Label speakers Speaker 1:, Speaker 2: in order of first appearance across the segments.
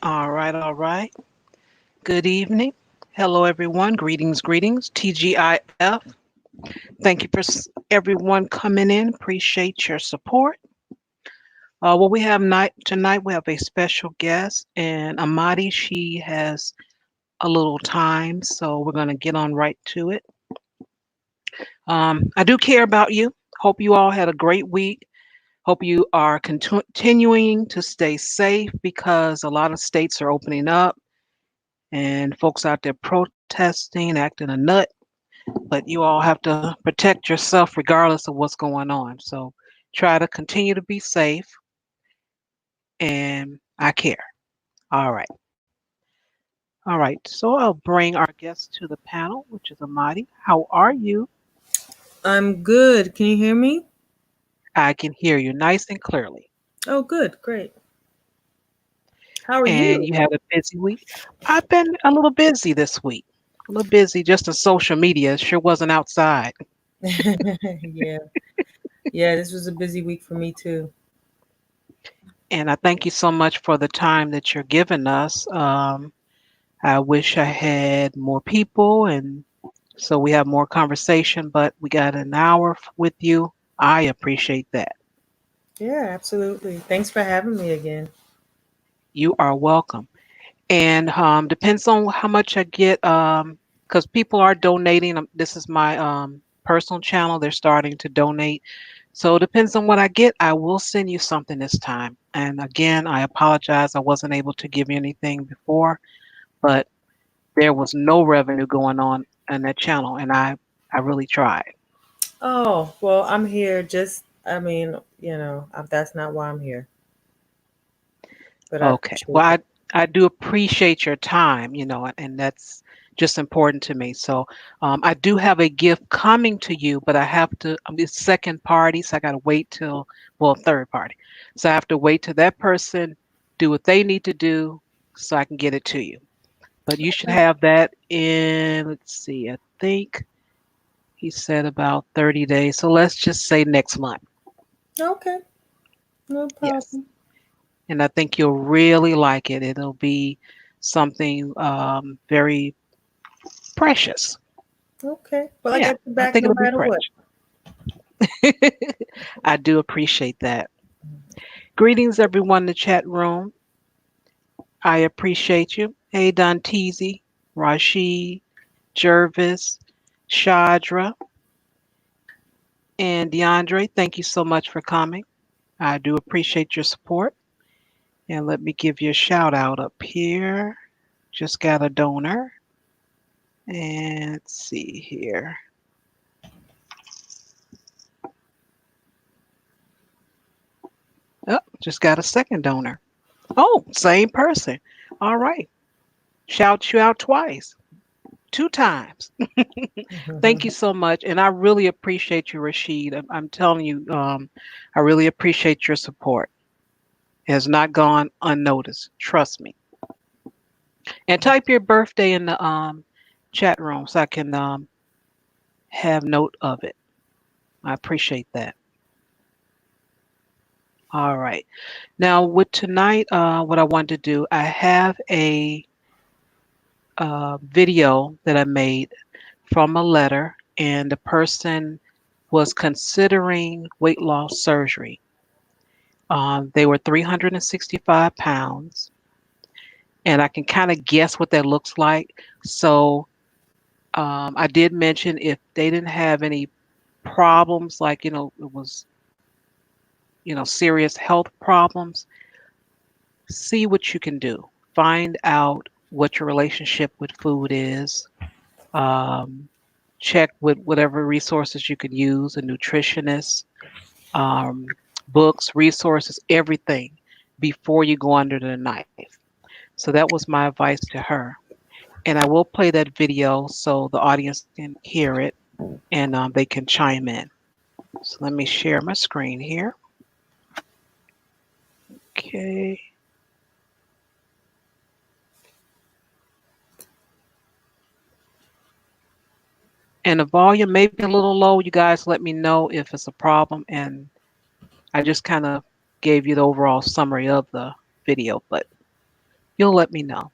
Speaker 1: All right, all right. Good evening. Hello, everyone. Greetings, greetings. TGIF. Thank you for everyone coming in. Appreciate your support. Well, we have night tonight. We have a special guest, and Amaadi. She has a little time, so we're going to get on right to it. I do care about you. Hope you all had a great week. Hope you are continuing to stay safe because a lot of states are opening up and folks out there protesting, acting a nut. But you all have to protect yourself regardless of what's going on. So try to continue to be safe, and I care. All right. All right. So I'll bring our guest to the panel, which is Amadi. How are you?
Speaker 2: I'm good. Can you hear me?
Speaker 1: I can hear you nice and clearly.
Speaker 2: Oh, good. Great. How are
Speaker 1: And
Speaker 2: you?
Speaker 1: you had a busy week. I've been a little busy this week. A little busy just on social media. Sure wasn't outside.
Speaker 2: Yeah. Yeah, this was a busy week for me too.
Speaker 1: And I thank you so much for the time that you're giving us. I wish I had more people and so we have more conversation, but we got an hour with you. I appreciate that.
Speaker 2: Yeah, absolutely. Thanks for having me again.
Speaker 1: You are welcome. And depends on how much I get, because people are donating. This is my personal channel. They're starting to donate. So it depends on what I get. I will send you something this time. And again, I apologize. I wasn't able to give you anything before, but there was no revenue going on that channel, and I really tried.
Speaker 2: Oh, well, I'm here just, I mean, that's not why I'm here, but I
Speaker 1: Okay.
Speaker 2: appreciate
Speaker 1: Well,
Speaker 2: that.
Speaker 1: I do appreciate your time, and that's just important to me. So I do have a gift coming to you, but I have to, it's second party, so I got to wait till, well, third party. So I have to wait till that person do what they need to do so I can get it to you. But you should
Speaker 2: Okay.
Speaker 1: have that in, let's see, I think he said about 30 days. So let's just say next month.
Speaker 2: Okay. No
Speaker 1: Yes.
Speaker 2: problem.
Speaker 1: And I think you'll really like it. It'll be something very precious.
Speaker 2: Okay. Well, I
Speaker 1: Yeah,
Speaker 2: got your
Speaker 1: I
Speaker 2: back
Speaker 1: think
Speaker 2: no
Speaker 1: it'll be
Speaker 2: matter what.
Speaker 1: precious. I do appreciate that. Greetings, everyone in the chat room. I appreciate you. Hey, Don Teasy, Rashid, Jervis, Shadra, and DeAndre. Thank you so much for coming. I do appreciate your support. And let me give you a shout out up here. Just got a donor. And let's see here. Oh, just got a second donor. Oh, same person. All right. Shout you out twice, two times. Thank you so much. And I really appreciate you, Rashid. I'm telling you, I really appreciate your support. It has not gone unnoticed. Trust me. And type your birthday in the chat room so I can have note of it. I appreciate that. All right. Now, with tonight, what I wanted to do, I have a video that I made from a letter, and the person was considering weight loss surgery. They were 365 pounds, and I can kind of guess what that looks like. So I did mention if they didn't have any problems, like, it was, serious health problems, see what you can do. Find out what your relationship with food is. Um, check with whatever resources you could use, a nutritionist, um, books, resources, everything before you go under the knife. So that was my advice to her. And I will play that video so the audience can hear it and they can chime in. So let me share my screen here. Okay. And the volume may be a little low. You guys let me know if it's a problem. And I just kind of gave you the overall summary of the video, but you'll let me know.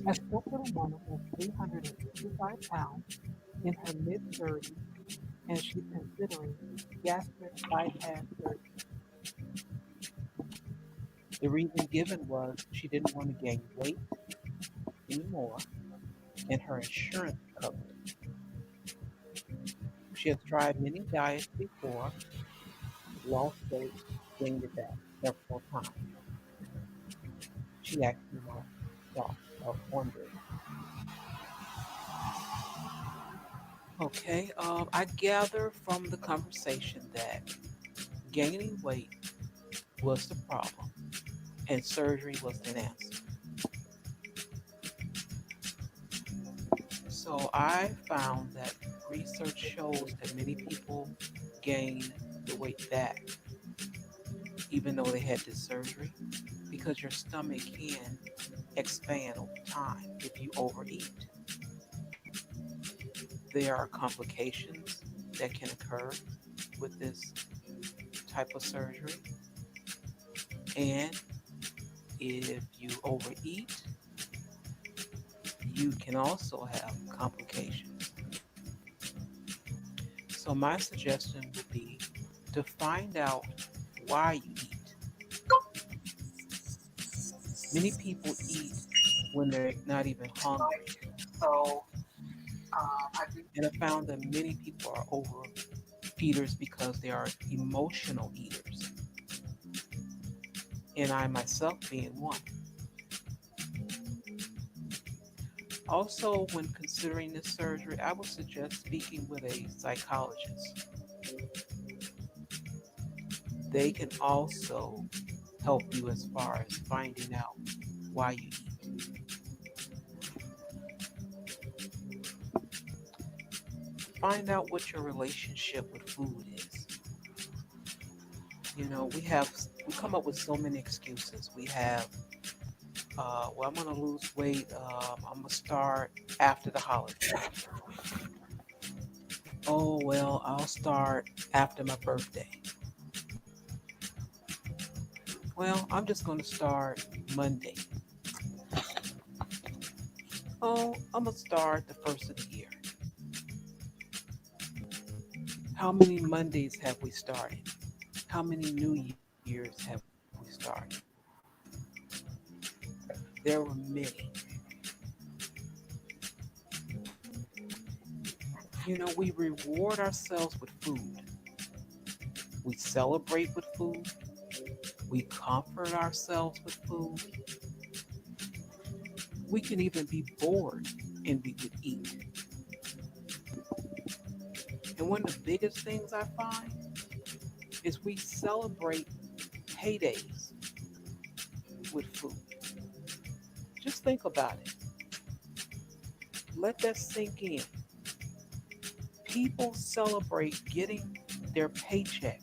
Speaker 1: I spoke with a woman of 365 pounds in her mid 30s, and she's considering gastric bypass surgery. The reason given was she didn't want to gain weight anymore, and her insurance covered it. She has tried many diets before, lost weight, gained it back several times. She asked me my thoughts on this. Okay, I gather from the conversation that gaining weight was the problem and surgery was an answer. So I found that research shows that many people gain the weight back even though they had this surgery because your stomach can expand over time if you overeat. There are complications that can occur with this type of surgery. And if you overeat, you can also have complications. So, my suggestion would be to find out why you eat. Many people eat when they're not even hungry. So, and I found that many people are overeaters because they are emotional eaters, and I myself being one. Also, when considering this surgery, I would suggest speaking with a psychologist. They can also help you as far as finding out why you eat. Find out what your relationship with food is. We come up with so many excuses. We have, well, I'm going to lose weight. I'm going to start after the holiday. Oh, well, I'll start after my birthday. Well, I'm just going to start Monday. Oh, I'm going to start the first of the year. How many Mondays have we started? How many New Years have we started? There were many. We reward ourselves with food. We celebrate with food. We comfort ourselves with food. We can even be bored and we would eat. And one of the biggest things I find is we celebrate paydays with food. Just think about it. Let that sink in. People celebrate getting their paycheck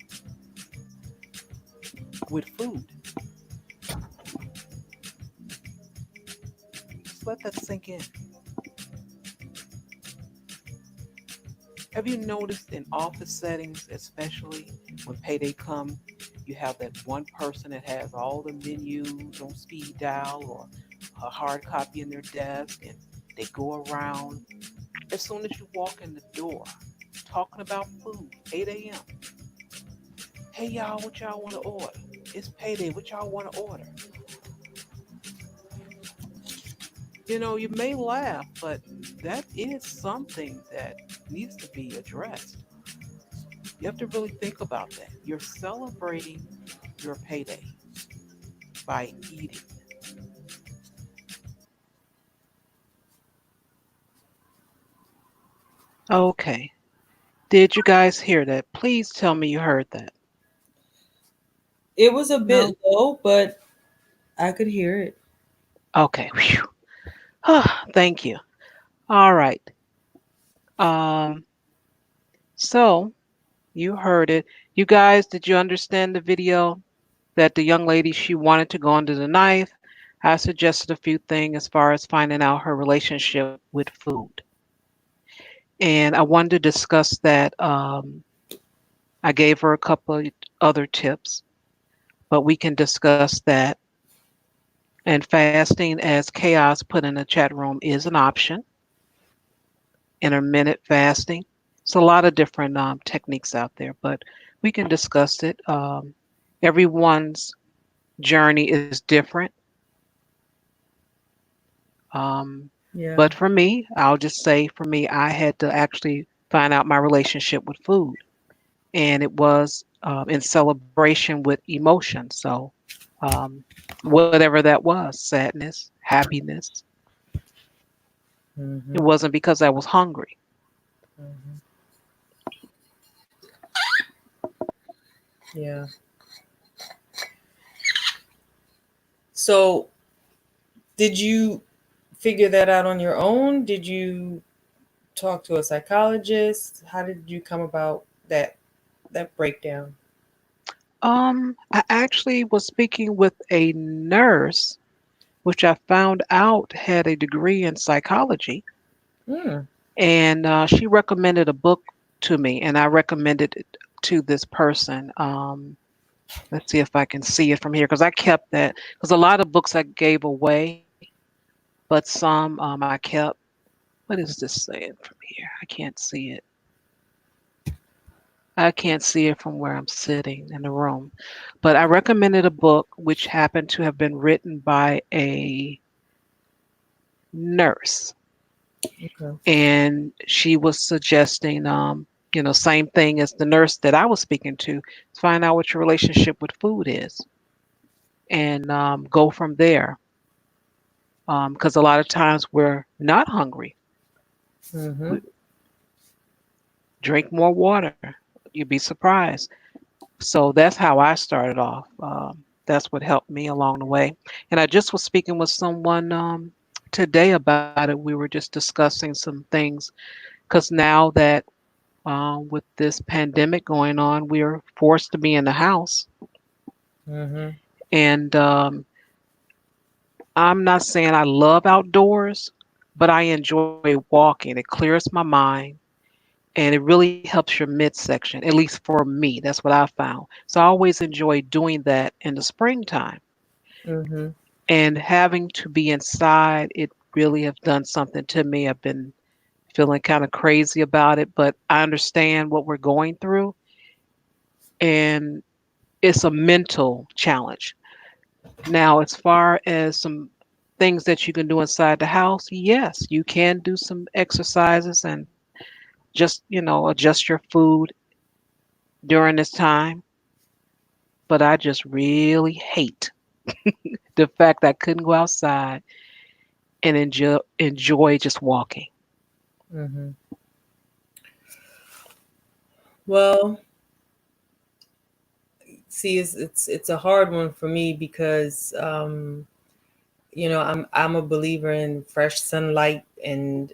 Speaker 1: with food. Just let that sink in. Have you noticed in office settings, especially when payday come, you have that one person that has all the menus on speed dial or a hard copy in their desk, and they go around as soon as you walk in the door talking about food, 8 a.m. Hey y'all, what y'all want to order? It's payday. What y'all want to order? You may laugh, but that is something that needs to be addressed. You have to really think about that. You're celebrating your payday by eating. Okay. Did you guys hear that? Please tell me you heard that.
Speaker 2: It was a bit
Speaker 1: No?
Speaker 2: low, but I could hear it.
Speaker 1: Okay. Whew. Thank you. All right. Um, so you heard it. You guys, did you understand the video that the young lady she wanted to go under the knife? I suggested a few things as far as finding out her relationship with food. And I wanted to discuss that. I gave her a couple of other tips, but we can discuss that. And fasting, as Chaos put in the chat room, is an option. Intermittent fasting. It's a lot of different techniques out there, but we can discuss it. Everyone's journey is different. Um,
Speaker 2: Yeah.
Speaker 1: but for me, I'll just say for me, I had to actually find out my relationship with food. And it was in celebration with emotion. So, um, whatever that was, sadness, happiness, it
Speaker 2: Hmm.
Speaker 1: wasn't because I was hungry.
Speaker 2: Hmm. Yeah. So, did you figure that out on your own? Did you talk to a psychologist? How did you come about that breakdown?
Speaker 1: I actually was speaking with a nurse, which I found out had a degree in psychology,
Speaker 2: Mm.
Speaker 1: and she recommended a book to me, and I recommended it to this person. Let's see if I can see it from here because I kept that because a lot of books I gave away, but some I kept. What is this saying from here? I can't see it. I can't see it from where I'm sitting in the room. But I recommended a book which happened to have been written by a nurse.
Speaker 2: Okay.
Speaker 1: And she was suggesting, same thing as the nurse that I was speaking to, find out what your relationship with food is and go from there. Because a lot of times we're not hungry.
Speaker 2: Mm-hmm.
Speaker 1: We drink more water. You'd be surprised. So that's how I started off. That's what helped me along the way. And I just was speaking with someone today about it. We were just discussing some things because now that with this pandemic going on, we are forced to be in the house.
Speaker 2: Mm-hmm.
Speaker 1: And I'm not saying I love outdoors, but I enjoy walking. It clears my mind and it really helps your midsection, at least for me. That's what I found. So I always enjoy doing that in the springtime.
Speaker 2: Mm-hmm.
Speaker 1: And having to be inside, it really have done something to me. I've been feeling kind of crazy about it, but I understand what we're going through. And it's a mental challenge. Now, as far as some things that you can do inside the house, yes, you can do some exercises and just, adjust your food during this time. But I just really hate the fact that I couldn't go outside and enjoy just walking.
Speaker 2: Mm-hmm. Well, see, it's a hard one for me because I'm a believer in fresh sunlight and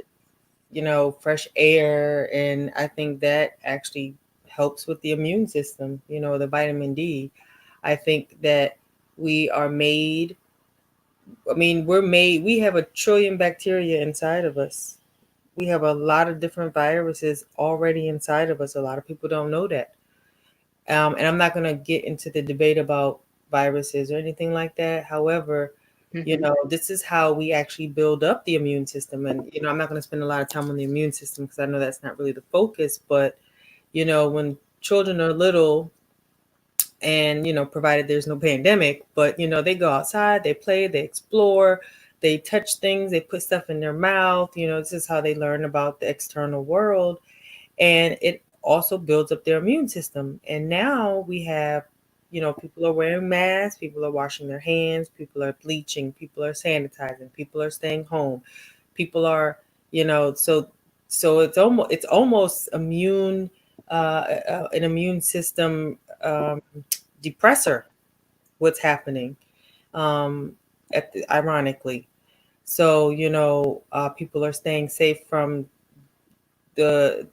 Speaker 2: fresh air, and I think that actually helps with the immune system. The vitamin D. I think that we are made. I mean, we're made. We have a trillion bacteria inside of us. We have a lot of different viruses already inside of us. A lot of people don't know that. And I'm not going to get into the debate about viruses or anything like that. However,
Speaker 1: Hmm.
Speaker 2: this is how we actually build up the immune system. And, I'm not going to spend a lot of time on the immune system because I know that's not really the focus. But, when children are little, and provided there's no pandemic, but they go outside, they play, they explore, they touch things, they put stuff in their mouth. This is how they learn about the external world, and it also builds up their immune system. And now we have, people are wearing masks, people are washing their hands, people are bleaching, people are sanitizing, people are staying home, people are, so it's almost immune, an immune system depressor. What's happening, um, ironically. So people are staying safe from the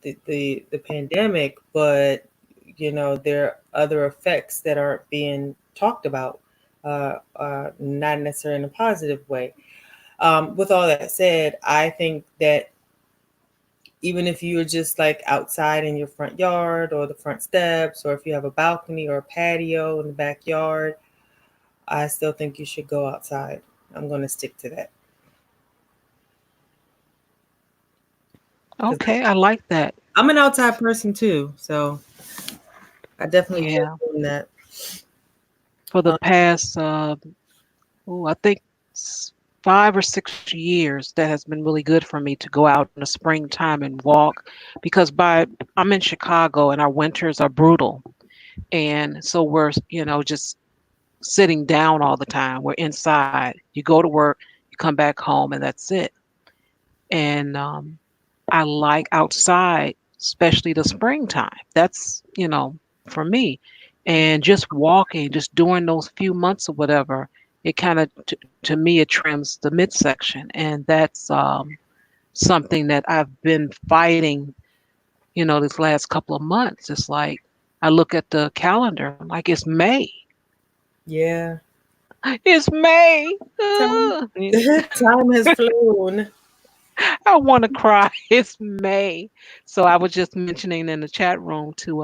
Speaker 2: pandemic, but there are other effects that aren't being talked about, not necessarily in a positive way. With all that said, I think that even if you're just like outside in your front yard or the front steps, or if you have a balcony or a patio in the backyard, I still think you should go outside. I'm going to stick to that because
Speaker 1: Okay, I like that.
Speaker 2: I'm an outside person too. So I definitely feel
Speaker 1: Yeah.
Speaker 2: doing that.
Speaker 1: For the
Speaker 2: Um,
Speaker 1: past, I think 5 or 6 years, that has been really good for me to go out in the springtime and walk because I'm in Chicago and our winters are brutal. And so we're, just sitting down all the time. We're inside. You go to work, you come back home, and that's it. And I like outside, especially the springtime. That's, for me. And just walking, just during those few months or whatever, it kind of, to me, it trims the midsection. And that's something that I've been fighting, this last couple of months. It's like I look at the calendar, I'm like, it's May.
Speaker 2: yeah,
Speaker 1: It's May.
Speaker 2: time
Speaker 1: Ugh.
Speaker 2: time has flown.
Speaker 1: I want to cry. It's May. So I was just mentioning in the chat room to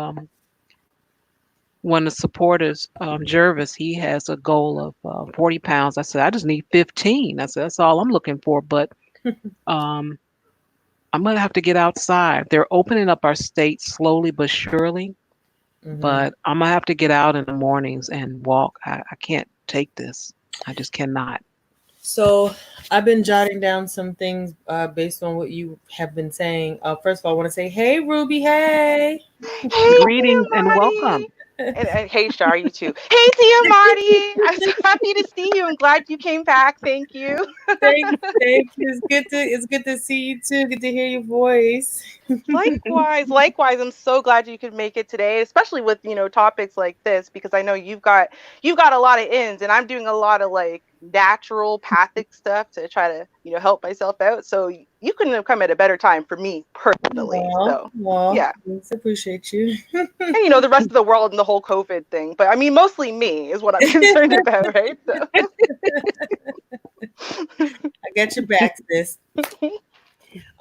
Speaker 1: one of the supporters, Jervis. He has a goal of 40 pounds. I said, I just need 15. I said, that's all I'm looking for. But um, I'm going to have to get outside. They're opening up our state slowly but surely.
Speaker 2: Hmm.
Speaker 1: But I'm going to have to get out in the mornings and walk. I can't take this. I just cannot.
Speaker 2: So I've been jotting down some things based on what you have been saying. First of all, I want to say, hey, Ruby, hey.
Speaker 3: Hey,
Speaker 1: Greetings
Speaker 3: Tia
Speaker 1: and
Speaker 3: Marty.
Speaker 1: welcome.
Speaker 3: And hey, Shar, you too. Hey, Tia Marty. I'm so happy to see you. I'm glad you came back. Thank you.
Speaker 2: Thank you. It's good to see you too. Good to hear your voice.
Speaker 3: Likewise, likewise. I'm so glad you could make it today, especially with, topics like this, because I know you've got a lot of ins, and I'm doing a lot of like naturopathic stuff to try to, help myself out. So you couldn't have come at a better time for me personally.
Speaker 2: Well,
Speaker 3: So
Speaker 2: well,
Speaker 3: yeah.
Speaker 2: thanks. Appreciate you.
Speaker 3: And the rest of the world and the whole COVID thing. But I mean, mostly me is what I'm concerned about, right?
Speaker 2: I got your back, sis.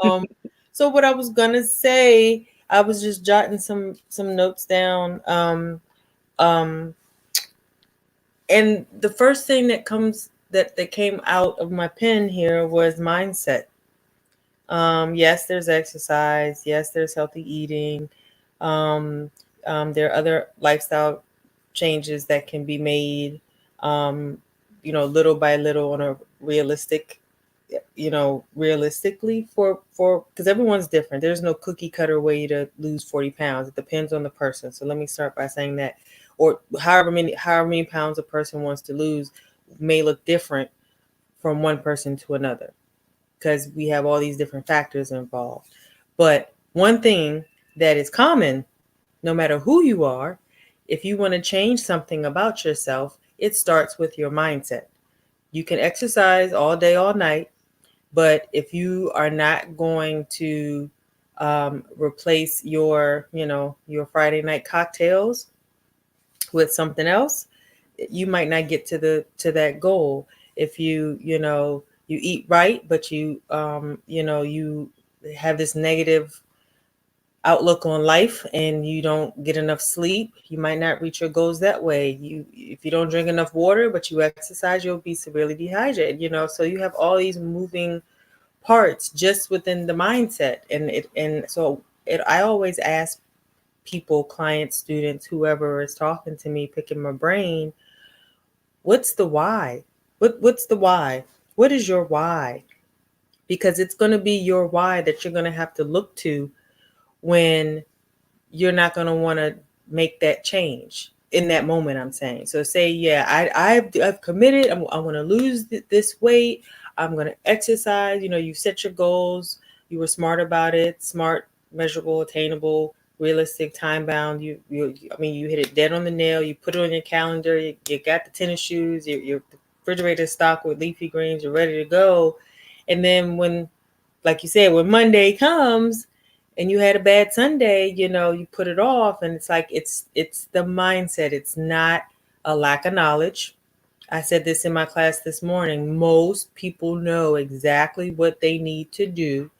Speaker 2: Um, so what I was gonna say, I was just jotting some notes down. Um, and the first thing that came out of my pen here was mindset. Yes, there's exercise. Yes, there's healthy eating. Um, there are other lifestyle changes that can be made, um, little by little on a realistically for because everyone's different. There's no cookie cutter way to lose 40 pounds. It depends on the person. So let me start by saying that, or however many pounds a person wants to lose may look different from one person to another because we have all these different factors involved. But one thing that is common, no matter who you are, if you want to change something about yourself, it starts with your mindset. You can exercise all day, all night, but if you are not going to replace your Friday night cocktails with something else, you might not get to that goal. If you eat right, but you have this negative outlook on life and you don't get enough sleep, you might not reach your goals that way. If you don't drink enough water but you exercise, you'll be severely dehydrated. So you have all these moving parts just within the mindset, and I always ask people, clients, students, whoever is talking to me, picking my brain, what's the why? What's the why? What is your why? Because it's going to be your why that you're going to have to look to when you're not going to want to make that change in that moment. I'm saying, so say, yeah, I've committed. I want to lose this weight. I'm going to exercise. You set your goals. You were smart about it. Smart, measurable, attainable, realistic, time bound. I mean, you hit it dead on the nail. You put it on your calendar. You got the tennis shoes. Your refrigerator stocked with leafy greens. You're ready to go. And then when, like you said, when Monday comes and you had a bad Sunday, you put it off, and it's like it's the mindset. It's not a lack of knowledge. I said this in my class this morning. Most people know exactly what they need to do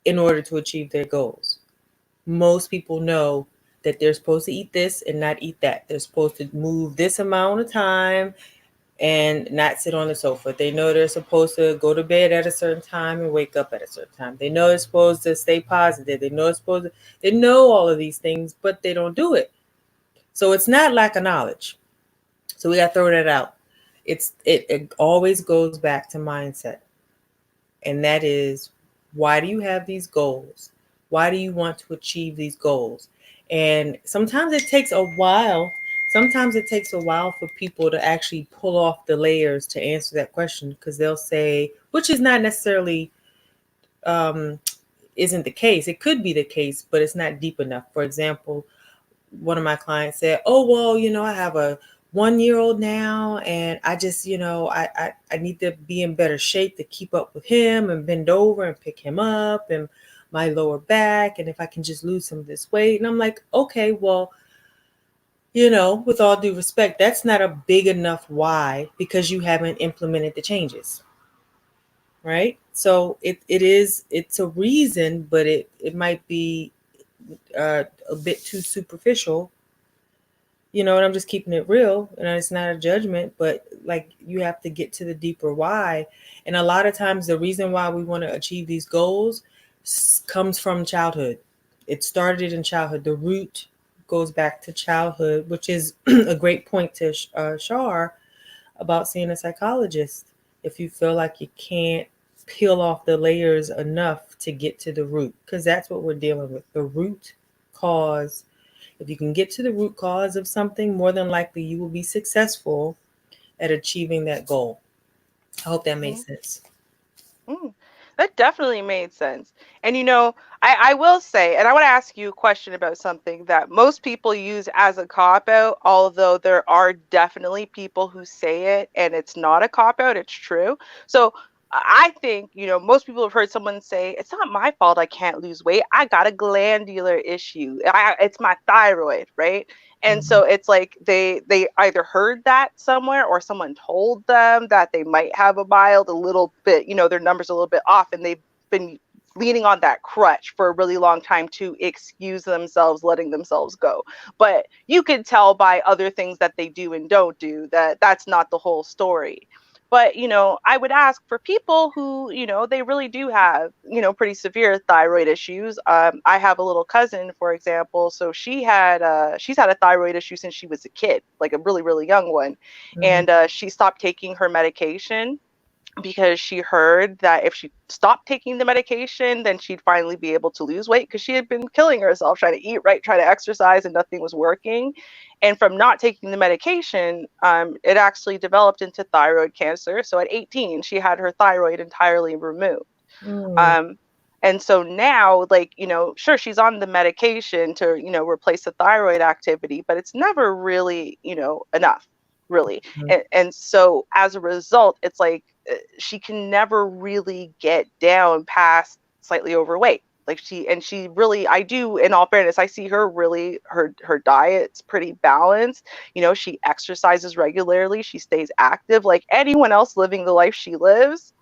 Speaker 2: in order to achieve their goals. Most people know that they're supposed to eat this and not eat that. They're supposed to move this amount of time and not sit on the sofa. They know they're supposed to go to bed at a certain time and wake up at a certain time. They know they're supposed to stay positive. They know all of these things, but they don't do it. So it's not lack of knowledge. So we got to throw that out. It always goes back to mindset. And that is, why do you have these goals? Why do you want to achieve these goals? And sometimes it takes a while. Sometimes it takes a while for people to actually pull off the layers to answer that question, because they'll say, which is not necessarily um, isn't the case. It could be the case, but it's not deep enough. For example, one of my clients said, "Oh, well, I have a 1 year old now, and I just, I need to be in better shape to keep up with him and bend over and pick him up and my lower back. And if I can just lose some of this weight." And I'm like, okay, well, with all due respect, that's not a big enough why, because you haven't implemented the changes. Right. So it's a reason, but it might be a bit too superficial. And I'm just keeping it real, and it's not a judgment, but like, you have to get to the deeper why. And a lot of times the reason why we want to achieve these goals comes from childhood. It started in childhood. The root goes back to childhood, which is a great point to Shar about seeing a psychologist. If you feel like you can't peel off the layers enough to get to the root, because that's what we're dealing with, the root cause. If you can get to the root cause of something, more than likely you will be successful at achieving that goal. I hope that made
Speaker 3: Mhm.
Speaker 2: sense.
Speaker 3: Mm, that definitely made sense. And I will say, and I want to ask you a question about something that most people use as a cop out, although there are definitely people who say it and it's not a cop out, it's true. So I think, most people have heard someone say, it's not my fault I can't lose weight. I got a glandular issue. It's my thyroid, right? And
Speaker 2: Mhm.
Speaker 3: so it's like they either heard that somewhere or someone told them that they might have a little bit, their numbers a little bit off, and they've been leaning on that crutch for a really long time to excuse themselves, letting themselves go. But you can tell by other things that they do and don't do that that's not the whole story. But I would ask for people who they really do have pretty severe thyroid issues. I have a little cousin, for example, so she's had a thyroid issue since she was a kid, like a really really young one.
Speaker 2: Mhm.
Speaker 3: And she stopped taking her medication because she heard that if she stopped taking the medication, then she'd finally be able to lose weight, because she had been killing herself trying to eat right, trying to exercise, and nothing was working. And from not taking the medication, it actually developed into thyroid cancer. So at 18, she had her thyroid entirely removed.
Speaker 2: Mm.
Speaker 3: Um, and so now, like, sure, she's on the medication to, replace the thyroid activity, but it's never really, enough, really.
Speaker 2: Mhm.
Speaker 3: And so as a result, it's like she can never really get down past slightly overweight. Like she really, I do, in all fairness, I see her really, her diet's pretty balanced. She exercises regularly, she stays active like anyone else living the life she lives.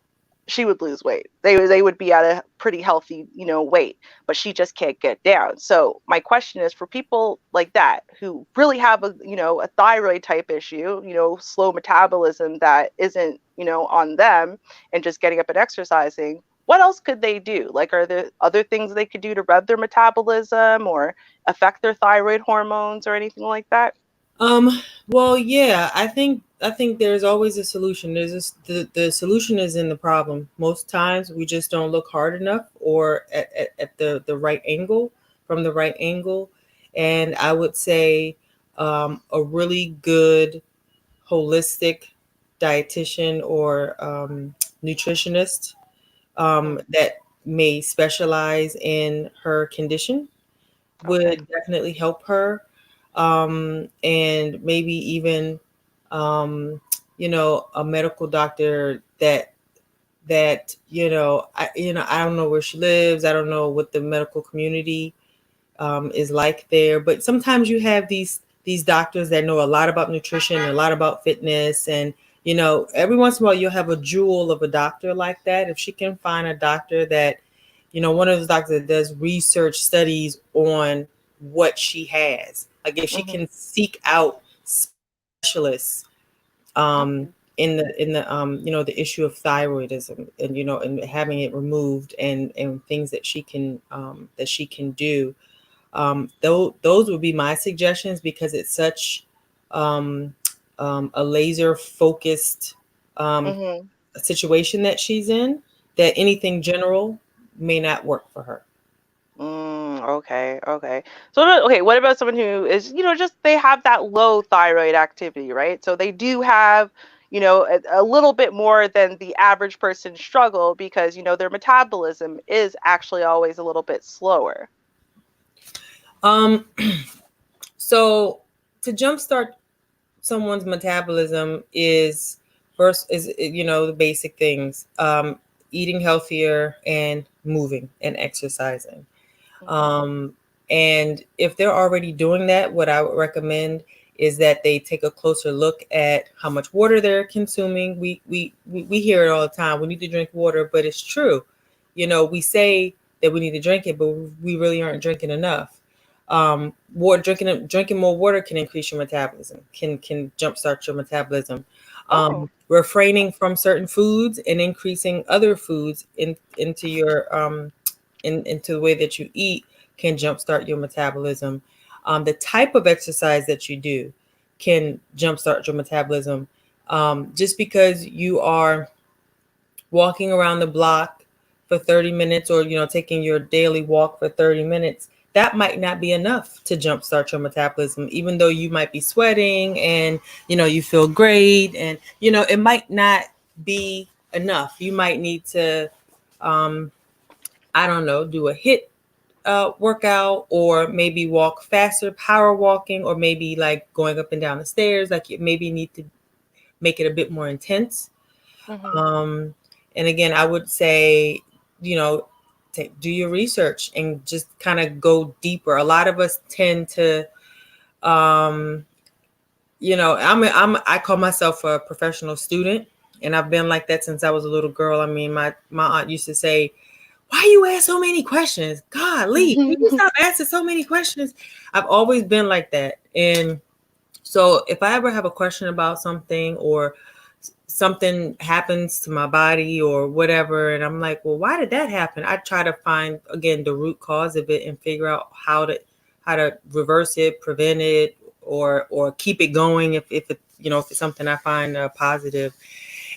Speaker 3: She would lose weight. They would be at a pretty healthy, weight, but she just can't get down. So my question is for people like that who really have a thyroid type issue, slow metabolism that isn't, on them, and just getting up and exercising, what else could they do? Like, are there other things they could do to rev their metabolism or affect their thyroid hormones or anything like that?
Speaker 2: Um, well, yeah, I think there's always a solution. There's this, the solution is in the problem. Most times we just don't look hard enough or at the right angle, from the right angle. And I would say a really good holistic dietitian or nutritionist
Speaker 3: Mm,
Speaker 2: that may specialize in her condition
Speaker 3: okay.
Speaker 2: would definitely help her. And maybe even, um, a medical doctor that I don't know where she lives. I don't know what the medical community is like there. But sometimes you have these doctors that know a lot about nutrition, a lot about fitness, and every once in a while you'll have a jewel of a doctor like that. If she can find a doctor that, one of those doctors that does research studies on what she has, like if she
Speaker 3: Hmm.
Speaker 2: can seek out specialists
Speaker 3: Okay.
Speaker 2: in the the issue of thyroidism, and having it removed, and things that she can do, those would be my suggestions, because it's such um, a laser focused um,
Speaker 3: Hmm.
Speaker 2: situation that she's in, that anything general may not work for her.
Speaker 3: Okay, okay. So, okay, what about someone who is, just they have that low thyroid activity, right? So they do have, a little bit more than the average person struggle because, their metabolism is actually always a little bit slower.
Speaker 2: Um, so to jumpstart someone's metabolism is first is the basic things: eating healthier and moving and exercising.
Speaker 3: Hmm.
Speaker 2: Um, and if they're already doing that, what I would recommend is that they take a closer look at how much water they're consuming. We hear it all the time. We need to drink water, but it's true. We say that we need to drink it, but we really aren't drinking enough. Water drinking more water can increase your metabolism, can jumpstart your metabolism.
Speaker 3: Oh.
Speaker 2: Refraining from certain foods and increasing other foods into your into the way that you eat can jumpstart your metabolism. The type of exercise that you do can jumpstart your metabolism. Just because you are walking around the block for 30 minutes, or taking your daily walk for 30 minutes, that might not be enough to jumpstart your metabolism, even though you might be sweating and you feel great, and it might not be enough. You might need to, I don't know, do a hit workout, or maybe walk faster, power walking, or maybe like going up and down the stairs. Like you maybe need to make it a bit more intense.
Speaker 3: Hmm.
Speaker 2: Um, and again, I would say, you know, do your research and just kind of go deeper. A lot of us tend to, um, I call myself a professional student, and I've been like that since I was a little girl. I mean, my aunt used to say, "Why you ask so many questions? God, Lee, can you stop asking so many questions?" I've always been like that, and so if I ever have a question about something, or something happens to my body or whatever, and I'm like, well, why did that happen? I try to find again the root cause of it and figure out how to reverse it, prevent it, or keep it going, if it's something I find positive.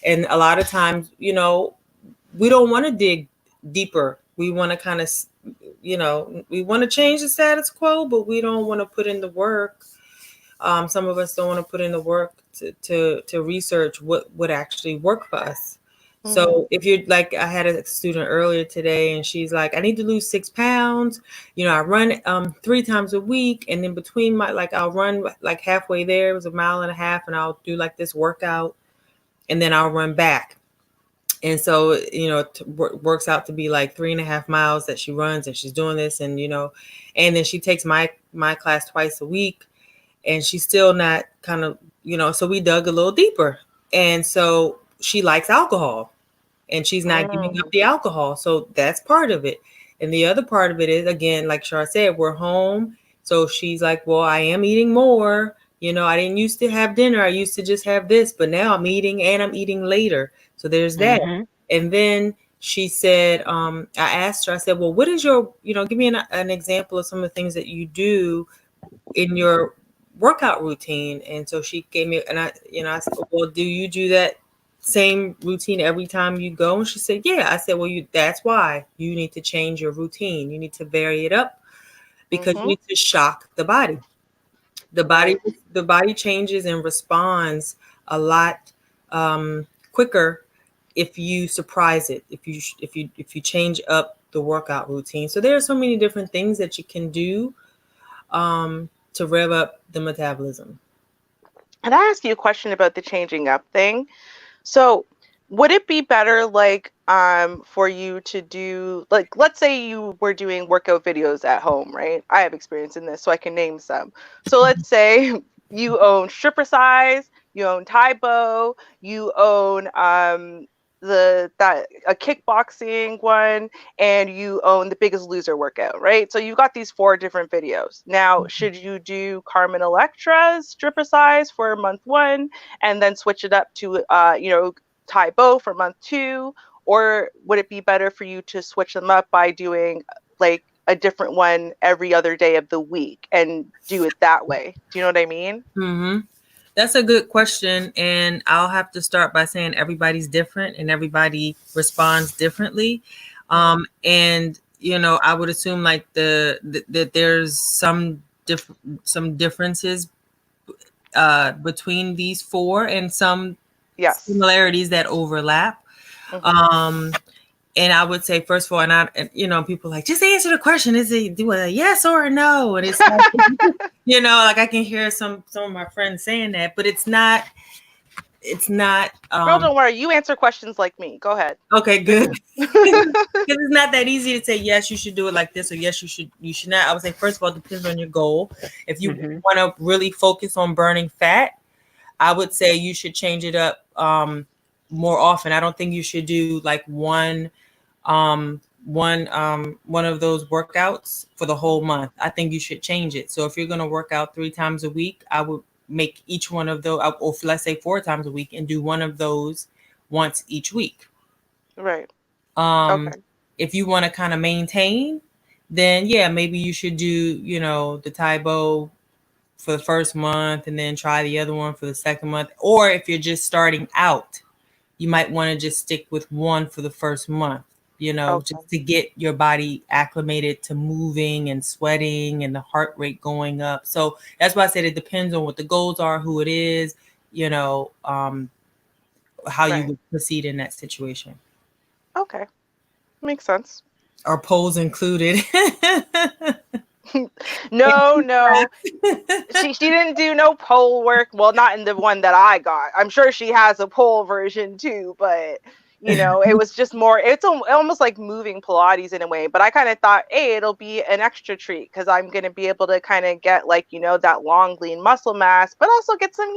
Speaker 2: And a lot of times, we don't want to dig deeper. We want to kind of, we want to change the status quo, but we don't want to put in the work. Some of us don't want to put in the work to research what would actually work for us.
Speaker 3: Hmm.
Speaker 2: So if you're like, I had a student earlier today, and she's like, I need to lose 6 pounds. I run 3 times a week, and in between I'll run like halfway there. It was a mile and a half, and I'll do like this workout, and then I'll run back. And so it works out to be like 3.5 miles that she runs, and she's doing this, and then she takes my class twice a week, and she's still not kind of, so we dug a little deeper. And so she likes alcohol, and she's not giving up
Speaker 3: Mm.
Speaker 2: the alcohol. So that's part of it. And the other part of it is, again, like Shar said, we're home. So she's like, well, I am eating more. I didn't used to have dinner. I used to just have this, but now I'm eating, and I'm eating later. So there's that.
Speaker 1: Mm-hmm.
Speaker 2: And then she said, I asked her, I said, well, what is your, give me an example of some of the things that you do in your workout routine. And so she gave me, and I said, well, do you do that same routine every time you go? And she said, yeah. I said, well, that's why you need to change your routine. You need to vary it up because you
Speaker 3: Mm-hmm.
Speaker 2: need to shock the body. The body,
Speaker 3: Right.
Speaker 2: the body changes and responds a lot quicker if you surprise it. If you change up the workout routine. So there are so many different things that you can do to rev up the metabolism.
Speaker 3: And I ask you a question about the changing up thing. So, would it be better like for you to do, like, let's say you were doing workout videos at home, right? I have experience in this, so I can name some. So let's say you own Stripper Size, you own Taibo, you own the that a kickboxing one, and you own the Biggest Loser workout, right? So you've got these four different videos. Now, should you do Carmen Electra's Stripper Size for month one and then switch it up to Taibo for month two, or would it be better for you to switch them up by doing like a different one every other day of the week and do it that way? Do you know what I mean?
Speaker 2: Hmm. That's a good question. And I'll have to start by saying everybody's different and everybody responds differently.
Speaker 3: Mm-hmm.
Speaker 2: And, I would assume like that there's some differences between these four and some
Speaker 3: Yes.
Speaker 2: similarities that overlap.
Speaker 3: Mm-hmm.
Speaker 2: Um, and I would say, first of all, people like, just answer the question. Is it do a yes or a no? And it's like, like I can hear some of my friends saying that, but it's not
Speaker 3: Girl, don't worry. You answer questions like me. Go ahead.
Speaker 2: okay, good. Because it's not that easy to say yes, you should do it like this, or yes, you should not. I would say, first of all, it depends on your goal. If you
Speaker 1: Hmm.
Speaker 2: want to really focus on burning fat, I would say you should change it up more often. I don't think you should do like one of those workouts for the whole month. I think you should change it. So if you're going to work out 3 times a week, I would make each one of those, or let's say 4 times a week, and do one of those once each week.
Speaker 3: Right.
Speaker 2: Um,
Speaker 3: Okay.
Speaker 2: if you want to kind of maintain, then yeah, maybe you should do, the Taibo for the first month and then try the other one for the second month. Or if you're just starting out, you might want to just stick with one for the first month,
Speaker 3: Okay.
Speaker 2: just to get your body acclimated to moving and sweating and the heart rate going up. So that's why I said it depends on what the goals are, who it is, you know, um, how you
Speaker 3: Right.
Speaker 2: would proceed in that situation.
Speaker 3: Okay. Makes sense.
Speaker 2: Are polls included?
Speaker 3: No, no. She didn't do no pole work. Well, not in the one that I got. I'm sure she has a pole version too, but it was just more. It's almost like moving Pilates in a way. But I kind of thought, hey, it'll be an extra treat because I'm gonna be able to kind of get like that long lean muscle mass, but also get some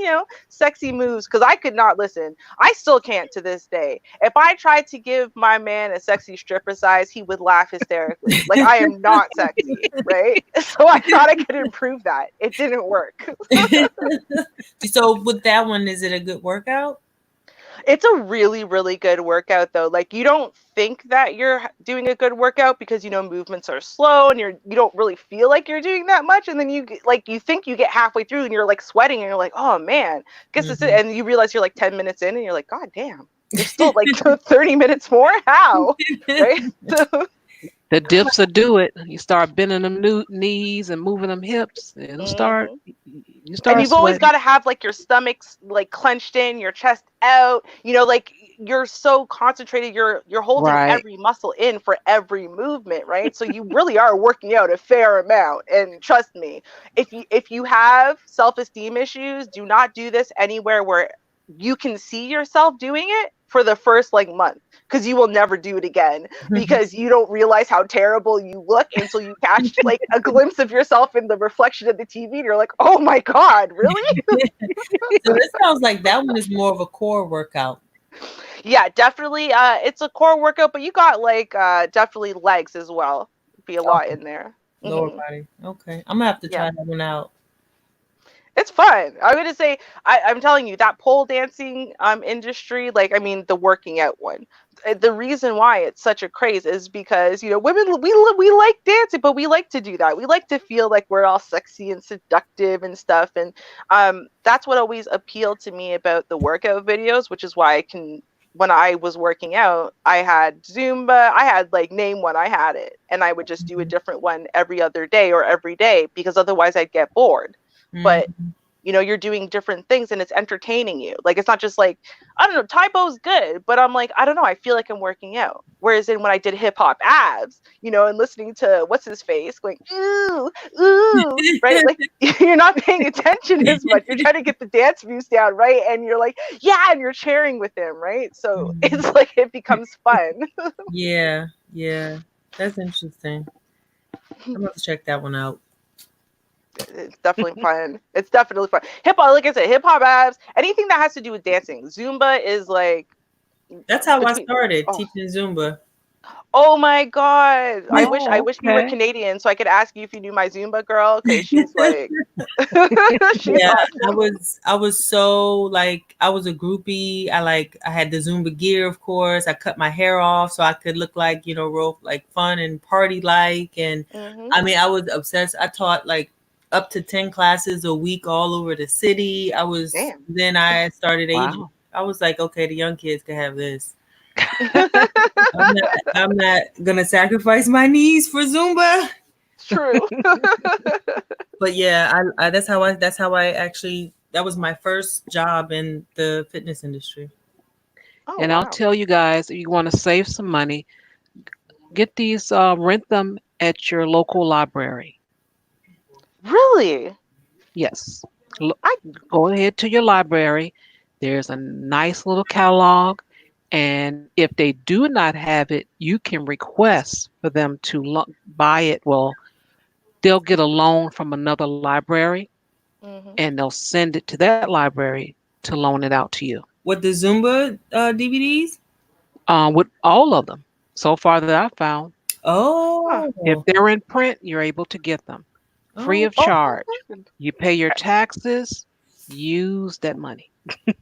Speaker 3: sexy moves. Because I could not listen. I still can't to this day. If I tried to give my man a sexy stripper size, he would laugh hysterically. Like I am not sexy, right? So I thought I could improve that. It didn't work.
Speaker 2: So with that one, is it a good workout?
Speaker 3: It's a really, really good workout though. Like you don't think that you're doing a good workout because movements are slow and you don't really feel like you're doing that much, and then you think you get halfway through and you're like sweating and you're like, oh man, guess this is,
Speaker 2: Mhm.
Speaker 3: and you realize you're like 10 minutes in and you're like, god damn, there's still like 30 minutes more. How? Right?
Speaker 1: The dips will do it. You start bending them knees and moving them hips. It'll start.
Speaker 3: Mhm.
Speaker 1: You
Speaker 3: And
Speaker 1: start
Speaker 3: you've always got
Speaker 1: sweating.
Speaker 3: to have like your stomachs like clenched in, your chest out, like you're so concentrated, you're holding
Speaker 1: Right.
Speaker 3: every muscle in for every movement, right? So you really are working out a fair amount. And trust me, if you have self-esteem issues, do not do this anywhere where you can see yourself doing it for the first like month, because you will never do it again, because you don't realize how terrible you look until you catch like a glimpse of yourself in the reflection of the TV and you're like, oh my god, really?
Speaker 2: So this sounds like that one is more of a core workout.
Speaker 3: Yeah, definitely. It's a core workout, but you got like definitely legs as well. Be a lot
Speaker 2: Okay.
Speaker 3: in there.
Speaker 2: Lower
Speaker 3: Hmm.
Speaker 2: body. Okay. I'm gonna have to
Speaker 3: Yeah,
Speaker 2: try that one out.
Speaker 3: it's fun. I'm gonna say, I'm telling you, that pole dancing industry, like I mean the working out one, the reason why it's such a craze is because women, we like dancing, but we like to do that. We like to feel like we're all sexy and seductive and stuff, and that's what always appealed to me about the workout videos, which is why I can. When I was working out, I had Zumba. I had like name one, I had it, and I would just do a different one every other day or every day because otherwise I'd get bored. But
Speaker 2: Mhm.
Speaker 3: you're doing different things and it's entertaining you. Like, it's not just like, I don't know, Taibo's good, but I'm like, I don't know, I feel like I'm working out. Whereas in when I did hip hop abs, and listening to what's his face going, ooh, ooh, right? Like, you're not paying attention as much. You're trying to get the dance moves down, right? And you're like, yeah, and you're cheering with him, right? So
Speaker 2: Mhm.
Speaker 3: it's like it becomes fun.
Speaker 2: Yeah, yeah, that's interesting. I'm gonna check that one out.
Speaker 3: It's definitely fun. It's definitely fun. Hip hop, like I said, hip hop abs, anything that has to do with dancing. Zumba is like
Speaker 2: That's how I
Speaker 3: between.
Speaker 2: started
Speaker 3: Oh,
Speaker 2: teaching Zumba.
Speaker 3: oh my God! I wish I
Speaker 1: Oh,
Speaker 3: wish you were
Speaker 1: okay.
Speaker 3: Canadian so I could ask you if you knew my Zumba girl because she's like, she's
Speaker 2: Yeah, I
Speaker 3: awesome.
Speaker 2: was I was so like I was a groupie. I had the Zumba gear, of course. I cut my hair off so I could look like, real like fun and party like. And
Speaker 3: Hmm.
Speaker 2: I mean, I was obsessed. I taught like up to 10 classes a week all over the city.
Speaker 3: Damn.
Speaker 2: Then I started aging.
Speaker 1: Wow.
Speaker 2: I was like, okay, the young kids can have this. I'm not gonna sacrifice my knees for Zumba.
Speaker 3: True.
Speaker 2: But yeah, that's how I actually that was my first job in the fitness industry.
Speaker 3: Oh
Speaker 1: And I'll
Speaker 3: wow.
Speaker 1: tell you guys, if you want to save some money, get these, rent them at your local library.
Speaker 3: Really?
Speaker 1: Yes. Lo-
Speaker 3: I.
Speaker 1: Go ahead to your library. There's a nice little catalog. And if they do not have it, you can request for them to buy it. Well, they'll get a loan from another library
Speaker 3: Hmm.
Speaker 1: and they'll send it to that library to loan it out to you,
Speaker 2: With the Zumba DVDs?
Speaker 1: with all of them so far that I've found.
Speaker 3: Huh.
Speaker 1: If
Speaker 2: Oh,
Speaker 1: they're in print, you're able to get them free
Speaker 2: oh,
Speaker 1: of
Speaker 3: Oh.
Speaker 1: charge. You pay your taxes, use that money.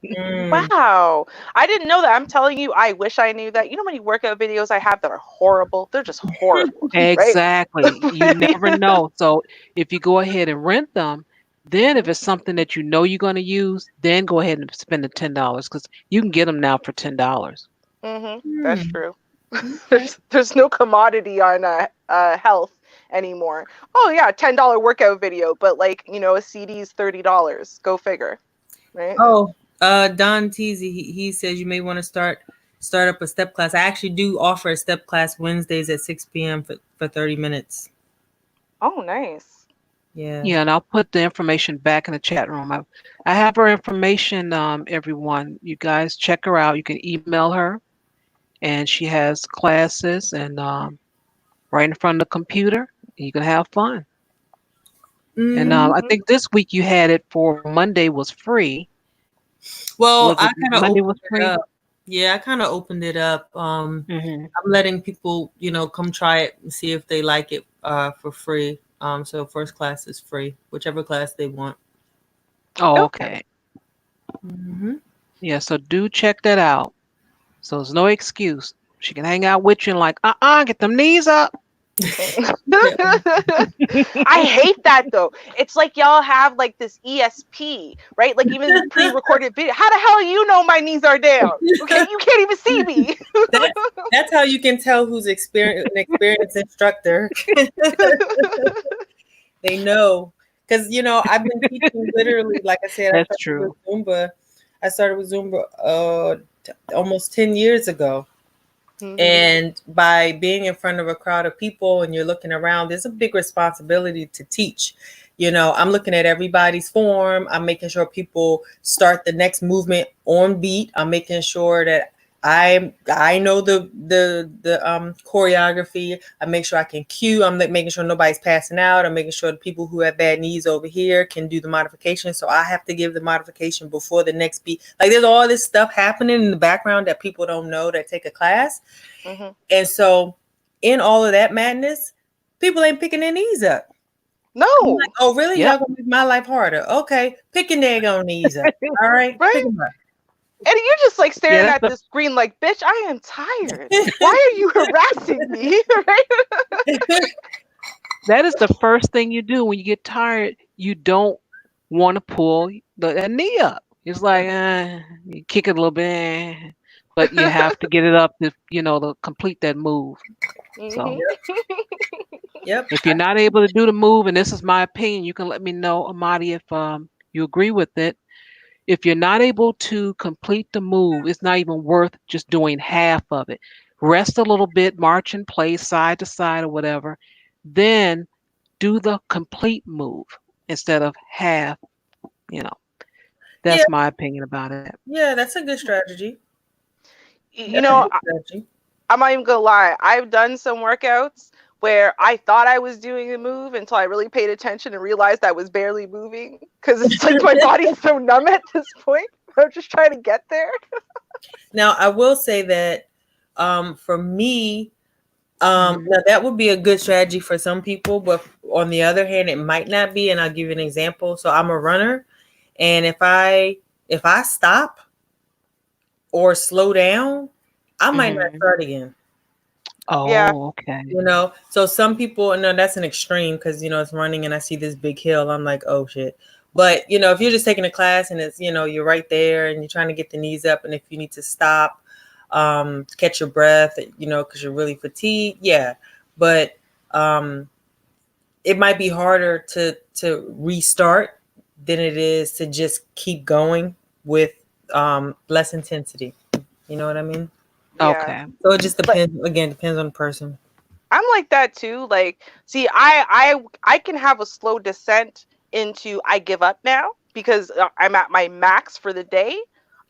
Speaker 2: mm,
Speaker 3: Wow. I didn't know that. I'm telling you, I wish I knew that. You know how many workout videos I have that are horrible? They're just horrible, right?
Speaker 1: Exactly. You never know. So if you go ahead and rent them, then if
Speaker 3: Hmm.
Speaker 1: it's something that you know you're going to use, then go ahead and spend the $10 because you can get them now for $10.
Speaker 3: Hmm. That's
Speaker 2: mm.
Speaker 3: true.
Speaker 2: Okay.
Speaker 3: There's no commodity on health anymore. Oh yeah, $10 workout video, but like a CD's $30. Go figure, right?
Speaker 2: Oh, Don Teasy, he says you may want to start up a step class. I actually do offer a step class Wednesdays at 6 p.m. for 30 minutes.
Speaker 3: Oh, nice.
Speaker 2: Yeah.
Speaker 1: Yeah, and I'll put the information back in the chat room. I have her information, everyone. You guys check her out. You can email her, and she has classes and, right in front of the computer. You can have fun. And
Speaker 2: Hmm.
Speaker 1: I
Speaker 3: Hmm.
Speaker 1: think this week you had it for Monday was free.
Speaker 2: Well,
Speaker 1: Was
Speaker 2: I
Speaker 1: it
Speaker 2: kind of
Speaker 1: Monday
Speaker 2: opened
Speaker 1: was
Speaker 2: it
Speaker 1: free?
Speaker 2: up. Yeah, I kind of opened it up.
Speaker 1: Hmm.
Speaker 2: I'm letting people, come try it and see if they like it for free. So first class is free, whichever class they want.
Speaker 1: Oh,
Speaker 3: Okay.
Speaker 1: okay.
Speaker 2: Hmm.
Speaker 1: Yeah, so do check that out. So there's no excuse. She can hang out with you and like, get them knees up.
Speaker 3: I hate that though. It's like y'all have like this ESP, right? Like even the pre-recorded video. How the hell you know my knees are down? Okay, you can't even see me.
Speaker 2: that's that's how you can tell who's an experienced instructor. They know because I've been teaching literally, like I said,
Speaker 1: That's true.
Speaker 2: I started with Zumba almost 10 years ago.
Speaker 3: Hmm.
Speaker 2: And by being in front of a crowd of people and you're looking around, there's a big responsibility to teach. I'm looking at everybody's form. I'm making sure people start the next movement on beat. I'm making sure that I know the choreography. I make sure I can cue. I'm making sure nobody's passing out. I'm making sure the people who have bad knees over here can do the modification. So I have to give the modification before the next beat. Like there's all this stuff happening in the background that people don't know that take a class.
Speaker 3: Hmm.
Speaker 2: And so in all of that madness, people ain't picking their knees up. I'm like,
Speaker 3: No,
Speaker 2: oh, really?
Speaker 1: Yep.
Speaker 2: Y'all gonna make my life harder? Okay, pick your daggone knees up. All right, pick
Speaker 3: right?
Speaker 2: them up.
Speaker 3: And you're just like
Speaker 1: Yeah,
Speaker 3: staring at the screen like, bitch, I am tired. Why are you harassing me? Right?
Speaker 1: that is the first thing you do when you get tired. You don't want to pull that knee up. It's like you kick it a little bit, but you have to get it up to to complete that move. So
Speaker 3: Hmm.
Speaker 2: Yep.
Speaker 1: if you're not able to do the move, and this is my opinion, you can let me know, Amadi, if you agree with it. If you're not able to complete the move, it's not even worth just doing half of it. Rest a little bit, march in place, side to side or whatever. Then do the complete move instead of half, you know.
Speaker 2: Yeah,
Speaker 1: That's my opinion about it.
Speaker 2: yeah, that's a good strategy.
Speaker 3: You
Speaker 2: That's a
Speaker 3: know,
Speaker 2: good strategy.
Speaker 3: I'm not even gonna lie. I've done some workouts where I thought I was doing a move until I really paid attention and realized I was barely moving because it's like my body's so numb at this point. I'm just trying to get there.
Speaker 2: Now, I will say that for me,
Speaker 1: Hmm.
Speaker 2: now that would be a good strategy for some people, but on the other hand, it might not be. And I'll give you an example. So I'm a runner, and if I stop or slow down, I might not
Speaker 1: Hmm.
Speaker 2: start again.
Speaker 3: Yeah.
Speaker 1: Oh, okay.
Speaker 2: So some people, no, that's an extreme because it's running and I see this big hill. I'm like, oh shit. But if you're just taking a class and it's you're right there and you're trying to get the knees up, and if you need to stop, catch your breath, because you're really fatigued, yeah. But um, it might be harder to restart than it is to just keep going with less intensity. You know what I mean?
Speaker 3: Yeah.
Speaker 1: Okay.
Speaker 2: So it just
Speaker 3: Like
Speaker 2: depends. Again, depends on the person.
Speaker 3: I'm like that too. Like, see, I can have a slow descent into I give up now because I'm at my max for the day.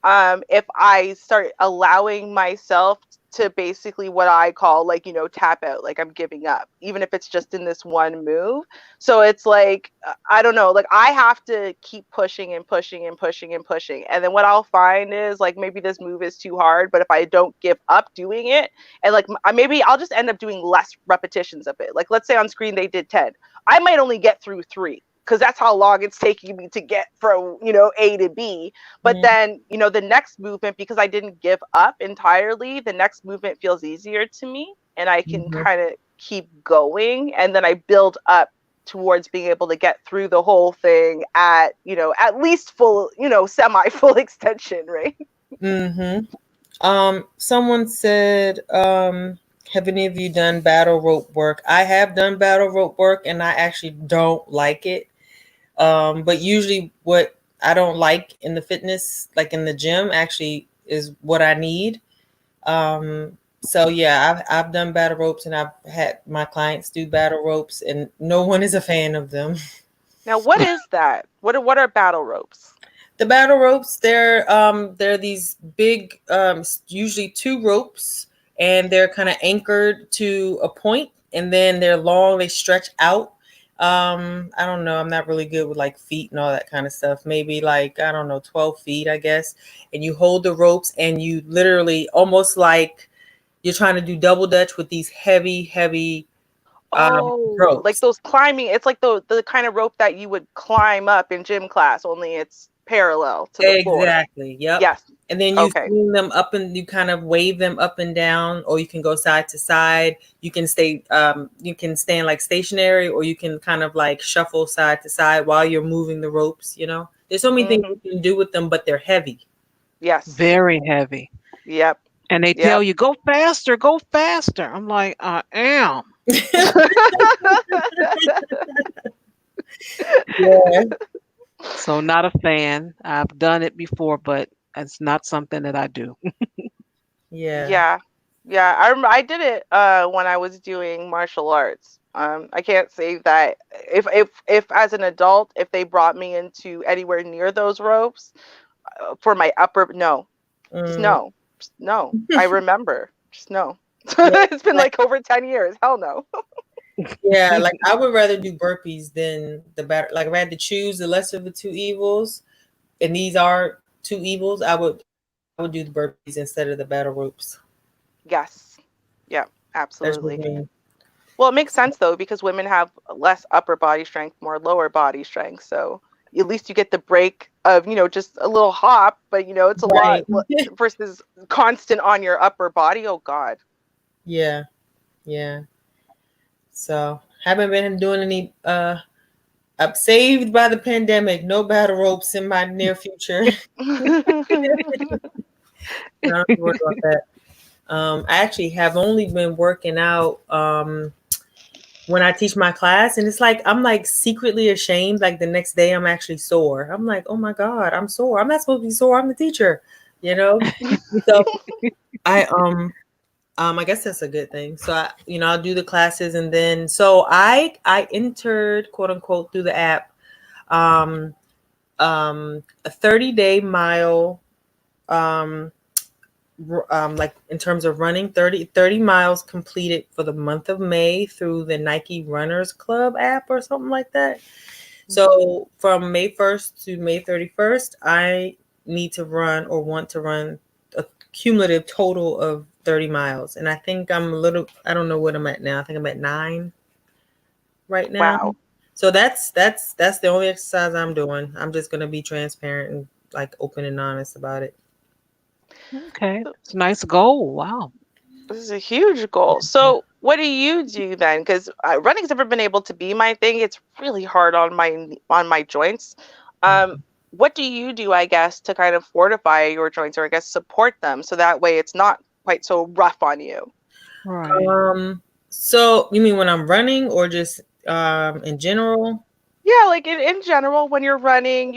Speaker 3: If I start allowing myself to basically what I call like, tap out, like I'm giving up, even if it's just in this one move. So it's like I don't know, like I have to keep pushing and pushing and pushing and pushing. And then what I'll find is like maybe this move is too hard, but if I don't give up doing it, and like maybe I'll just end up doing less repetitions of it. Like let's say on screen they did 10. I might only get through 3 because that's how long it's taking me to get from, A to B. But
Speaker 2: Mm-hmm.
Speaker 3: then, the next movement, because I didn't give up entirely, the next movement feels easier to me and I can
Speaker 2: Mm-hmm.
Speaker 3: kind of keep going, and then I build up towards being able to get through the whole thing at, at least full, semi full extension, right?
Speaker 2: Mm-hmm. Someone said, have any of you done battle rope work? I have done battle rope work and I actually don't like it. But usually what I don't like in the fitness, like in the gym, actually is what I need. So yeah, I've done battle ropes and I've had my clients do battle ropes and no one is a fan of them.
Speaker 3: Now, what is that? What are battle ropes?
Speaker 2: The battle ropes, they're these big, usually two ropes, and they're kind of anchored to a point, and then they're long. They stretch out. I don't know. I'm not really good with like feet and all that kind of stuff. Maybe like I don't know, 12 feet, I guess. And you hold the ropes, and you literally almost like you're trying to do double dutch with these heavy, heavy
Speaker 3: Oh, like
Speaker 2: ropes.
Speaker 3: those climbing, it's like the kind of rope that you would climb up in gym class, only it's parallel to the floor.
Speaker 2: Exactly. Yep.
Speaker 3: Yes.
Speaker 2: And then you
Speaker 3: Okay.
Speaker 2: swing them up and you kind of wave them up and down, or you can go side to side. You can stay, you can stand like stationary, or you can kind of like shuffle side to side while you're moving the ropes. There's so many things
Speaker 3: Hmm.
Speaker 2: you can do with them, but they're heavy.
Speaker 3: Yes.
Speaker 1: Very heavy.
Speaker 3: Yep.
Speaker 1: And they tell
Speaker 3: Yep.
Speaker 1: you, go faster, go faster. I'm like, I am.
Speaker 2: Yeah.
Speaker 1: So not a fan. I've done it before, but it's not something that I do.
Speaker 2: Yeah.
Speaker 3: Yeah. Yeah. I did it when I was doing martial arts. I can't say that if as an adult, if they brought me into anywhere near those ropes for my upper, no, just
Speaker 2: Mm,
Speaker 3: no, just no. I remember, just no.
Speaker 2: yeah.
Speaker 3: It's been
Speaker 2: Like,
Speaker 3: like over 10 years. Hell no.
Speaker 2: yeah. Like I would rather do burpees than the better. Like if I had to choose the lesser of the two evils, and these are two evils, I would do the burpees instead of the battle ropes.
Speaker 3: Yes. Yeah,
Speaker 2: That's just
Speaker 3: absolutely.
Speaker 2: me.
Speaker 3: Well, it makes sense though because women have less upper body strength, more lower body strength. So at least you get the break of, just a little hop, but it's a lot
Speaker 2: Right.
Speaker 3: versus constant on your upper body. Oh God.
Speaker 2: Yeah. Yeah. So haven't been doing any I'm saved by the pandemic. No battle ropes in my near future. I don't have to worry about that. I actually have only been working out when I teach my class, and it's like I'm like secretly ashamed. Like the next day, I'm actually sore. I'm like, oh my god, I'm sore. I'm not supposed to be sore. I'm the teacher, you know. So I guess that's a good thing. So I'll do the classes, and then so I entered, quote unquote, through the app, um, a 30-day mile, um, like in terms of running, 30 miles completed for the month of May through the Nike Runners Club app or something like that. So from May 1st to May 31st, I need to run or want to run a cumulative total of 30 miles. And I think I don't know what I'm at now. I think I'm at 9 right now.
Speaker 3: Wow.
Speaker 2: So that's the only exercise I'm doing. I'm just going to be transparent and like open and honest about it.
Speaker 1: Okay, it's a nice goal. Wow.
Speaker 3: This is a huge goal. So, what do you do then? Because running's never been able to be my thing. It's really hard on my joints. Um, what do you do, I guess, to kind of fortify your joints, or I guess support them, so that way it's not quite so rough on you?
Speaker 1: Right.
Speaker 2: So you mean when I'm running or just in general?
Speaker 3: Yeah, like in general, when you're running,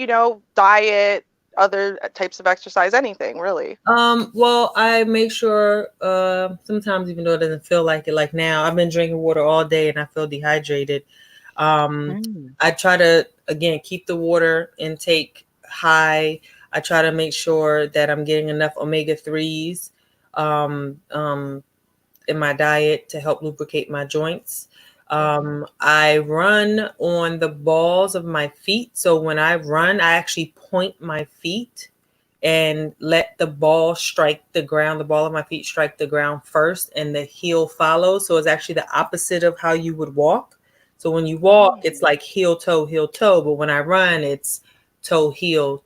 Speaker 3: diet, other types of exercise, anything really.
Speaker 2: Well, I make sure sometimes even though it doesn't feel like it, like now, I've been drinking water all day and I feel dehydrated. Um,
Speaker 1: Mm.
Speaker 2: I try to again keep the water intake high. I try to make sure that I'm getting enough omega 3s um, um, in my diet to help lubricate my joints. I run on the balls of my feet. So when I run, I actually point my feet and let the ball strike the ground. The ball of my feet strike the ground first, and the heel follows. So it's actually the opposite of how you would walk. So when you walk, it's like heel, toe, heel, toe. But when I run, it's toe, heel,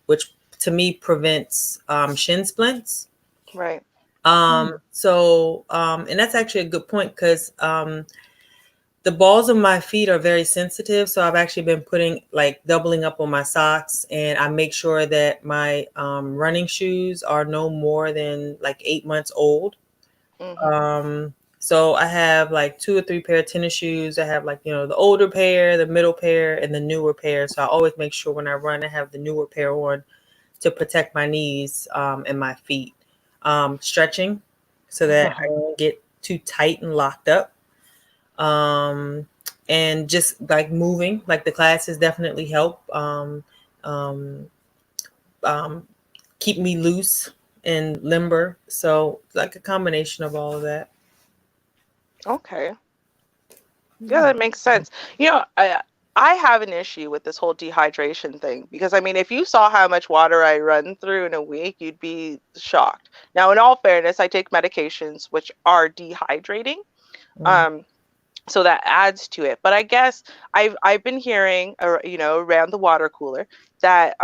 Speaker 2: which to me prevents shin splints.
Speaker 3: Right.
Speaker 2: And that's actually a good point because the balls of my feet are very sensitive. So I've actually been putting like doubling up on my socks, and I make sure that my running shoes are no more than like 8 months old.
Speaker 3: Mm-hmm.
Speaker 2: So I have like 2 or 3 pair of tennis shoes. I have like, the older pair, the middle pair, and the newer pair. So I always make sure when I run, I have the newer pair on to protect my knees and my feet. Stretching so that I
Speaker 1: Right.
Speaker 2: don't get too tight and locked up. Um, and just like moving, like the classes definitely help um, um, keep me loose and limber. So like a combination of all of that.
Speaker 3: Okay. Yeah,
Speaker 1: Mm.
Speaker 3: that makes sense. I have an issue with this whole dehydration thing because I mean, if you saw how much water I run through in a week, you'd be shocked. Now, in all fairness, I take medications which are dehydrating.
Speaker 2: Mm.
Speaker 3: Um, so that adds to it. But I guess I've been hearing, around the water cooler that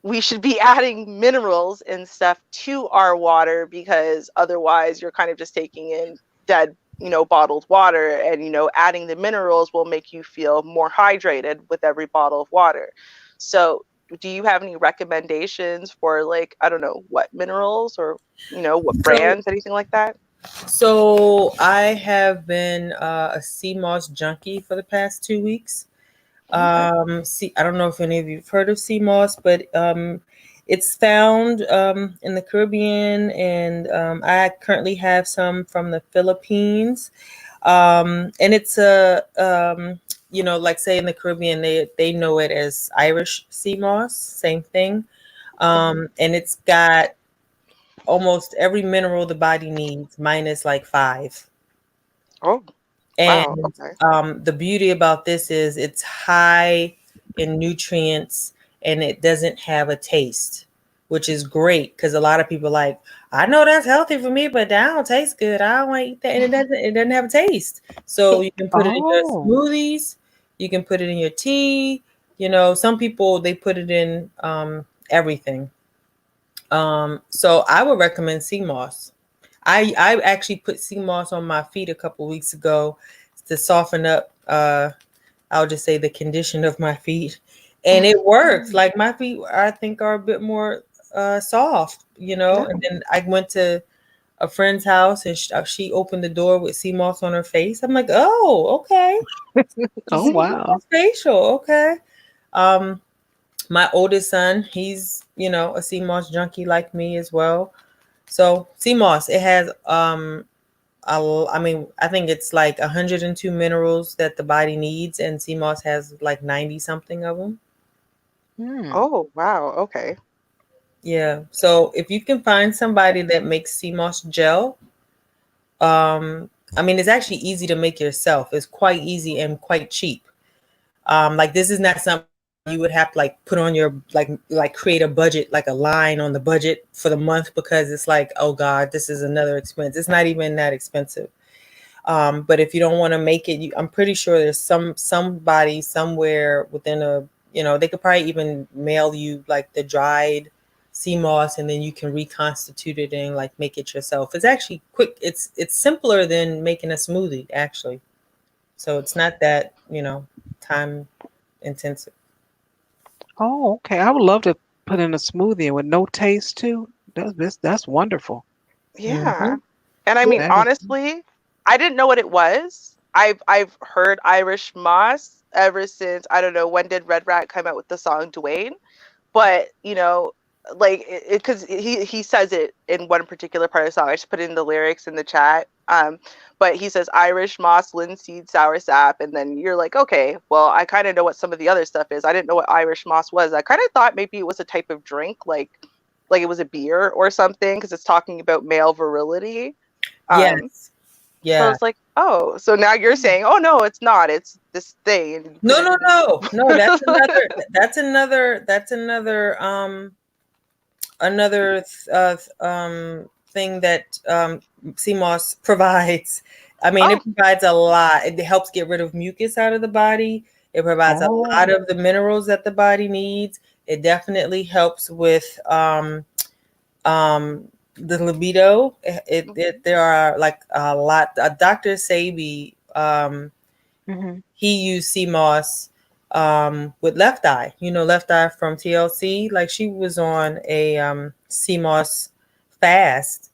Speaker 3: we should be adding minerals and stuff to our water because otherwise you're kind of just taking in dead, bottled water, and adding the minerals will make you feel more hydrated with every bottle of water. So do you have any recommendations for, like, I don't know, what minerals, or what
Speaker 2: So
Speaker 3: brands, anything like that?
Speaker 2: so I have been a sea moss junkie for the past 2 weeks.
Speaker 3: Okay.
Speaker 2: See, I don't know if any of you've heard of sea moss, but it's found in the Caribbean, and I currently have some from the Philippines. And it's like say in the Caribbean, they know it as Irish sea moss, same thing. And it's got almost every mineral the body needs, minus like 5.
Speaker 3: Oh, wow.
Speaker 2: And
Speaker 3: Okay.
Speaker 2: the beauty about this is it's high in nutrients and it doesn't have a taste, which is great because a lot of people like, I know that's healthy for me, but that don't taste good. I don't want to eat that. And it doesn't have a taste. So you can put it in your
Speaker 1: Oh.
Speaker 2: smoothies, you can put it in your tea, Some people they put it in everything. So I would recommend sea moss. I actually put sea moss on my feet a couple weeks ago to soften up. I'll just say the condition of my feet, and it works.
Speaker 1: Mm.
Speaker 2: Like my feet, I think are a bit more soft.
Speaker 3: Yeah.
Speaker 2: And then I went to a friend's house and she opened the door with sea moss on her face. I'm like, oh, okay,
Speaker 1: Oh,
Speaker 2: sea
Speaker 1: wow.
Speaker 2: moss facial, okay. Um, my oldest son, he's a sea moss junkie like me as well. So sea moss, it has I think it's like 102 minerals that the body needs, and sea moss has like 90 something of them.
Speaker 1: Mm.
Speaker 3: Oh, wow. Okay.
Speaker 2: Yeah. So if you can find somebody that makes sea moss gel, I mean, it's actually easy to make yourself. It's quite easy and quite cheap. Like this is not something you would have to like put on your like create a budget, like a line on the budget for the month, because it's like, oh God, this is another expense. It's not even that expensive. But if you don't want to make it, I'm pretty sure there's somebody somewhere within they could probably even mail you like the dried sea moss, and then you can reconstitute it and like make it yourself. It's actually quick. It's simpler than making a smoothie actually. So it's not that time intensive.
Speaker 1: Oh, okay. I would love to put in a smoothie with no taste too. That's wonderful.
Speaker 3: Yeah.
Speaker 2: Mm-hmm.
Speaker 3: And I mean,
Speaker 2: Yeah.
Speaker 1: That is.
Speaker 3: honestly, I didn't know what it was. I've heard Irish Moss ever since, I don't know, when did Red Rat come out with the song Dwayne? But like because he says it in one particular part of the song. I just put in the lyrics in the chat. But he says Irish moss, linseed, sour sap, and then you're like, okay, well, I kind of know what some of the other stuff is. I didn't know what Irish moss was. I kind of thought maybe it was a type of drink, like it was a beer or something, because it's talking about male virility. um
Speaker 2: Yes.
Speaker 3: so I
Speaker 2: Yeah.
Speaker 3: was like, oh, so now you're saying, oh no, it's not, it's this thing, and you put
Speaker 2: No,
Speaker 3: it
Speaker 2: no,
Speaker 3: in.
Speaker 2: no, no. That's another thing that CMOS provides. I mean,
Speaker 3: Oh.
Speaker 2: it provides a lot. It helps get rid of mucus out of the body. It provides a lot
Speaker 1: Oh.
Speaker 2: of the minerals that the body needs. It definitely helps with the libido. There are like a lot. Dr. Sabi,
Speaker 1: Hmm.
Speaker 2: he used CMOS with Left Eye. Left Eye from TLC. Like she was on a CMOS fast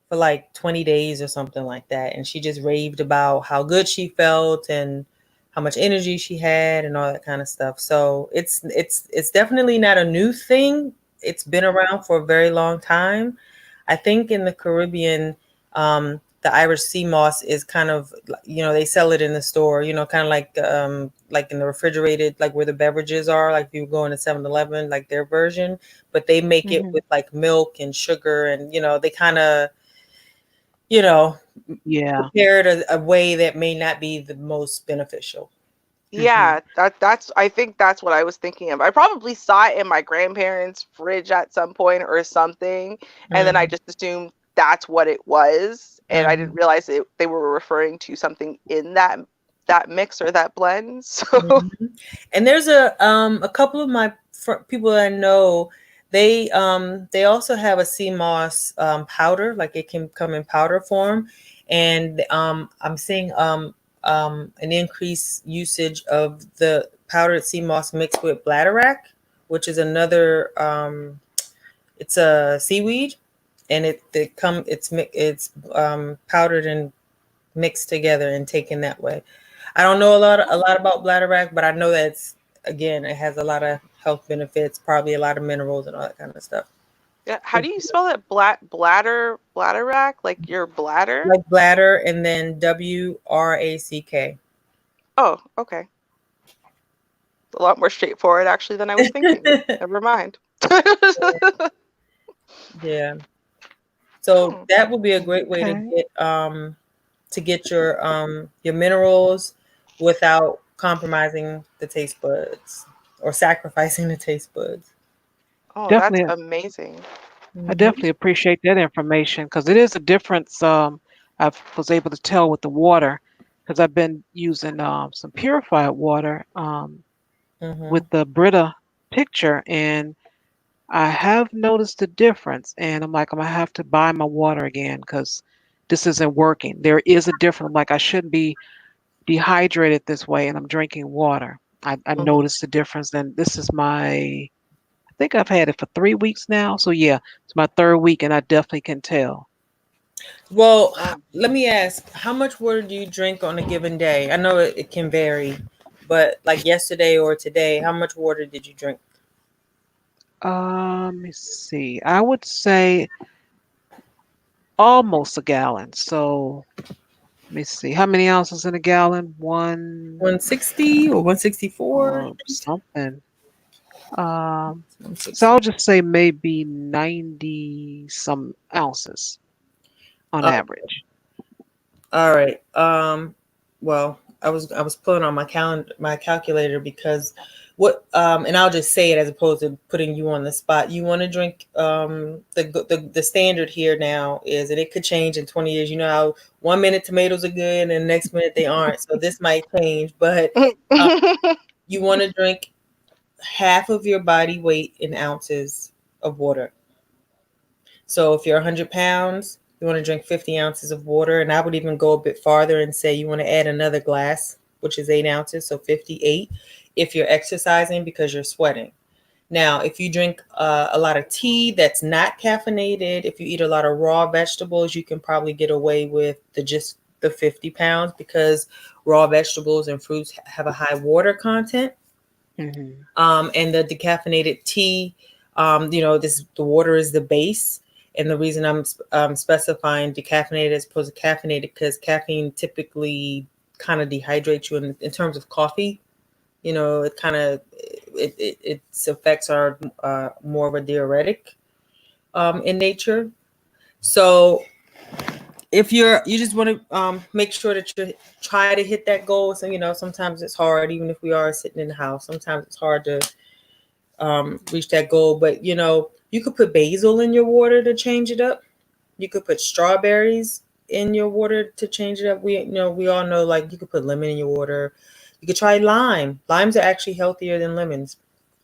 Speaker 2: for like 20 days or something like that, and she just raved about how good she felt and how much energy she had and all that kind of stuff. So it's definitely not a new thing. It's been around for a very long time. I think in the Caribbean, the Irish sea moss is kind of, they sell it in the store, kind of like in the refrigerated, like where the beverages are, like if you go into 7-Eleven, like their version, but they make it
Speaker 1: Hmm.
Speaker 2: with like milk and sugar, and they kind of, you know,
Speaker 1: Yeah.
Speaker 2: prepare it a way that may not be the most beneficial.
Speaker 1: Hmm.
Speaker 3: Yeah, that's I think that's what I was thinking of. I probably saw it in my grandparents' fridge at some point or something, and then I
Speaker 2: Mm-hmm.
Speaker 3: just assumed that's what it was, and I didn't
Speaker 2: Mm-hmm.
Speaker 3: realize they were referring to something in that mix or that blend. So,
Speaker 2: Mm-hmm. And there's a couple of my people that I know. They also have a sea moss powder, like it can come in powder form, and I'm seeing an increased usage of the powdered sea moss mixed with bladderwrack, which is another it's a seaweed, and it's powdered and mixed together and taken that way. I don't know a lot about bladderwrack, but I know that it has a lot of health benefits, probably a lot of minerals and all that kind of stuff.
Speaker 3: yeah, how do you spell it? Bladder rack, like your bladder?
Speaker 2: Like bladder and then WRACK.
Speaker 3: Oh, okay. A lot more straightforward actually than I was thinking. Never mind.
Speaker 2: Yeah. So
Speaker 3: Hmm.
Speaker 2: that would be a great way
Speaker 1: Okay.
Speaker 2: to get your minerals without compromising the taste buds or sacrificing the taste buds.
Speaker 3: Oh, that's
Speaker 1: Definitely.
Speaker 3: amazing.
Speaker 1: I
Speaker 2: Hmm.
Speaker 1: definitely appreciate that information because it is a difference. I was able to tell with the water because I've been using some purified water.
Speaker 2: Mm-hmm.
Speaker 1: with the Brita picture, and I have noticed a difference. And I'm like, I'm gonna have to buy my water again because this isn't working. There is a difference. I'm like, I shouldn't be dehydrated this way, and I'm drinking water. I
Speaker 2: Mm-hmm.
Speaker 1: noticed the difference, and this is I think I've had it for 3 weeks now. So yeah, it's my third week, and I definitely can tell.
Speaker 2: Well,
Speaker 3: Oh.
Speaker 2: let me ask, how much water do you drink on a given day? I know it can vary, but like yesterday or today, how much water did you drink?
Speaker 1: Let me see. I would say almost a gallon. So let me see. How many ounces in a gallon?
Speaker 2: 160 or 164?
Speaker 1: Something. Um, so
Speaker 2: 160.
Speaker 1: I'll just say maybe 90 some ounces on average.
Speaker 2: All right. Well, I was pulling on my calculator because what and I'll just say it as opposed to putting you on the spot. You want to drink the standard here now is, and it could change in 20 years. You know how 1 minute tomatoes are good and the next minute they aren't. So this might change, but uh, you want to drink half of your body weight in ounces of water. So if you're 100 pounds, you want to drink 50 ounces of water. And I would even go a bit farther and say you want to add another glass, which is 8 ounces, so 58 if you're exercising because you're sweating. Now, if you drink a lot of tea that's not caffeinated, if you eat a lot of raw vegetables, you can probably get away with the 50 pounds because raw vegetables and fruits have a high water content.
Speaker 1: Hmm.
Speaker 2: And the decaffeinated tea, the water is the base. And the reason I'm specifying decaffeinated as opposed to caffeinated because caffeine typically kind of dehydrates you in terms of coffee. It kind of its effects are more of a diuretic in nature. So if you just want to make sure that you try to hit that goal. So sometimes it's hard, even if we are sitting in the house. Sometimes it's hard to reach that goal. But you could put basil in your water to change it up. You could put strawberries in your water to change it up. We all know like you could put lemon in your water. You could try lime. Limes are actually healthier than lemons,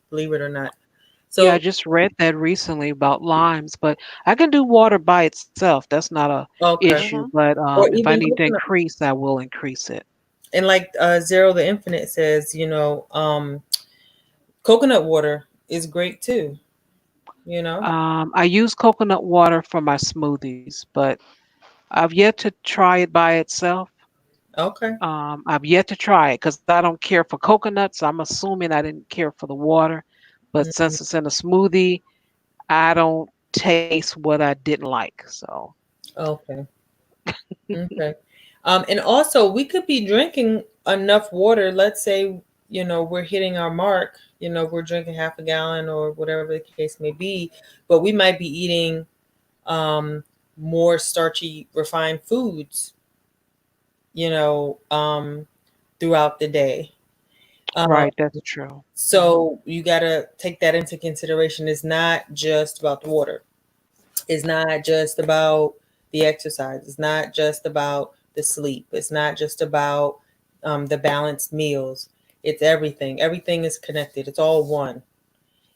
Speaker 2: believe it or not.
Speaker 1: Yeah, I
Speaker 2: So
Speaker 1: just read that recently about limes, but I can do water by itself. That's not a
Speaker 2: okay,
Speaker 1: issue.
Speaker 3: Mhm.
Speaker 1: But
Speaker 2: or
Speaker 1: if I
Speaker 2: even
Speaker 1: need to
Speaker 2: coconut.
Speaker 1: increase, I will increase it.
Speaker 2: And like Zero the Infinite says, coconut water is great too. You know.
Speaker 1: I use coconut water for my smoothies, but I've yet to try it by itself.
Speaker 2: Okay.
Speaker 1: I've yet to try it because I don't care for coconuts. I'm assuming I didn't care for the water. But
Speaker 2: Mhm.
Speaker 1: since it's in a smoothie, I don't taste what I didn't like. So,
Speaker 2: Okay. Okay. And also, we could be drinking enough water. Let's say, we're hitting our mark, we're drinking half a gallon or whatever the case may be, but we might be eating um, more starchy, refined foods, you know, um, throughout the day. Um,
Speaker 1: right, that's true.
Speaker 2: so you got to take that into consideration. It's not just about the water. It's not just about the exercise. It's not just about the sleep. It's not just about the balanced meals. It's everything. Everything is connected. It's all one.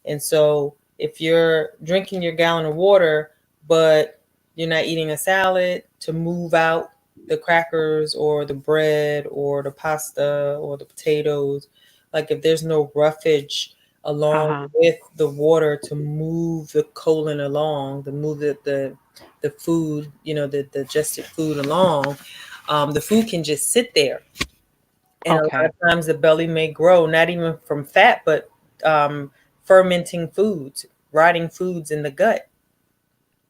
Speaker 2: And so if you're drinking your gallon of water, but you're not eating a salad to move out the crackers or the bread or the pasta or the potatoes, like if there's no roughage along
Speaker 1: Uh-huh.
Speaker 2: with the water to move the colon along, to move the food, the digested food along, the food can just sit there, and a lot
Speaker 1: Okay.
Speaker 2: of times the belly may grow not even from fat but um, fermenting foods, rotting foods in the gut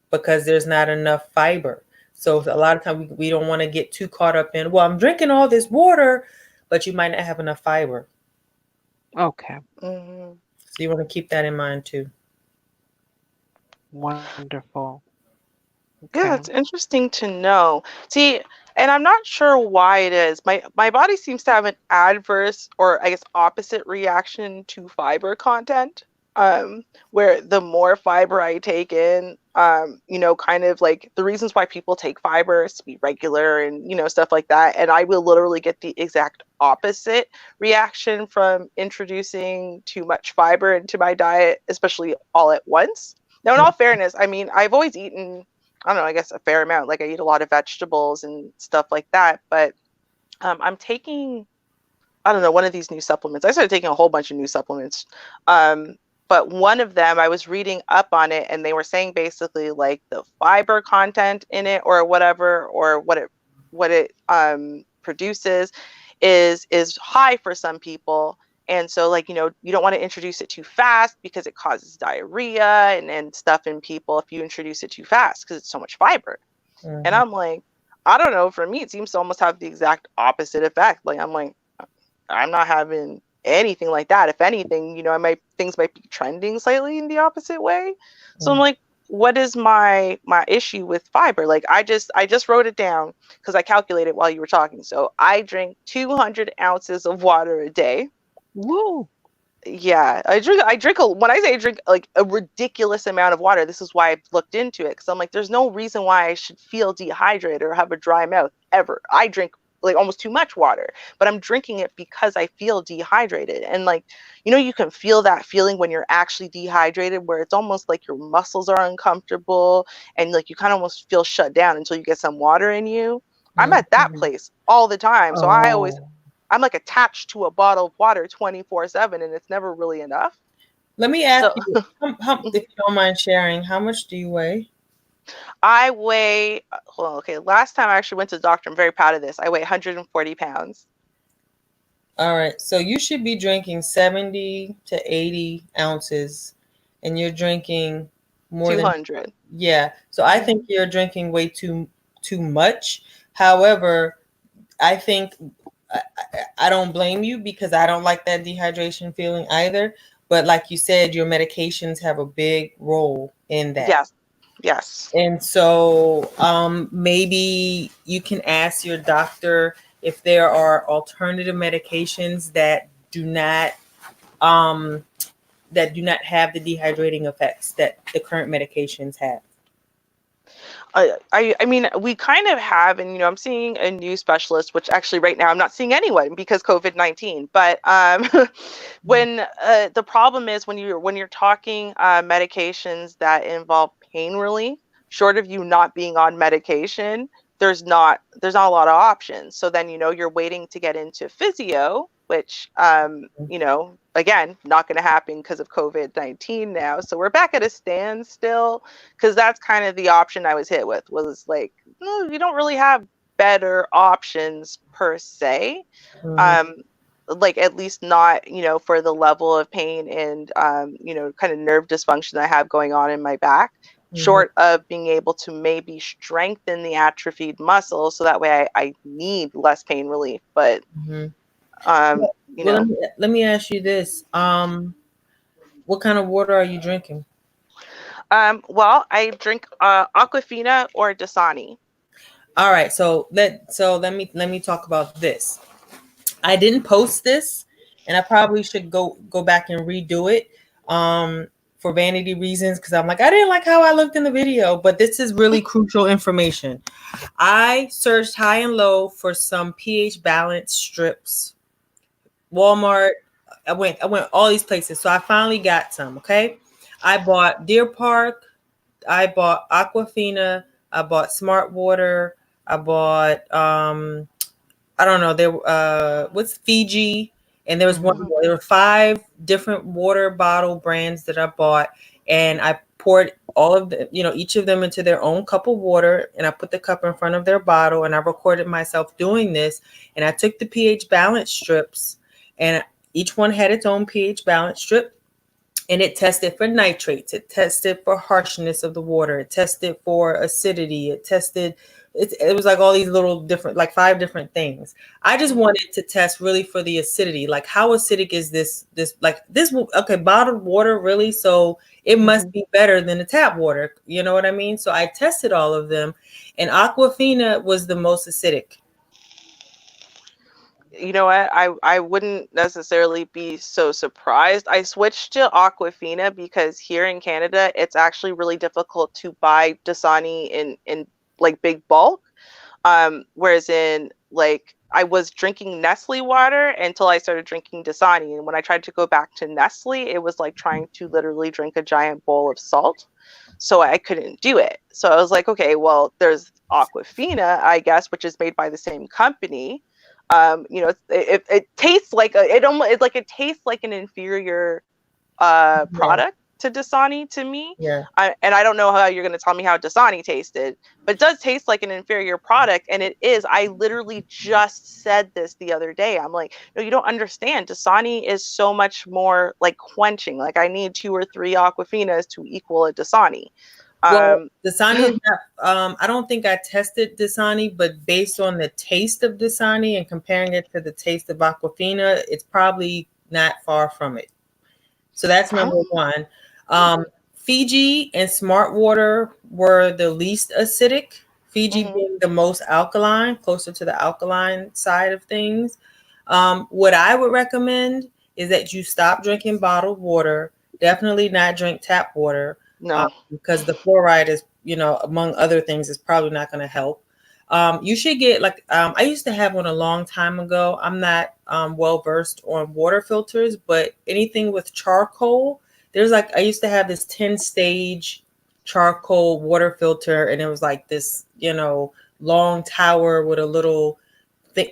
Speaker 2: because there's not enough fiber. So a lot of times we don't want to get too caught up in, well, I'm drinking all this water, but you might not have enough fiber.
Speaker 1: Okay.
Speaker 3: Mhm.
Speaker 2: So you want to keep that in mind too.
Speaker 1: Wonderful.
Speaker 3: Yeah,
Speaker 1: Okay.
Speaker 3: that's interesting to know. See, and I'm not sure why it is. My body seems to have an adverse or I guess opposite reaction to fiber content. Where the more fiber I take in, kind of like the reasons why people take fiber is to be regular and, stuff like that. And I will literally get the exact opposite reaction from introducing too much fiber into my diet, especially all at once. Now, in all fairness, I mean, I've always eaten, I don't know, I guess a fair amount. Like I eat a lot of vegetables and stuff like that. But I'm taking, I don't know, one of these new supplements. I started taking a whole bunch of new supplements. But one of them, I was reading up on it, and they were saying basically like the fiber content in it, or whatever, or what it produces, is high for some people. And so, like, you don't want to introduce it too fast because it causes diarrhea and stuff in people if you introduce it too fast because it's so much fiber. And I'm like, I don't know. For me, it seems to almost have the exact opposite effect. Like, I'm like, I'm not having anything like that. If anything, things might be trending slightly in the opposite way. So I'm like, what is my issue with fiber? Like I just wrote it down because I calculated while you were talking. So I drink 200 ounces of water a day.
Speaker 1: Woo.
Speaker 3: Yeah, when I say I drink like a ridiculous amount of water, this is why I looked into it, because I'm like, there's no reason why I should feel dehydrated or have a dry mouth ever. I drink like almost too much water, but I'm drinking it because I feel dehydrated. And like, you can feel that feeling when you're actually dehydrated, where it's almost like your muscles are uncomfortable and like you kind of almost feel shut down until you get some water in you. I'm at that place all the time. So I'm like attached to a bottle of water 24/7, and it's never really enough.
Speaker 2: Let me ask you, if you don't mind sharing, how much do you weigh?
Speaker 3: I weigh, okay, last time I actually went to the doctor, I'm very proud of this. I weigh 140 pounds.
Speaker 2: All right. So you should be drinking 70 to 80 ounces, and you're drinking more
Speaker 3: 200.
Speaker 2: than, yeah. So I think you're drinking way too much. However, I think I don't blame you because I don't like that dehydration feeling either. But like you said, your medications have a big role in that.
Speaker 3: Yes.
Speaker 2: And so maybe you can ask your doctor if there are alternative medications that do not have the dehydrating effects that the current medications have.
Speaker 3: I mean, we kind of have, and I'm seeing a new specialist, which actually right now I'm not seeing anyone because COVID-19. But when the problem is when you're talking medications that involve pain relief, short of you not being on medication, there's not a lot of options. So then you're waiting to get into physio, which again, not going to happen because of COVID-19 now. So we're back at a standstill, because that's kind of the option I was hit with, was like, no, you don't really have better options per se. Like at least not, for the level of pain and, kind of nerve dysfunction I have going on in my back, short of being able to maybe strengthen the atrophied muscle. So that way I need less pain relief. But,
Speaker 2: let me ask you this. What kind of water are you drinking?
Speaker 3: Well, I drink Aquafina or Dasani.
Speaker 2: All right, so let me talk about this. I didn't post this, and I probably should go back and redo it for vanity reasons, because I'm like, I didn't like how I looked in the video, but this is really crucial information. I searched high and low for some pH balance strips. Walmart. I went all these places, so I finally got some. Okay, I bought Deer Park. I bought Aquafina. I bought Smart Water. I bought I don't know, there what's Fiji, and there was one more. There were 5 different water bottle brands that I bought, and I poured all of the, each of them into their own cup of water, and I put the cup in front of their bottle, and I recorded myself doing this, and I took the pH balance strips, and each one had its own pH balance strip. And it tested for nitrates. It tested for harshness of the water. It tested for acidity. It was like all these little different, like 5 different things. I just wanted to test really for the acidity. Like, how acidic is this, okay, bottled water, really? So it must be better than the tap water. You know what I mean? So I tested all of them, and Aquafina was the most acidic.
Speaker 3: You know what? I wouldn't necessarily be so surprised. I switched to Aquafina because here in Canada, it's actually really difficult to buy Dasani in like big bulk. Whereas in like I was drinking Nestle water until I started drinking Dasani, and when I tried to go back to Nestle, it was like trying to literally drink a giant bowl of salt. So I couldn't do it. So I was like, okay, well, there's Aquafina, I guess, which is made by the same company. You know, it tastes like it tastes like an inferior
Speaker 2: Yeah,
Speaker 3: product to Dasani to me.
Speaker 2: yeah.
Speaker 3: And I don't know how you're going to tell me how Dasani tasted, but it does taste like an inferior product. And it is. I literally just said this the other day. I'm like, no, you don't understand. Dasani is so much more like quenching. Like I need 2 or 3 Aquafinas to equal a Dasani.
Speaker 2: Well,
Speaker 3: Um,
Speaker 2: Dasani is not. I don't think I tested Dasani, but based on the taste of Dasani and comparing it to the taste of Aquafina, it's probably not far from it. So that's number
Speaker 3: oh,
Speaker 2: one. Fiji and Smart Water were the least acidic. Fiji
Speaker 3: mhm,
Speaker 2: being the most alkaline, closer to the alkaline side of things. What I would recommend is that you stop drinking bottled water. Definitely not drink tap water,
Speaker 3: no.
Speaker 2: because the fluoride is, among other things, is probably not going to help. You should get like, I used to have one a long time ago. I'm not well versed on water filters, but anything with charcoal, there's like, I used to have this 10-stage charcoal water filter, and it was like this, long tower with a little,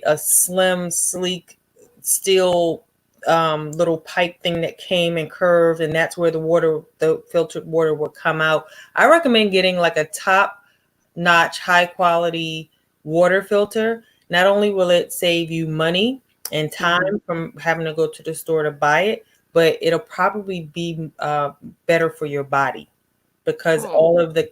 Speaker 2: a slim, sleek steel little pipe thing that came and curved, and that's where the filtered water would come out. I recommend getting like a top notch, high quality water filter. Not only will it save you money and
Speaker 1: Mhm.
Speaker 2: time from having to go to the store to buy it, but it'll probably be better for your body, because
Speaker 3: Hmm.
Speaker 2: all of the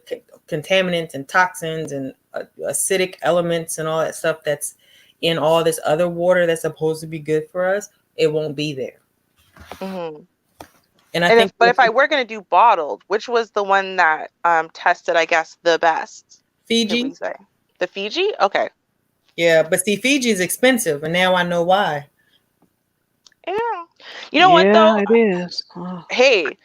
Speaker 2: contaminants and toxins and acidic elements and all that stuff that's in all this other water that's supposed to be good for us, it won't be there.
Speaker 3: Mhm.
Speaker 2: And I
Speaker 3: And
Speaker 2: think
Speaker 3: if I were going to do bottled, which was the one that tested, I guess, the best? Could we
Speaker 2: Fiji,
Speaker 3: say the Fiji? Okay.
Speaker 2: yeah, but see, Fiji is expensive, and now I know why.
Speaker 3: Yeah. You know what
Speaker 1: Yeah,
Speaker 3: though?
Speaker 1: it is. Oh,
Speaker 3: Hey,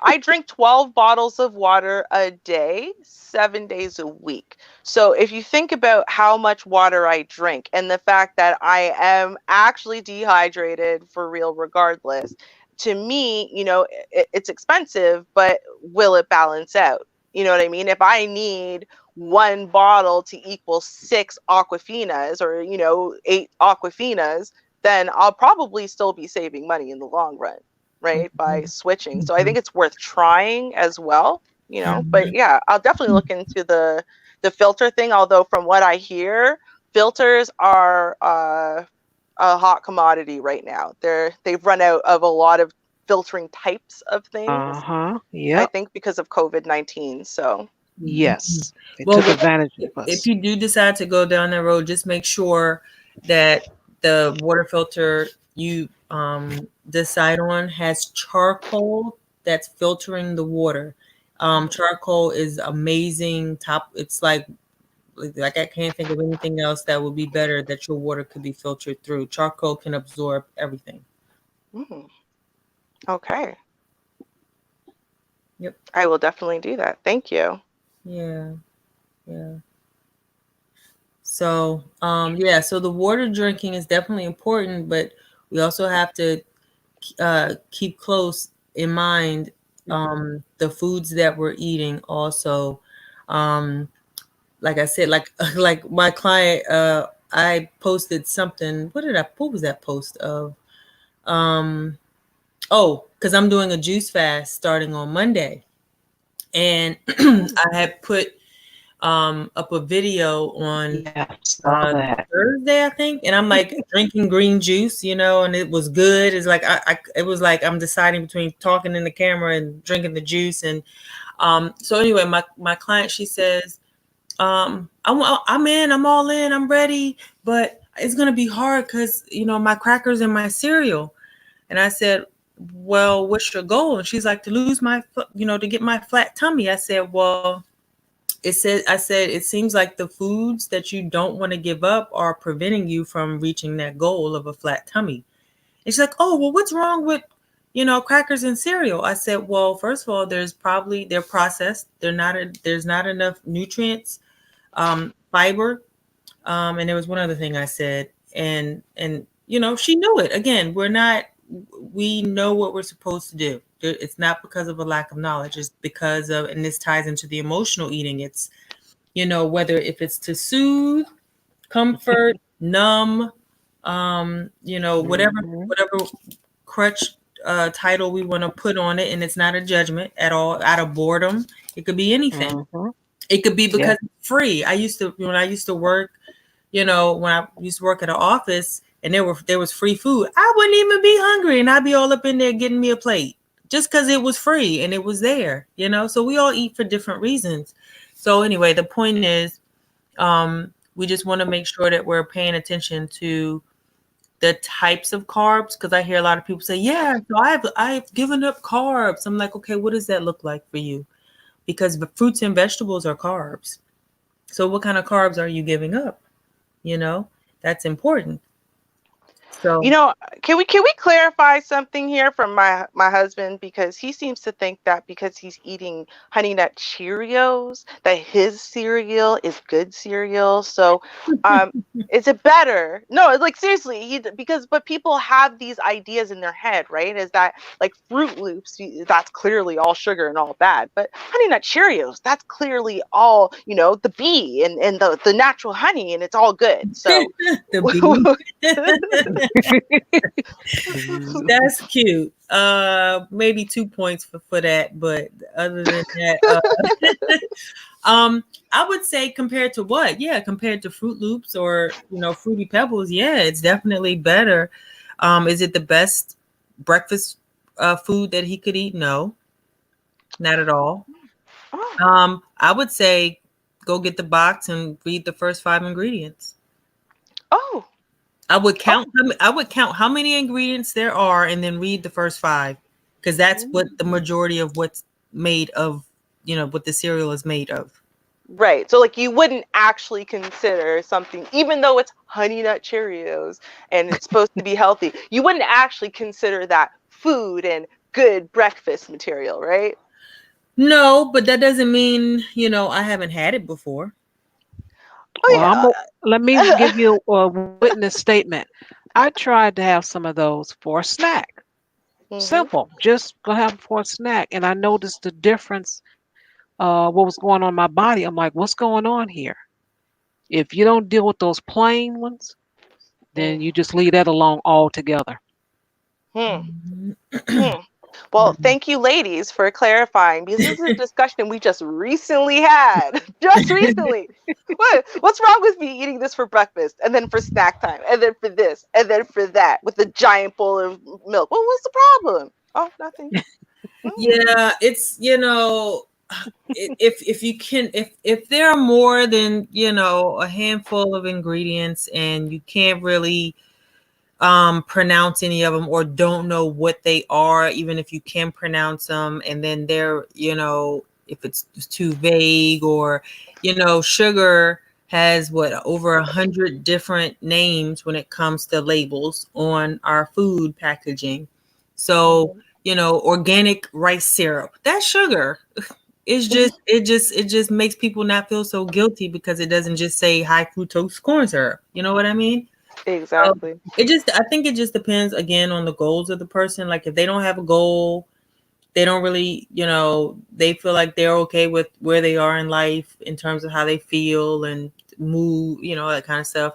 Speaker 3: I drink 12 bottles of water a day, 7 days a week. So if you think about how much water I drink and the fact that I am actually dehydrated for real, regardless, to me, it's expensive, but will it balance out? You know what I mean? If I need one bottle to equal 6 Aquafinas or, 8 Aquafinas, then I'll probably still be saving money in the long run, right, by switching. So I think it's worth trying as well, but
Speaker 2: Mhm.
Speaker 3: yeah, I'll definitely look into the filter thing, although from what I hear, filters are a hot commodity right now. They've run out of a lot of filtering types of things,
Speaker 1: uh-huh.
Speaker 3: I
Speaker 1: Yep.
Speaker 3: think because of COVID-19. So
Speaker 2: Mhm.
Speaker 1: Yes. They
Speaker 2: Well,
Speaker 1: took advantage of
Speaker 2: if
Speaker 1: us.
Speaker 2: you do decide to go down that road, just make sure that the water filter you decide on has charcoal that's filtering the water.
Speaker 3: mhm.
Speaker 2: Charcoal is amazing. It's like I can't think of anything else that would be better that your water could be filtered through. Charcoal can absorb everything.
Speaker 3: Mhm. Okay,
Speaker 2: Yep.
Speaker 3: I will definitely do that. Thank you.
Speaker 2: Yeah. Yeah. So, yeah, so the water drinking is definitely important, but we also have to keep close in mind the foods that we're eating. Also, um, like I said, like like my client, I posted something. What was that post of? Um, oh, because I'm doing a juice fast starting on Monday, and I had put up a video on
Speaker 1: Yeah, saw that.
Speaker 2: Thursday, I think, and I'm like drinking green juice, and it was good. It's like it was like I'm deciding between talking in the camera and drinking the juice, and so anyway, my client, she says, I'm in, I'm all in, I'm ready, but it's gonna be hard because my crackers and my cereal, and I said, well, what's your goal? And she's like, to lose my, to get my flat tummy. I said, well, it said, I said, it seems like the foods that you don't want to give up are preventing you from reaching that goal of a flat tummy. And she's like, oh, well, what's wrong with, crackers and cereal? I said, well, first of all, they're processed. There's not enough nutrients, fiber. And there was one other thing I said, and she knew it. Again, we know what we're supposed to do. It's not because of a lack of knowledge. It's because of, and this ties into the emotional eating. It's, whether if it's to soothe, comfort, numb,
Speaker 1: Hmm.
Speaker 2: whatever crutch title we want to put on it, and it's not a judgment at all. Out of boredom, it could be anything.
Speaker 1: Hmm.
Speaker 2: It could be
Speaker 1: Yeah.
Speaker 2: because it's free. When I used to work, when I used to work at an office and there was free food, I wouldn't even be hungry, and I'd be all up in there getting me a plate just because it was free and it was there. So we all eat for different reasons. So anyway, the point is, we just want to make sure that we're paying attention to the types of carbs, because I hear a lot of people say, yeah, so I've given up carbs. I'm like, okay, what does that look like for you? Because the fruits and vegetables are carbs. So what kind of carbs are you giving up? That's important.
Speaker 3: You
Speaker 2: So
Speaker 3: know, can we clarify something here from my husband, because he seems to think that because he's eating Honey Nut Cheerios that his cereal is good cereal. So, um, is it better? No, like seriously, because but people have these ideas in their head, right? Is that like Fruit Loops? That's clearly all sugar and all bad, but Honey Nut Cheerios, that's clearly all the bee and the natural honey, and it's all good. So.
Speaker 2: the bee,
Speaker 1: Mhm.
Speaker 2: that's cute. Maybe 2 points for that, but other than that, I would say compared to what? Yeah, compared to Fruit Loops or Fruity Pebbles, yeah, it's definitely better. Is it the best breakfast food that he could eat? No, not at all.
Speaker 3: Oh,
Speaker 2: I would say go get the box and read the first five ingredients.
Speaker 3: oh,
Speaker 2: I would
Speaker 3: oh.
Speaker 2: count them. I would count how many ingredients there are, and then read the first five, because that's what the
Speaker 3: Mm.
Speaker 2: majority of what's made of. What the cereal is made of.
Speaker 3: Right. So like you wouldn't actually consider something, even though it's Honey Nut Cheerios and it's supposed to be healthy, you wouldn't actually consider that food and good breakfast material, right?
Speaker 2: No, but that doesn't mean I haven't had it before.
Speaker 1: Well, let me
Speaker 3: Oh
Speaker 1: give you a witness statement. I tried to have some of those for a snack.
Speaker 3: yeah.
Speaker 1: Simple, just go have 'em for a snack, and I noticed the difference. What was going on in my body? I'm like, what's going on here? If you don't deal with those plain ones, then
Speaker 3: Hmm.
Speaker 1: you just leave that alone altogether.
Speaker 3: Hmm.
Speaker 2: Mhm.
Speaker 3: Hmm. Well, thank you, ladies, for clarifying, because this is a discussion we just recently had. Just recently. What's wrong with me eating this for breakfast and then for snack time and then for this and then for that with a giant bowl of milk? Well, what's the problem? Oh, nothing. Hmm.
Speaker 2: Yeah, it's if you can, if there are more than a handful of ingredients, and you can't really pronounce any of them, or don't know what they are, even if you can pronounce them, and then they're if it's too vague, or sugar has what, over 100 different names when it comes to labels on our food packaging. So
Speaker 3: Mhm.
Speaker 2: organic rice syrup, that's sugar. It just makes people not feel so guilty, because it doesn't just say high fructose corn syrup, you know what I mean? So
Speaker 3: Exactly.
Speaker 2: I think it just depends again on the goals of the person. Like if they don't have a goal, they don't really, they feel like they're okay with where they are in life in terms of how they feel and move, that kind of stuff.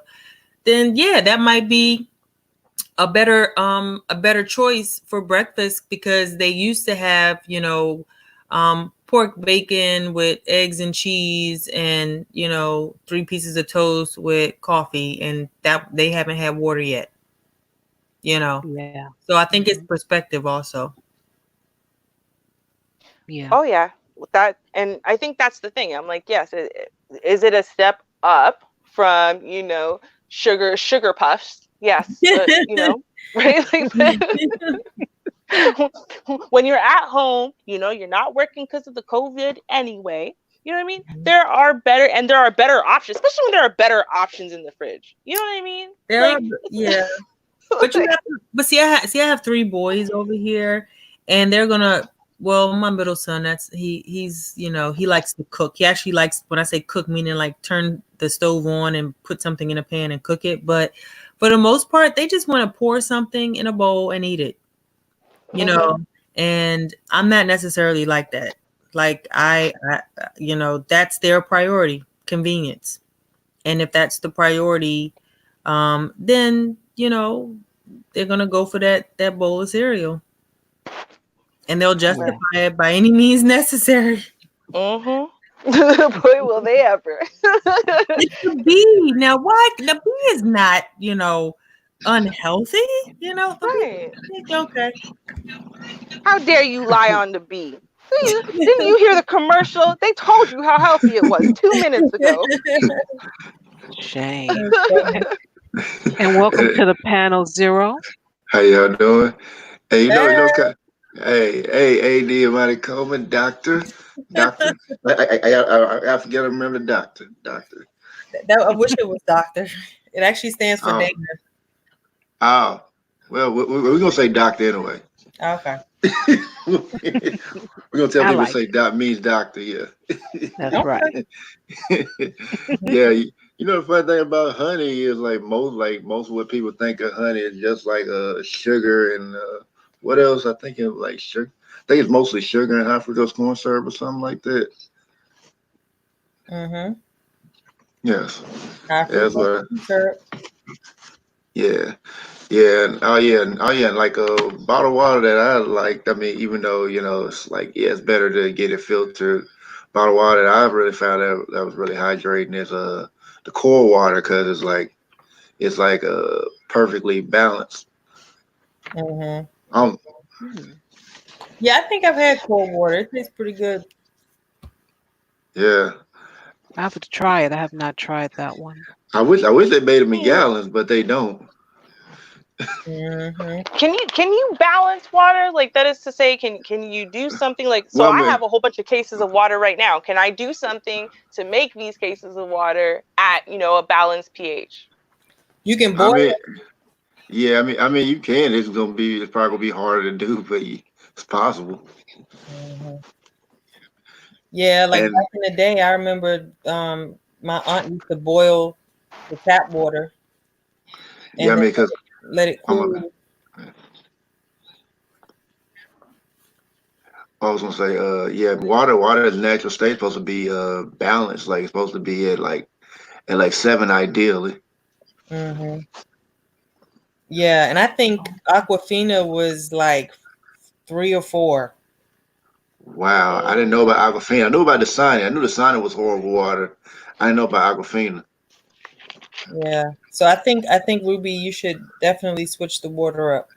Speaker 2: Then yeah, that might be a better choice for breakfast, because they used to have, pork bacon with eggs and cheese, and three pieces of toast with coffee, and that they haven't had water yet, you know.
Speaker 1: Yeah.
Speaker 2: So I think
Speaker 1: Hmm.
Speaker 2: it's perspective also.
Speaker 1: Yeah.
Speaker 3: Oh yeah, that, and I think that's the thing. I'm like, yes, is it a step up from sugar puffs? Yes, but right, like, when you're at home, you're not working because of the COVID anyway. You know what I mean? There are better options, especially when there are better options in the fridge. You know what I mean?
Speaker 2: There are,
Speaker 3: Like,
Speaker 2: yeah. But you have to, but see, I have three boys over here, and they're gonna. Well, my middle son, he's he likes to cook. He actually likes, when I say cook, meaning like turn the stove on and put something in a pan and cook it. But for the most part, they just want to pour something in a bowl and eat it. You know, and I'm not necessarily like that. Like that's their priority, convenience. And if that's the priority, then they're gonna go for that bowl of cereal, and they'll justify
Speaker 3: right.
Speaker 2: it by any means necessary.
Speaker 3: Mm-hmm. Boy, will they ever.
Speaker 2: It's the bee. Now, why the bee is not unhealthy? The
Speaker 3: Right.
Speaker 2: bee. Okay.
Speaker 3: How dare you lie on the bee? Didn't you hear the commercial? They told you how healthy it was 2 minutes ago.
Speaker 1: Shame. And welcome to the panel zero.
Speaker 4: How y'all doing? Hey,
Speaker 2: Hey.
Speaker 4: hey, AD, Amaadi Coleman, doctor. I forget to remember doctor.
Speaker 2: I wish it was doctor. It actually stands for
Speaker 4: Oh,
Speaker 2: Dana.
Speaker 4: oh, well, we're gonna say doctor anyway.
Speaker 2: Okay.
Speaker 4: We're gonna tell
Speaker 1: I
Speaker 4: people to
Speaker 1: like
Speaker 4: say
Speaker 1: it.
Speaker 4: doc means doctor. Yeah,
Speaker 1: That's right.
Speaker 2: Okay.
Speaker 4: yeah. The funny thing about honey is like most of what people think of honey is just like sugar and what else? I think it's like sugar. I think it's mostly sugar and high fructose corn syrup or something like that.
Speaker 2: Mm-hmm.
Speaker 4: Yes,
Speaker 2: High
Speaker 4: yeah, that's
Speaker 2: fructose
Speaker 4: what.
Speaker 2: corn syrup.
Speaker 4: Yeah, yeah, and like a bottled water that I like. I mean, even though it's like it's better to get it filtered. Bottled water that I've really found that was really hydrating is the core water because it's like perfectly balanced.
Speaker 2: Mm-hmm.
Speaker 4: Um,
Speaker 1: Hmm.
Speaker 2: Yeah, I think I've had cold water. It tastes pretty good.
Speaker 4: yeah.
Speaker 1: I have to try it. I have not tried that one.
Speaker 4: I wish they made them in
Speaker 3: Me
Speaker 4: gallons, but they don't.
Speaker 2: Mm-hmm.
Speaker 3: Can you balance water? Like, that is to say, can you do something like, so
Speaker 4: Well, I
Speaker 3: I
Speaker 4: mean,
Speaker 3: have a whole bunch of cases of water right now. Can I do something to make these cases of water at, a balanced pH?
Speaker 2: You can
Speaker 4: I
Speaker 2: boil
Speaker 4: mean,
Speaker 2: it.
Speaker 4: yeah. I mean, you can. It's probably gonna be harder to do, but it's possible.
Speaker 2: Mhm. Yeah, like
Speaker 4: And
Speaker 2: back in the day, I remember my aunt used to boil the tap water
Speaker 4: yeah, I
Speaker 2: and then
Speaker 4: mean, because
Speaker 2: let it
Speaker 4: I'm a
Speaker 2: cool.
Speaker 4: I was gonna say, yeah, water is natural state supposed to be balanced. Like it's supposed to be at like 7 ideally.
Speaker 2: Hmm. Yeah, and I think Aquafina was like 3 or 4.
Speaker 4: Wow, I didn't know
Speaker 3: Mm,
Speaker 4: about Aquafina. I knew about the Dasani. I knew the Dasani was horrible water. I didn't know about Aquafina.
Speaker 2: Yeah, so I think Ruby, you should definitely switch the water up.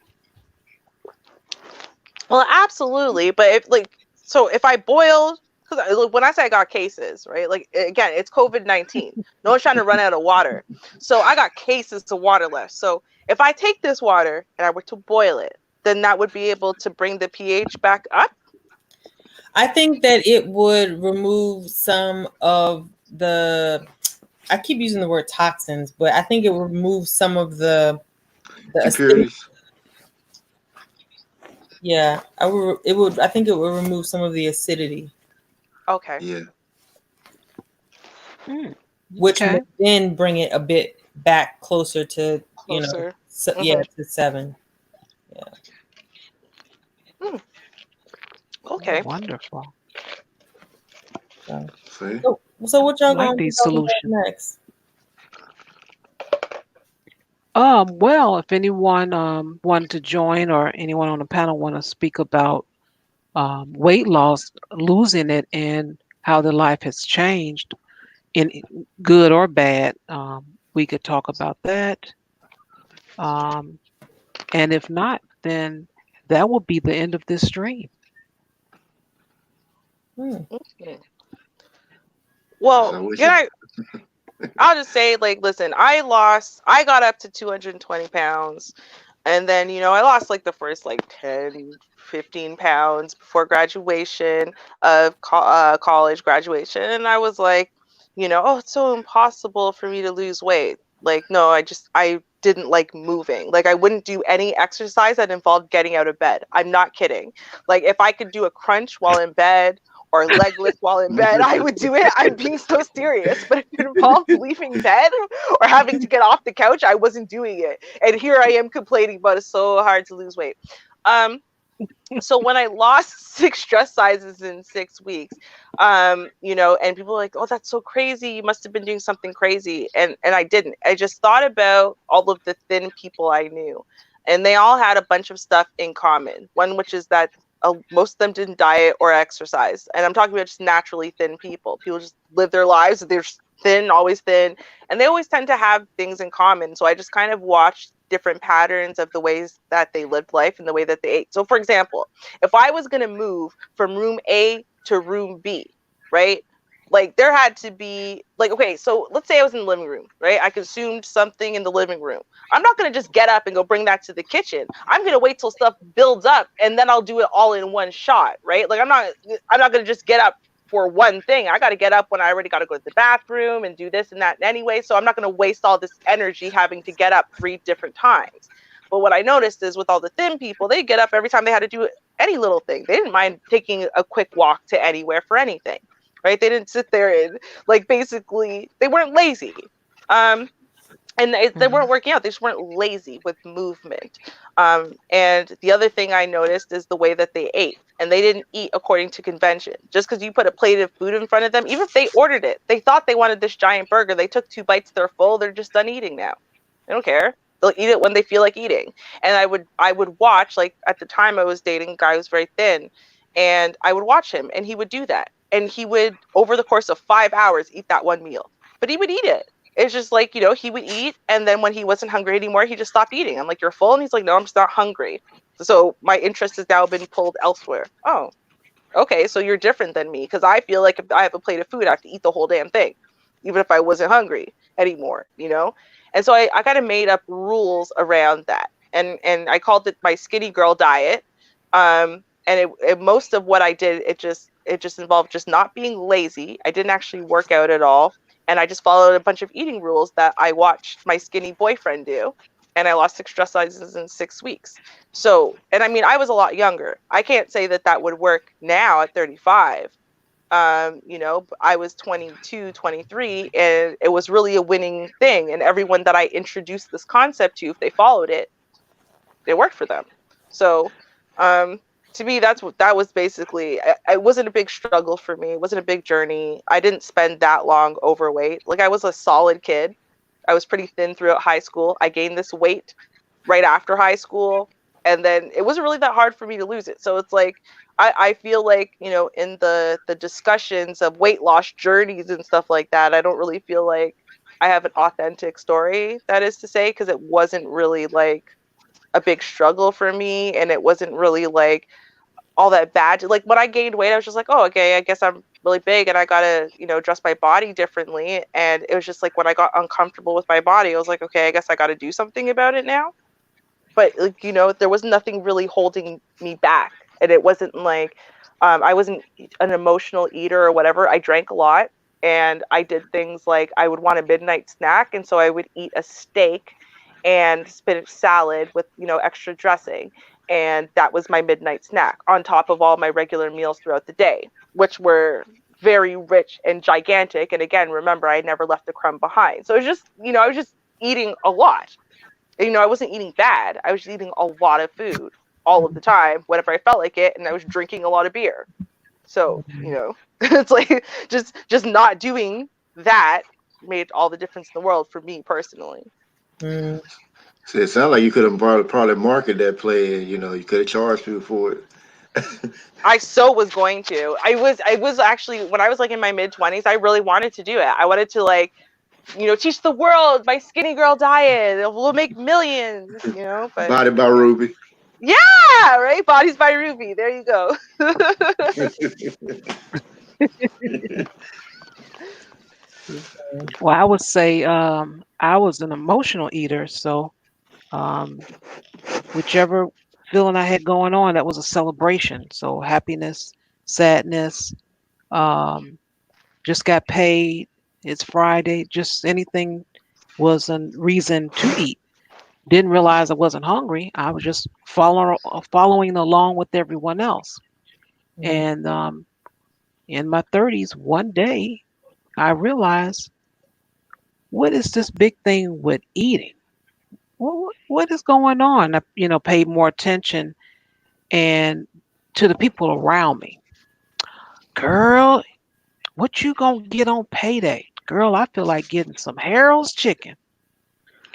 Speaker 3: well, absolutely. But if I boil, because when I say I got cases, right? Like, again, it's COVID-19. No one's trying to run out of water, so I got cases of water left. So if I take this water and I were to boil it, then that would be able to bring the pH back up.
Speaker 2: I think that it would remove some of the. I keep using the word toxins, but I think it would remove some of the acidity.
Speaker 4: Impurities.
Speaker 2: Yeah, I would. It would. I think it would remove some of the acidity,
Speaker 3: Okay.
Speaker 4: Yeah.
Speaker 1: Hmm.
Speaker 2: which
Speaker 1: Okay.
Speaker 2: would then bring it a bit back closer to
Speaker 3: Closer.
Speaker 2: yeah,
Speaker 3: Mm-hmm.
Speaker 2: to 7. Yeah.
Speaker 3: Mm, okay.
Speaker 1: Wonderful.
Speaker 2: So,
Speaker 4: See.
Speaker 2: so what
Speaker 1: I
Speaker 2: y'all
Speaker 1: like
Speaker 2: gonna be
Speaker 1: these
Speaker 2: talking about
Speaker 1: solutions.
Speaker 2: next?
Speaker 1: Well, if anyone wanted to join or anyone on the panel want to speak about weight loss, losing it, and how their life has changed in good or bad, we could talk about that. Um, and if not, then that will be the end of this stream.
Speaker 2: Hmm.
Speaker 3: Mm.
Speaker 4: So
Speaker 3: Well,
Speaker 4: I wish
Speaker 3: can
Speaker 4: it.
Speaker 3: I'll just say, like, listen, I got up to 220 pounds. And then, I lost like the first like 10, 15 pounds before graduation of college graduation. And I was like, oh, it's so impossible for me to lose weight. Like, no, I didn't like moving. Like, I wouldn't do any exercise that involved getting out of bed. I'm not kidding. Like, if I could do a crunch while in bed or leg lift while in bed, I would do it. I'm being so serious. But if it involved leaving bed or having to get off the couch, I wasn't doing it. And here I am complaining about it's so hard to lose weight. So when I lost 6 dress sizes in 6 weeks, and people are like, oh, that's so crazy. You must have been doing something crazy. And I didn't. I just thought about all of the thin people I knew. And they all had a bunch of stuff in common. One, which is that most of them didn't diet or exercise. And I'm talking about just naturally thin people. People just live their lives. They're thin, always thin. And they always tend to have things in common. So I just kind of watched different patterns of the ways that they lived life and the way that they ate. So for example, if I was going to move from room A to room B, right? Like there had to be like, okay, so let's say I was in the living room, right? I consumed something in the living room. I'm not going to just get up and go bring that to the kitchen. I'm going to wait till stuff builds up and then I'll do it all in one shot, right? Like I'm not going to just get up for one thing. I got to get up when I already got to go to the bathroom and do this and that anyway. So I'm not going to waste all this energy having to get up 3 different times. But what I noticed is with all the thin people, they get up every time they had to do any little thing. They didn't mind taking a quick walk to anywhere for anything, right? They didn't sit there and like basically they weren't lazy. And they weren't working out. They just weren't lazy with movement. And the other thing I noticed is the way that they ate. And they didn't eat according to convention. Just because you put a plate of food in front of them, even if they ordered it, they thought they wanted this giant burger. They took 2 bites, they're full, they're just done eating now. They don't care. They'll eat it when they feel like eating. And I would watch, like at the time I was dating a guy who was very thin, and I would watch him and he would do that. And he would, over the course of 5 hours, eat that one meal. But he would eat it. It's just like, he would eat, and then when he wasn't hungry anymore, he just stopped eating. I'm like, you're full? And he's like, no, I'm just not hungry. So my interest has now been pulled elsewhere. Oh, okay, so you're different than me, because I feel like if I have a plate of food, I have to eat the whole damn thing, even if I wasn't hungry anymore. And so I kind of made up rules around that. And I called it my skinny girl diet. And most of what I did, it just involved just not being lazy. I didn't actually work out at all. And I just followed a bunch of eating rules that I watched my skinny boyfriend do. And I lost 6 dress sizes in 6 weeks. So, and I mean, I was a lot younger. I can't say that would work now at 35. I was 22, 23, and it was really a winning thing. And everyone that I introduced this concept to, if they followed it, it worked for them. So, to me, that was basically, it wasn't a big struggle for me. It wasn't a big journey. I didn't spend that long overweight. Like I was a solid kid. I was pretty thin throughout high school. I gained this weight right after high school. And then it wasn't really that hard for me to lose it. So it's like, I feel like, in the discussions of weight loss journeys and stuff like that, I don't really feel like I have an authentic story, that is to say, because it wasn't really like a big struggle for me. And it wasn't really like all that bad. Like when I gained weight, I was just like, oh, okay, I guess I'm really big and I gotta, dress my body differently. And it was just like when I got uncomfortable with my body, I was like, okay, I guess I gotta do something about it now. But like, there was nothing really holding me back. And it wasn't like I wasn't an emotional eater or whatever. I drank a lot, and I did things like I would want a midnight snack, and so I would eat a steak and spinach salad with extra dressing, and that was my midnight snack on top of all my regular meals throughout the day, which were very rich and gigantic. And again, remember, I never left a crumb behind. So it was just, I was just eating a lot. I wasn't eating bad. I was just eating a lot of food all of the time whenever I felt like it, and I was drinking a lot of beer. So, it's like just not doing that made all the difference in the world for me personally.
Speaker 2: Mm.
Speaker 4: So it sounds like you could have probably marketed that play, and you could have charged people for it.
Speaker 3: I so was going to. I was actually, when I was like in my mid-20s, I really wanted to do it. I wanted to like, teach the world my skinny girl diet. We'll make millions, but
Speaker 4: Body by Ruby.
Speaker 3: yeah, right? Bodies by Ruby. There you go.
Speaker 1: Well, I would say I was an emotional eater, so Um, whichever feeling I had going on, that was a celebration. So happiness, sadness, um, just got paid. It's Friday. Just anything was a reason to eat. Didn't realize I wasn't hungry. I was just following along with everyone else.
Speaker 2: Mm.
Speaker 1: And in my 30s, one day I realized, what is this big thing with eating? What is going on? I, paid more attention and to the people around me. Girl, what you gonna get on payday? Girl, I feel like getting some Harold's chicken.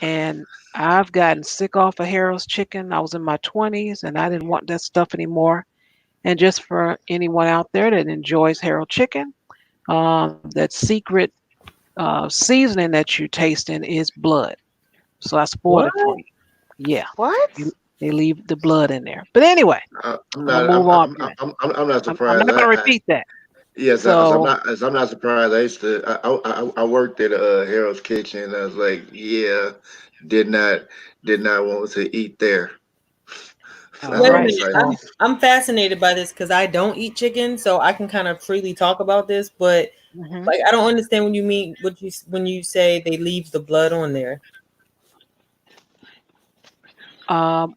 Speaker 1: And I've gotten sick off of Harold's chicken. I was in my 20s and I didn't want that stuff anymore. And just for anyone out there that enjoys Harold chicken, that secret seasoning that you're tasting is blood. So I spoiled
Speaker 2: What?
Speaker 1: it for you. Yeah,
Speaker 3: What?
Speaker 1: you, they leave the blood in there. But anyway,
Speaker 4: I'm
Speaker 1: I'm gonna
Speaker 4: not.
Speaker 1: move on from that.
Speaker 4: I'm not
Speaker 1: I'm
Speaker 4: surprised.
Speaker 1: not gonna repeat that.
Speaker 4: Yes,
Speaker 1: So
Speaker 4: I'm not surprised. I used to. I worked at Harold's Kitchen. I was like, yeah, did not did not want to eat there.
Speaker 1: all
Speaker 4: That's
Speaker 2: Wait a
Speaker 4: all I'm
Speaker 1: right.
Speaker 2: minute.
Speaker 4: saying.
Speaker 1: So
Speaker 2: I'm fascinated by this because I don't eat chicken, so I can kind of freely talk about this. But
Speaker 1: mhm.
Speaker 2: like, I don't understand when you mean what you when you say they leave the blood on there.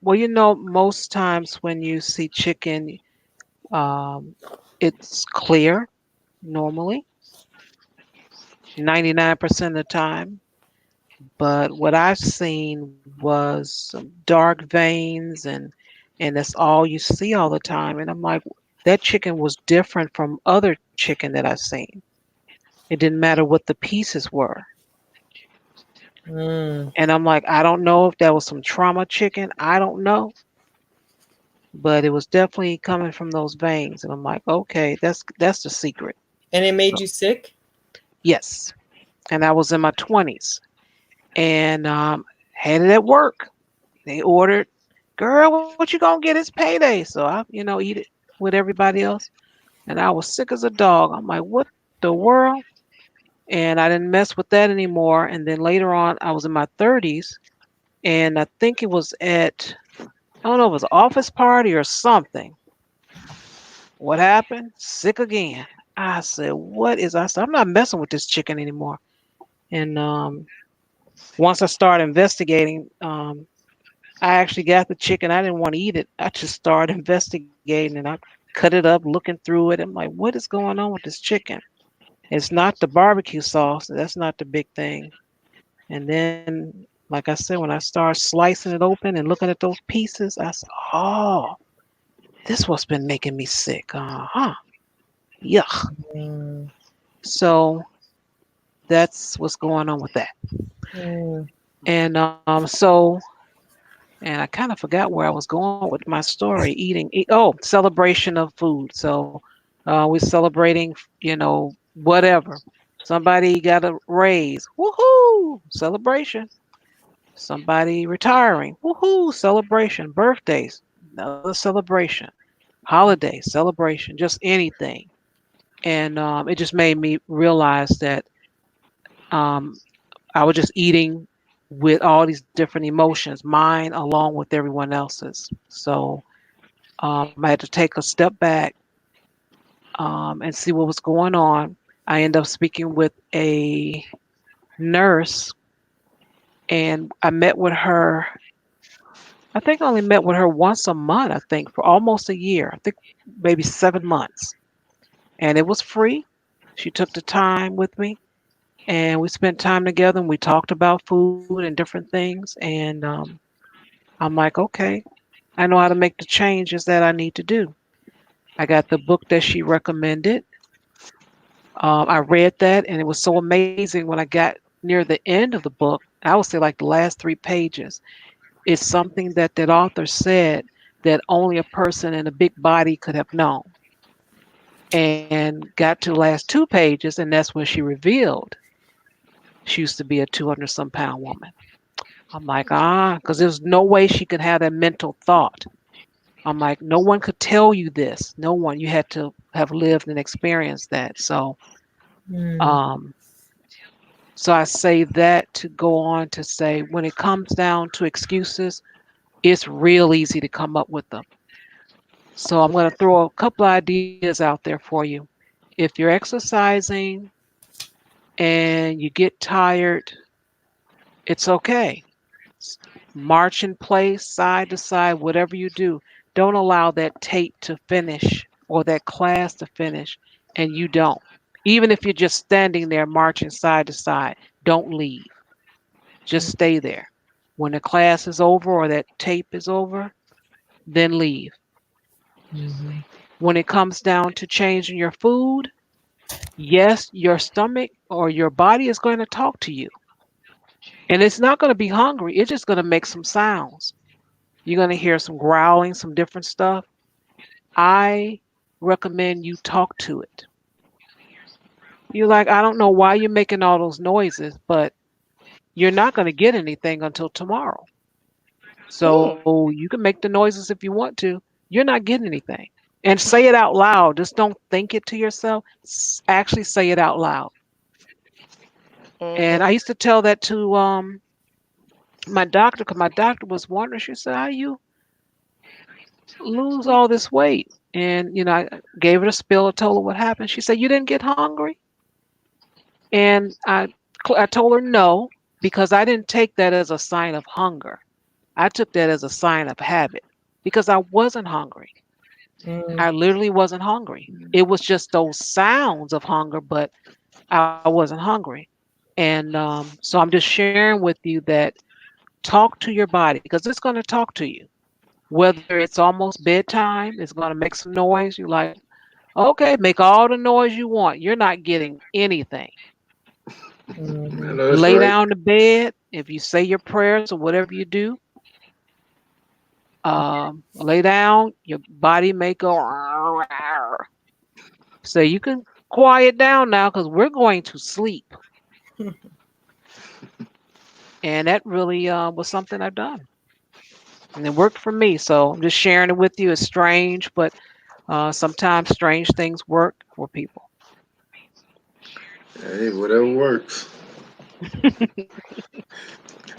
Speaker 1: Well, most times when you see chicken, um, it's clear normally, 99% of the time. But what I've seen was some dark veins, and that's all you see all the time. And I'm like, that chicken was different from other chicken that I've seen. It didn't matter what the pieces were.
Speaker 2: Mm.
Speaker 1: And I'm like, I don't know if that was some trauma chicken. I don't know, but it was definitely coming from those veins. And I'm like, okay, that's the secret.
Speaker 2: And it made
Speaker 1: So,
Speaker 2: you sick?
Speaker 1: yes. And I was in my 20s and had it at work. They ordered, girl, what you gonna get? It's payday. So I, eat it with everybody else. And I was sick as a dog. I'm like, what the world? And I didn't mess with that anymore. And then later on, I was in my 30s, and I think it was at, I don't know, if it was an office party or something. What happened? Sick again. I said, what is, I said, I'm not messing with this chicken anymore. And once I started investigating, I actually got the chicken. I didn't want to eat it. I just started investigating and I cut it up, looking through it. I'm like, what is going on with this chicken? It's not the barbecue sauce. That's not the big thing. And then, like I said, when I started slicing it open and looking at those pieces, I said, oh, this what's been making me sick. Uh-huh. Yuck.
Speaker 2: Mm.
Speaker 1: So that's what's going on with that.
Speaker 2: Mm.
Speaker 1: And so, and I kind of forgot where I was going with my story. Oh, celebration of food. So we're celebrating, whatever. Somebody got a raise. Woohoo! Celebration. Somebody retiring. Woohoo! Celebration. Birthdays. Another celebration. Holiday celebration. Just anything. And it just made me realize that um, I was just eating with all these different emotions, mine along with everyone else's. So I had to take a step back and see what was going on. I ended up speaking with a nurse, and I met with her. I think I only met with her once a month, I think, for almost a year. I think maybe 7 months. And it was free. She took the time with me, and we spent time together and we talked about food and different things. And I'm like, okay, I know how to make the changes that I need to do. I got the book that she recommended. I read that, and it was so amazing when I got near the end of the book. I would say like the last 3 pages. It's something that that author said that only a person in a big body could have known. And got to the last 2 pages, and that's when she revealed she used to be a 200 some pound woman. I'm like, because there's no way she could have that mental thought. I'm like, no one could tell you this. No one. You had to have lived and experienced that. So
Speaker 2: Mm.
Speaker 1: um, So I say that to go on to say when it comes down to excuses, it's real easy to come up with them. So I'm going to throw a couple of ideas out there for you. If you're exercising and you get tired, it's okay. March in place, side to side, whatever you do. Don't allow that tape to finish or that class to finish and you don't. Even if you're just standing there marching side to side, don't leave. Just stay there. When the class is over or that tape is over, then leave.
Speaker 2: Mhm.
Speaker 1: When it comes down to changing your food, yes, your stomach or your body is going to talk to you. And it's not going to be hungry, it's just going to make some sounds. You're going to hear some growling, some different stuff. I recommend you talk to it. You're like, I don't know why you're making all those noises, but you're not going to get anything until tomorrow.
Speaker 3: Hmm.
Speaker 1: So you can make the noises if you want to. You're not getting anything. And say it out loud. Just don't think it to yourself. Actually say it out loud. And
Speaker 3: Mhm.
Speaker 1: I used to tell that to my doctor because my doctor was wondering. She said, "How you lose all this weight?" And I gave her a spill. I told her what happened. She said, "You didn't get hungry?" And I told her no because I didn't take that as a sign of hunger. I took that as a sign of habit because I wasn't hungry.
Speaker 2: Mm.
Speaker 1: I literally wasn't hungry. It was just those sounds of hunger, but I wasn't hungry. And so I'm just sharing with you that talk to your body because it's going to talk to you. Whether it's almost bedtime, it's going to make some noise. You're like, okay, make all the noise you want. You're not getting anything.
Speaker 4: I
Speaker 2: Mhm.
Speaker 4: know that's
Speaker 1: Lay
Speaker 4: right.
Speaker 1: down to bed. If you say your prayers or whatever you do, lay down. Your body may go. So you can quiet down now because we're going to sleep. And that really was something I've done. And it worked for me. So I'm just sharing it with you. It's strange, but sometimes strange things work for people.
Speaker 4: Hey, whatever works.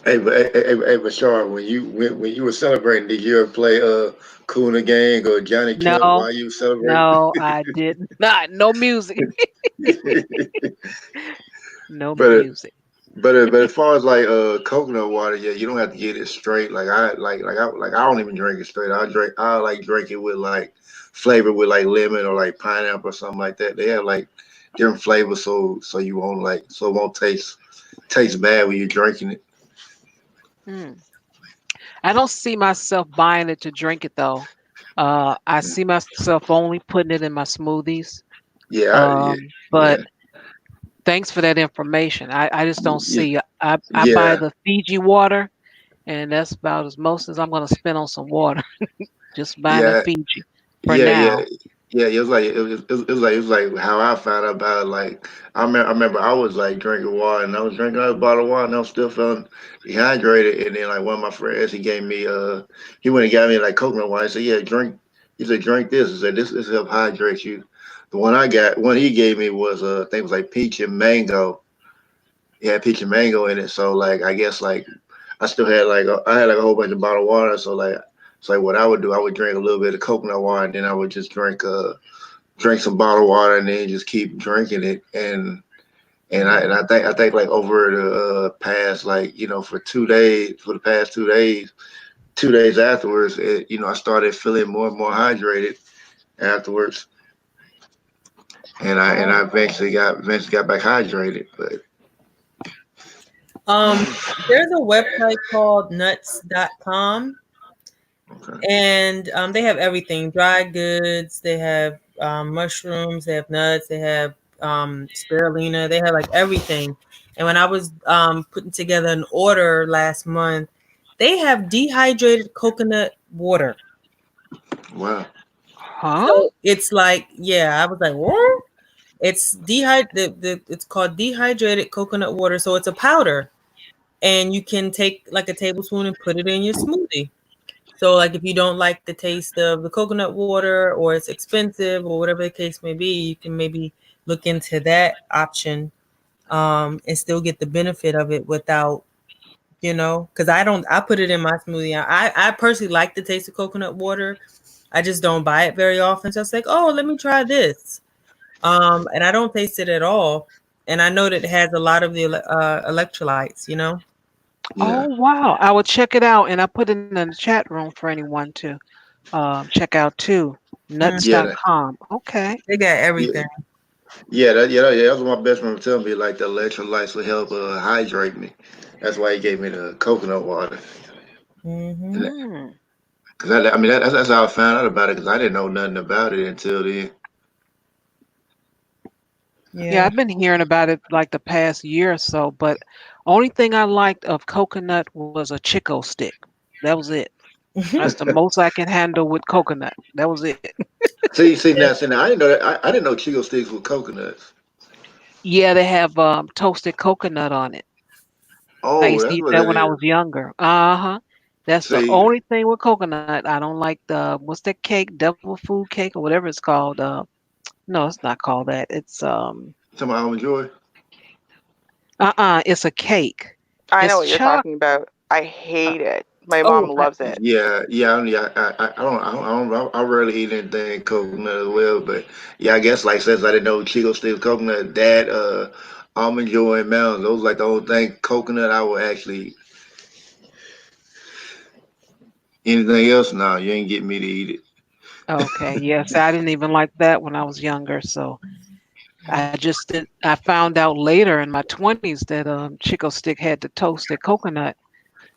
Speaker 4: Hey, but Sean, when you were celebrating, did you ever play Kuna Gang or Johnny Kim
Speaker 1: No,
Speaker 4: while you celebrating?
Speaker 1: no, I did not. No music. No
Speaker 4: but
Speaker 1: music.
Speaker 4: but as far as like coconut water, yeah, you don't have to get it straight. I don't even drink it straight. I like drink it with like flavor with like lemon or like pineapple or something like that. They have like different flavors, so you won't so it won't taste bad when you're drinking it.
Speaker 1: Mm. I don't see myself buying it to drink it though. I
Speaker 4: Mm.
Speaker 1: see myself only putting it in my smoothies.
Speaker 4: Yeah,
Speaker 1: But
Speaker 4: yeah,
Speaker 1: thanks for that information. I just don't
Speaker 4: yeah,
Speaker 1: see. I buy
Speaker 4: yeah.
Speaker 1: the Fiji water, and that's about as most as I'm going to spend on some water. Just buying the
Speaker 4: Yeah,
Speaker 1: Fiji for
Speaker 4: Yeah, yeah,
Speaker 1: now.
Speaker 4: yeah. It was like how I found out about it. Like I remember I was like drinking water and I was drinking a bottle of water and I was still feeling dehydrated. And then like one of my friends, he gave me he went and got me like coconut water. He said, "Yeah, drink." He said, "Drink this." He said, "This help hydrate you." The one he gave me was I think it was like peach and mango. It had peach and mango in it. So like I guess like I still had I had like a whole bunch of bottled water. So like what I would do, I would drink a little bit of coconut water and then I would just drink some bottled water and then just keep drinking it. I think like over the past like for 2 days for the past 2 days 2 days afterwards I started feeling more and more hydrated afterwards and I
Speaker 2: Oh.
Speaker 4: eventually got back hydrated but
Speaker 2: Um, there's a website called nuts.com,
Speaker 4: okay.
Speaker 2: and they have everything: dry goods, they have mushrooms, they have nuts, they have spirulina, they have like everything. And when I was putting together an order last month, they have dehydrated coconut water.
Speaker 4: Wow.
Speaker 1: Huh?
Speaker 2: So it's like, yeah, I was like, what? It's it's called dehydrated coconut water. So it's a powder, and you can take like a tablespoon and put it in your smoothie. So like if you don't like the taste of the coconut water or it's expensive or whatever the case may be, you can maybe look into that option. and still get the benefit of it without, because I put it in my smoothie. I personally like the taste of coconut water. I just don't buy it very often. So it's like, oh, let me try this. And I don't taste it at all. And I know that it has a lot of the electrolytes.
Speaker 1: Oh
Speaker 4: Yeah,
Speaker 1: wow. I will check it out and I put it in the chat room for anyone to check out too.
Speaker 2: Mm,
Speaker 4: yeah, that,
Speaker 1: Nuts.com. Okay.
Speaker 2: they got
Speaker 4: yeah,
Speaker 2: everything.
Speaker 4: yeah. That's what my best friend was telling me. Like the electrolytes will help hydrate me. That's why he gave me the coconut water.
Speaker 2: Hmm.
Speaker 4: And
Speaker 1: Mm.
Speaker 4: cause I mean that's how I found out about it. Cause I didn't know nothing about it until then.
Speaker 1: Yeah,
Speaker 2: Yeah.
Speaker 1: I've been hearing about it like the past year or so, but only thing I liked of coconut was a Chico stick. That was it. That's the most I can handle with coconut. That was it.
Speaker 4: See now, I didn't know that. I didn't know Chico sticks with coconuts.
Speaker 1: Yeah, they have toasted coconut on it. I
Speaker 4: Oh,
Speaker 1: used to
Speaker 4: that's
Speaker 1: eat
Speaker 4: what
Speaker 1: that
Speaker 4: it
Speaker 1: when I
Speaker 4: is.
Speaker 1: was younger. Uh-huh. That's the
Speaker 4: See,
Speaker 1: only thing with coconut. I don't like the what's that cake? Devil food cake or whatever it's called. No, it's not called that. It's
Speaker 4: some almond joy.
Speaker 1: it's a cake.
Speaker 3: I know
Speaker 1: It's
Speaker 3: what you're
Speaker 1: chocolate.
Speaker 3: talking about. I hate it. My
Speaker 1: Oh,
Speaker 3: mom loves it.
Speaker 4: I rarely eat anything coconut as well, but yeah, I guess like since I didn't know Chico sticks coconut, that almond joy and mounds, those like the whole thing coconut. I will actually anything else now. You ain't get me to eat it.
Speaker 1: okay. Yes, I didn't even like that when I was younger. So I just did. I found out later in my 20s that Chico Stick had the toasted coconut,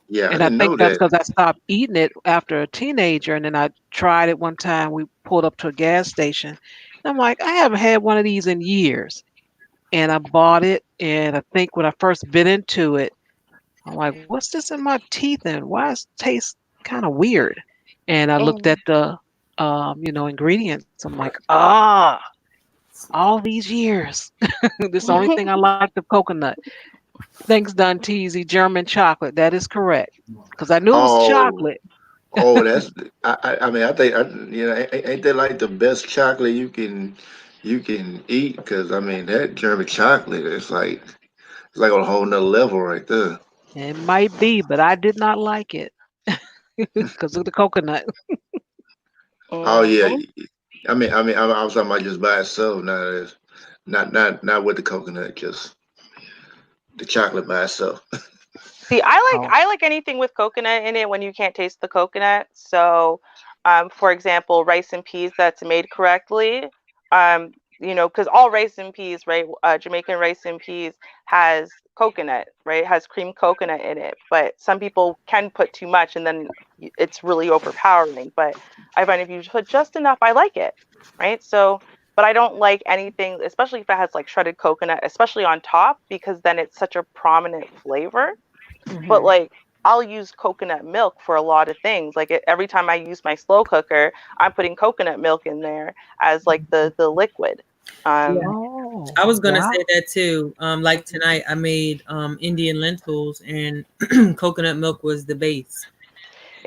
Speaker 4: Yeah, I
Speaker 1: and I
Speaker 4: didn't
Speaker 1: think
Speaker 4: know
Speaker 1: that's
Speaker 4: that.
Speaker 1: because I stopped eating it after a teenager, and then I tried it one time. We pulled up to a gas station, and I'm like, I haven't had one of these in years, and I bought it, and I think when I first bit into it, I'm like, what's this in my teeth, and why it tastes kind of weird? And I looked
Speaker 3: Mm.
Speaker 1: at the ingredients. I'm like, ah, all these years. This is the only thing I liked of coconut. Thanks, Don Teasy. German chocolate. That is correct. Because I knew it was
Speaker 4: Oh,
Speaker 1: chocolate.
Speaker 4: oh, I mean, I think ain't that like the best chocolate you can eat? Because I mean, that German chocolate, it's like on a whole nother level right there.
Speaker 1: It might be, but I did not like it because of the coconut.
Speaker 4: Oh yeah,
Speaker 3: Mhm.
Speaker 4: I was talking about just by itself, not with the coconut, just the chocolate by itself.
Speaker 3: See,
Speaker 1: Oh.
Speaker 3: I like anything with coconut in it when you can't taste the coconut. So, for example, rice and peas that's made correctly. Because all rice and peas, right? Jamaican rice and peas has coconut, right? Has cream coconut in it. But some people can put too much, and then it's really overpowering. But I find if you put just enough, I like it, right? So. But I don't like anything, especially if it has like shredded coconut, especially on top, because then it's such a prominent flavor. But
Speaker 1: Hmm.
Speaker 3: like I'll use coconut milk for a lot of things. Like every time I use my slow cooker, I'm putting coconut milk in there as like the liquid.
Speaker 2: Yeah.
Speaker 3: Um,
Speaker 2: I
Speaker 1: Oh,
Speaker 2: was gonna say
Speaker 1: wow.
Speaker 2: that too. Like tonight, I made Indian lentils, and coconut milk was the base.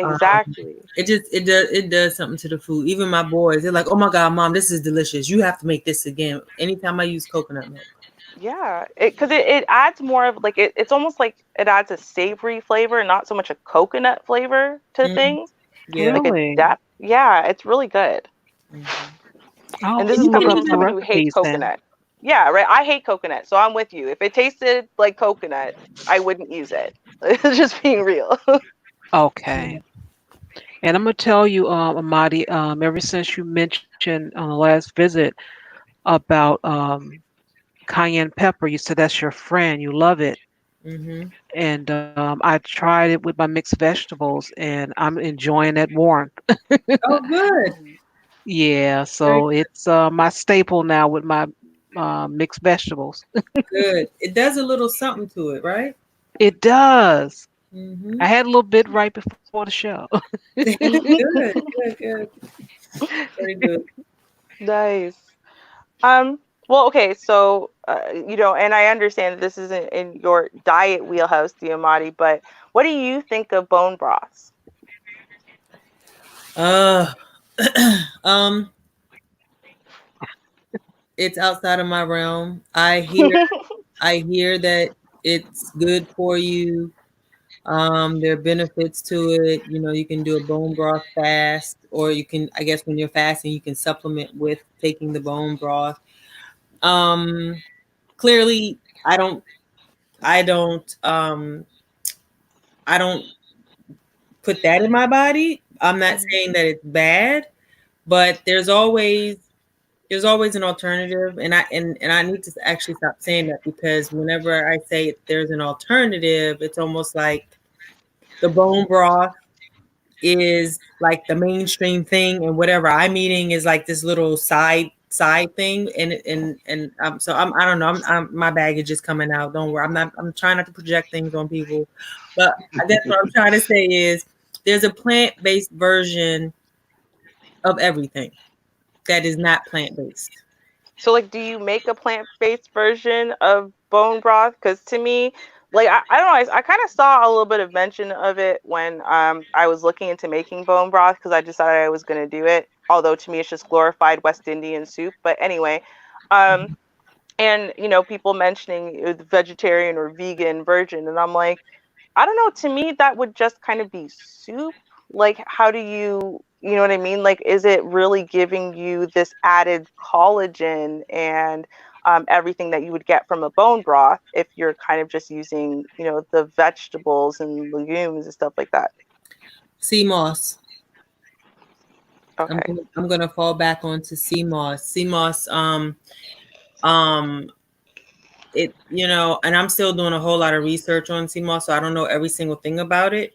Speaker 2: Um,
Speaker 3: exactly.
Speaker 2: it does something to the food. Even my boys, they're like, "Oh my god, mom, this is delicious. You have to make this again." Anytime I use coconut milk.
Speaker 3: Yeah, it adds more of like it's almost like it adds a savory flavor, not so much a coconut flavor to
Speaker 2: Mm,
Speaker 3: things,
Speaker 2: yeah.
Speaker 3: like a
Speaker 1: Really?
Speaker 3: depth. Yeah, it's really good.
Speaker 2: Mhm.
Speaker 1: I'll
Speaker 3: And
Speaker 1: have
Speaker 3: this
Speaker 2: And
Speaker 1: to
Speaker 3: is
Speaker 2: you can
Speaker 1: look
Speaker 3: coming
Speaker 1: up
Speaker 3: from
Speaker 1: some
Speaker 2: even
Speaker 3: someone who hates
Speaker 1: recipes then.
Speaker 3: coconut. Yeah, right. I hate coconut, so I'm with you. If it tasted like coconut, I wouldn't use it. It's just being real.
Speaker 1: Okay. And I'm gonna tell you, Amadi, ever since you mentioned on the last visit about cayenne pepper, you said that's your friend, you love it.
Speaker 2: hmm
Speaker 1: And I tried it with my mixed vegetables, and I'm enjoying that warmth.
Speaker 2: Oh, good.
Speaker 3: Mm.
Speaker 1: Yeah,
Speaker 2: Very
Speaker 1: so it's my staple now with my mixed vegetables.
Speaker 2: good. It does a little something to it, right?
Speaker 1: It does.
Speaker 2: Mm-hmm.
Speaker 1: I had a little bit right before the show.
Speaker 2: Good, good, good. Very good.
Speaker 3: Nice. Well, okay, so and I understand that this isn't in your diet wheelhouse, Diamati, but what do you think of bone broths?
Speaker 2: Uh, um, it's outside of my realm. I hear that it's good for you. There are benefits to it. You know, you can do a bone broth fast, or you can, I guess, when you're fasting, you can supplement with taking the bone broth. Um, Clearly, I don't, I don't put that in my body. I'm not
Speaker 3: Mhm.
Speaker 2: saying that it's bad, but there's always an alternative, and I need to actually stop saying that, because whenever I say there's an alternative, it's almost like the bone broth is like the mainstream thing, and whatever I'm eating is like this little side thing, and so I don't know, my baggage is coming out. Don't worry, I'm trying not to project things on people, but I guess what I'm trying to say is there's a plant-based version of everything that is not plant-based.
Speaker 3: So, like, do you make a plant-based version of bone broth? Because to me, like, I don't know, I kind of saw a little bit of mention of it when I was looking into making bone broth because I decided I was going to do it. Although to me, it's just glorified West Indian soup. But anyway, um, and people mentioning the vegetarian or vegan version, and I'm like, I don't know, to me that would just kind of be soup. Like, how do you know what I mean? Like, is it really giving you this added collagen and everything that you would get from a bone broth if you're kind of just using the vegetables and legumes and stuff like that?
Speaker 2: Sea moss.
Speaker 3: Okay.
Speaker 2: I'm gonna fall back onto sea moss. Sea moss. Um, and I'm still doing a whole lot of research on sea moss, so I don't know every single thing about it.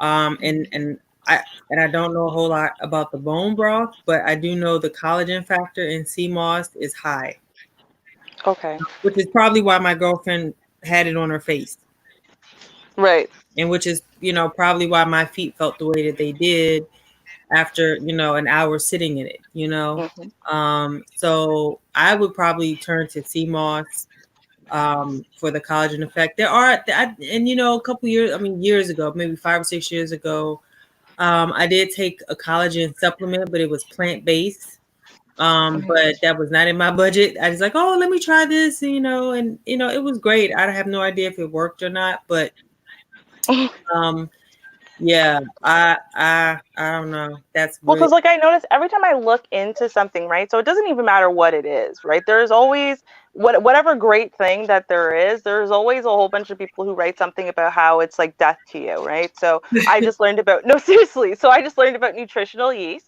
Speaker 2: And I don't know a whole lot about the bone broth, but I do know the collagen factor in sea moss is high,
Speaker 3: Okay.
Speaker 2: which is probably why my girlfriend had it on her face,
Speaker 3: Right.
Speaker 2: and which is probably why my feet felt the way that they did after an hour sitting in it.
Speaker 3: Hmm.
Speaker 2: So I would probably turn to sea moss for the collagen effect. There are, and a couple years, I mean, years ago, maybe 5 or 6 years ago, I did take a collagen supplement, but it was plant based. But that was not in my budget. I was like, oh, let me try this, and it was great. I have no idea if it worked or not, but um, yeah, I don't know. That's
Speaker 3: Well,
Speaker 2: really
Speaker 3: because like I notice every time I look into something, right? So it doesn't even matter what it is, right? There's always whatever great thing that there is. There's always a whole bunch of people who write something about how it's like death to you, right? So I just learned about no, seriously. So I just learned about nutritional yeast,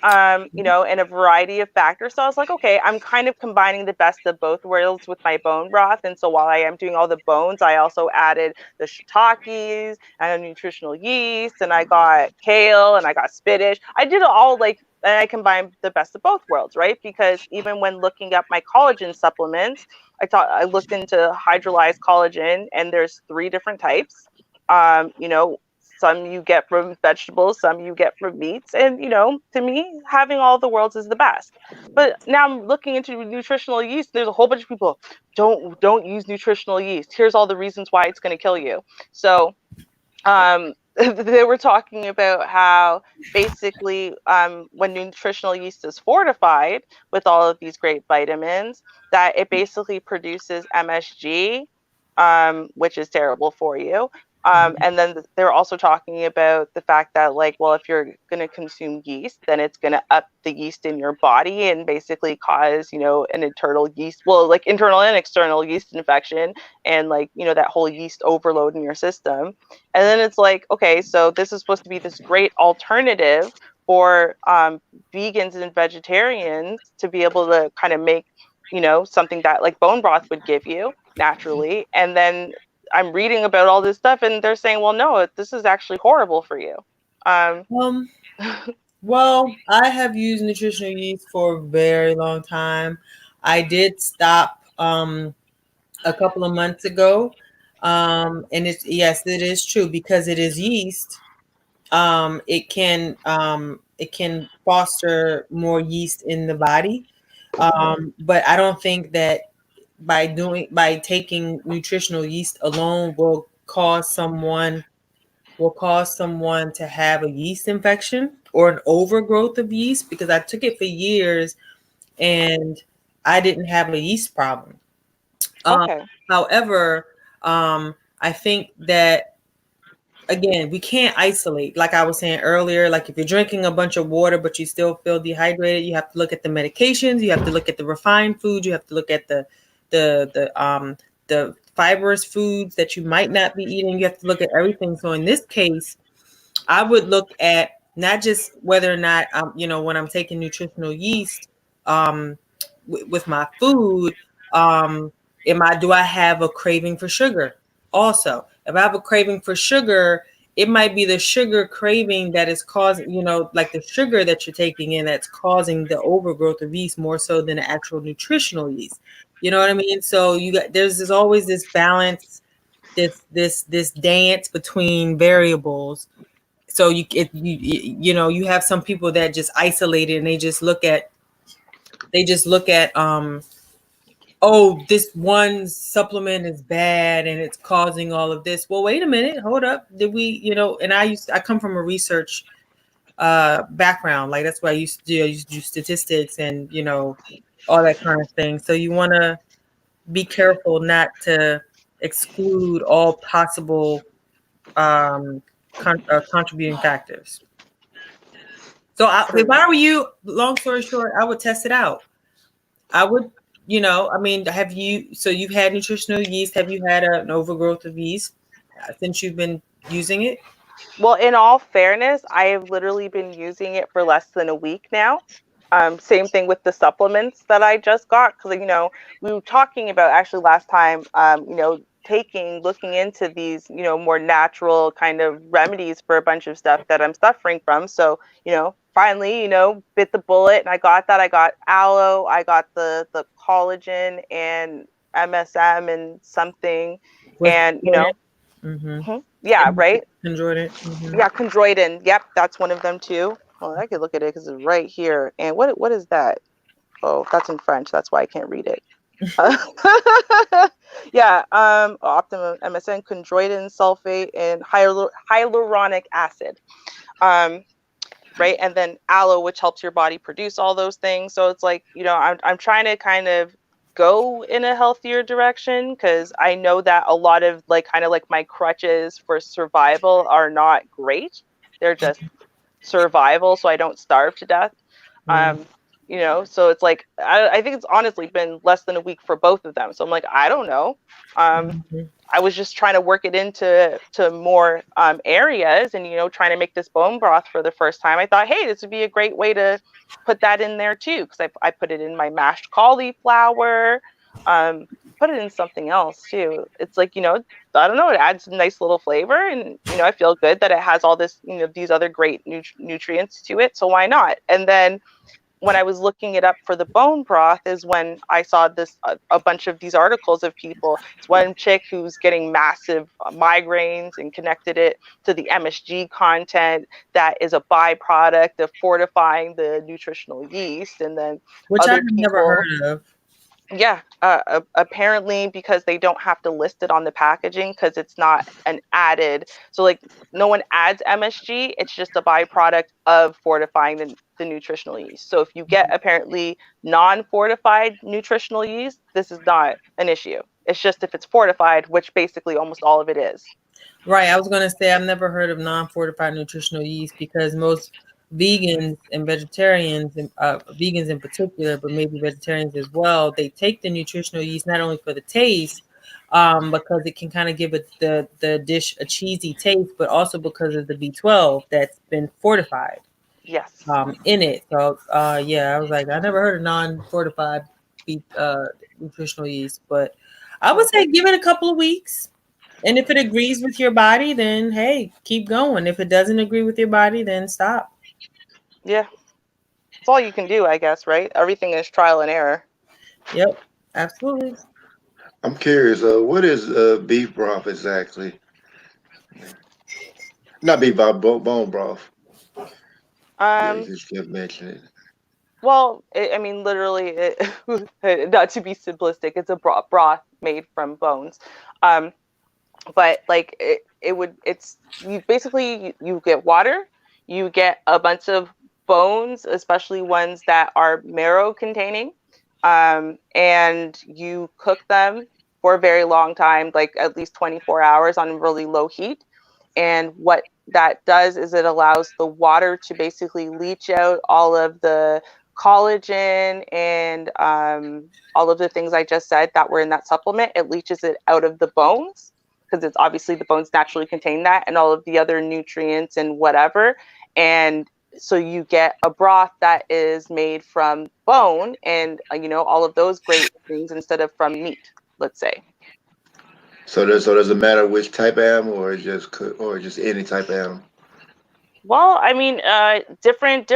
Speaker 3: and a variety of factors. So I was like, okay, I'm kind of combining the best of both worlds with my bone broth. And so while I am doing all the bones, I also added the shiitakes and nutritional yeast, and I got kale and I got spinach. I did it all like, and I combined the best of both worlds, right? Because even when looking up my collagen supplements, I looked into hydrolyzed collagen, and there's 3 different types. Some you get from vegetables, some you get from meats. And, to me, having all the worlds is the best. But now I'm looking into nutritional yeast. There's a whole bunch of people, don't use nutritional yeast. Here's all the reasons why it's going to kill you. So they were talking about how basically when nutritional yeast is fortified with all of these great vitamins, that it basically produces MSG, which is terrible for you. And then they're also talking about the fact that, like, well, if you're going to consume yeast, then it's going to up the yeast in your body and basically cause, an internal yeast, well, like internal and external yeast infection, and like, that whole yeast overload in your system. And then it's like, okay, so this is supposed to be this great alternative for vegans and vegetarians to be able to kind of make, something that like bone broth would give you naturally. And then I'm reading about all this stuff, and they're saying, well, no, this is actually horrible for you. Um,
Speaker 2: um well, I have used nutritional yeast for a very long time. I did stop a couple of months ago. And it's, yes, it is true, because it is yeast. It can foster more yeast in the body. But I don't think that by taking nutritional yeast alone will cause someone to have a yeast infection or an overgrowth of yeast, because I took it for years and I didn't have a yeast problem. Um,
Speaker 3: Okay.
Speaker 2: however, I think that again, we can't isolate. Like I was saying earlier, like if you're drinking a bunch of water but you still feel dehydrated, you have to look at the medications, you have to look at the refined food, you have to look at the fibrous foods that you might not be eating. You have to look at everything. So in this case, I would look at not just whether or not when I'm taking nutritional yeast um, with my food, um, do I have a craving for sugar? Also, if I have a craving for sugar, it might be the sugar craving that is causing, like the sugar that you're taking in that's causing the overgrowth of yeast more so than the actual nutritional yeast. You know what I mean? So there's always this balance, this dance between variables. So you have some people that just isolate it and they just look at oh, this one supplement is bad and it's causing all of this. Well, wait a minute, hold up. Did we, and I come from a research background. Like that's what I used to do. I used to do statistics and all that kind of thing. So you want to be careful not to exclude all possible contributing factors. So if
Speaker 3: True.
Speaker 2: I were you, long story short, I would test it out. I would, I mean, so you've had nutritional yeast. Have you had an overgrowth of yeast since you've been using it?
Speaker 3: Well, in all fairness, I have literally been using it for less than a week now. Same thing with the supplements that I just got, because we were talking about actually last time, looking into these, more natural kind of remedies for a bunch of stuff that I'm suffering from. So, finally, bit the bullet and I got that. I got aloe, I got the collagen and MSM and something,
Speaker 2: With
Speaker 3: and
Speaker 2: mm-hmm.
Speaker 3: yeah, right.
Speaker 2: Jordan. Mm-hmm.
Speaker 3: Yeah, chondroitin. Yep, that's one of them too. Well, I could look at it because it's right here. And what is that? Oh, that's in French. That's why I can't read it. Yeah, optimum MSN, chondroitin, sulfate, and hyaluronic acid. Um, right, and then aloe, which helps your body produce all those things. So it's like I'm trying to kind of go in a healthier direction because I know that a lot of kind of like my crutches for survival are not great. They're just survival, so I don't starve to death.
Speaker 2: Mm-hmm.
Speaker 3: So it's like I think it's honestly been less than a week for both of them. So I'm like, I don't know.
Speaker 2: Mm-hmm.
Speaker 3: I was just trying to work it into more areas, and trying to make this bone broth for the first time. I thought, hey, this would be a great way to put that in there too, because I put it in my mashed cauliflower, put it in something else too. It's like I don't know, it adds a nice little flavor, and I feel good that it has all this these other great nutrients to it. So why not? And then when I was looking it up for the bone broth is when I saw this a bunch of these articles of people. It's one chick who's getting massive migraines and connected it to the MSG content that is a byproduct of fortifying the nutritional yeast, and then
Speaker 2: Which I've
Speaker 3: other
Speaker 2: never
Speaker 3: people.
Speaker 2: heard of.
Speaker 3: Yeah, apparently because they don't have to list it on the packaging because it's not an added. So like no one adds MSG. It's just a byproduct of fortifying the nutritional yeast. So if you get apparently non-fortified nutritional yeast, this is not an issue. It's just if it's fortified, which basically almost all of it is.
Speaker 2: Right. I was going to say I've never heard of non-fortified nutritional yeast because most vegans and vegetarians, and vegans in particular, but maybe vegetarians as well, they take the nutritional yeast not only for the taste, because it can kind of give it the dish a cheesy taste, but also because of the B12 that's been fortified
Speaker 3: Yes.
Speaker 2: in it. So yeah, I was like, I never heard of non-fortified nutritional yeast, but I would say give it a couple of weeks. And if it agrees with your body, then hey, keep going. If it doesn't agree with your body, then stop.
Speaker 3: Yeah. It's all you can do, I guess, right? Everything is trial and error.
Speaker 2: Yep, absolutely.
Speaker 4: I'm curious. What is beef broth exactly? Not beef broth, bone broth. Yeah, you
Speaker 3: Um,
Speaker 4: just kept mentioning it.
Speaker 3: Well, I mean, literally, not to be simplistic, it's a broth made from bones. Um, but like it's you basically you get water, you get a bunch of bones, especially ones that are marrow containing, and you cook them for a very long time, like at least 24 hours on really low heat. And what that does is it allows the water to basically leach out all of the collagen and all of the things I just said that were in that supplement. It leaches it out of the bones because it's obviously the bones naturally contain that and all of the other nutrients and whatever. And so you get a broth that is made from bone and all of those great things instead of from meat, let's say.
Speaker 4: So does it matter which type of animal, or just any type of animal?
Speaker 3: Well, I mean, different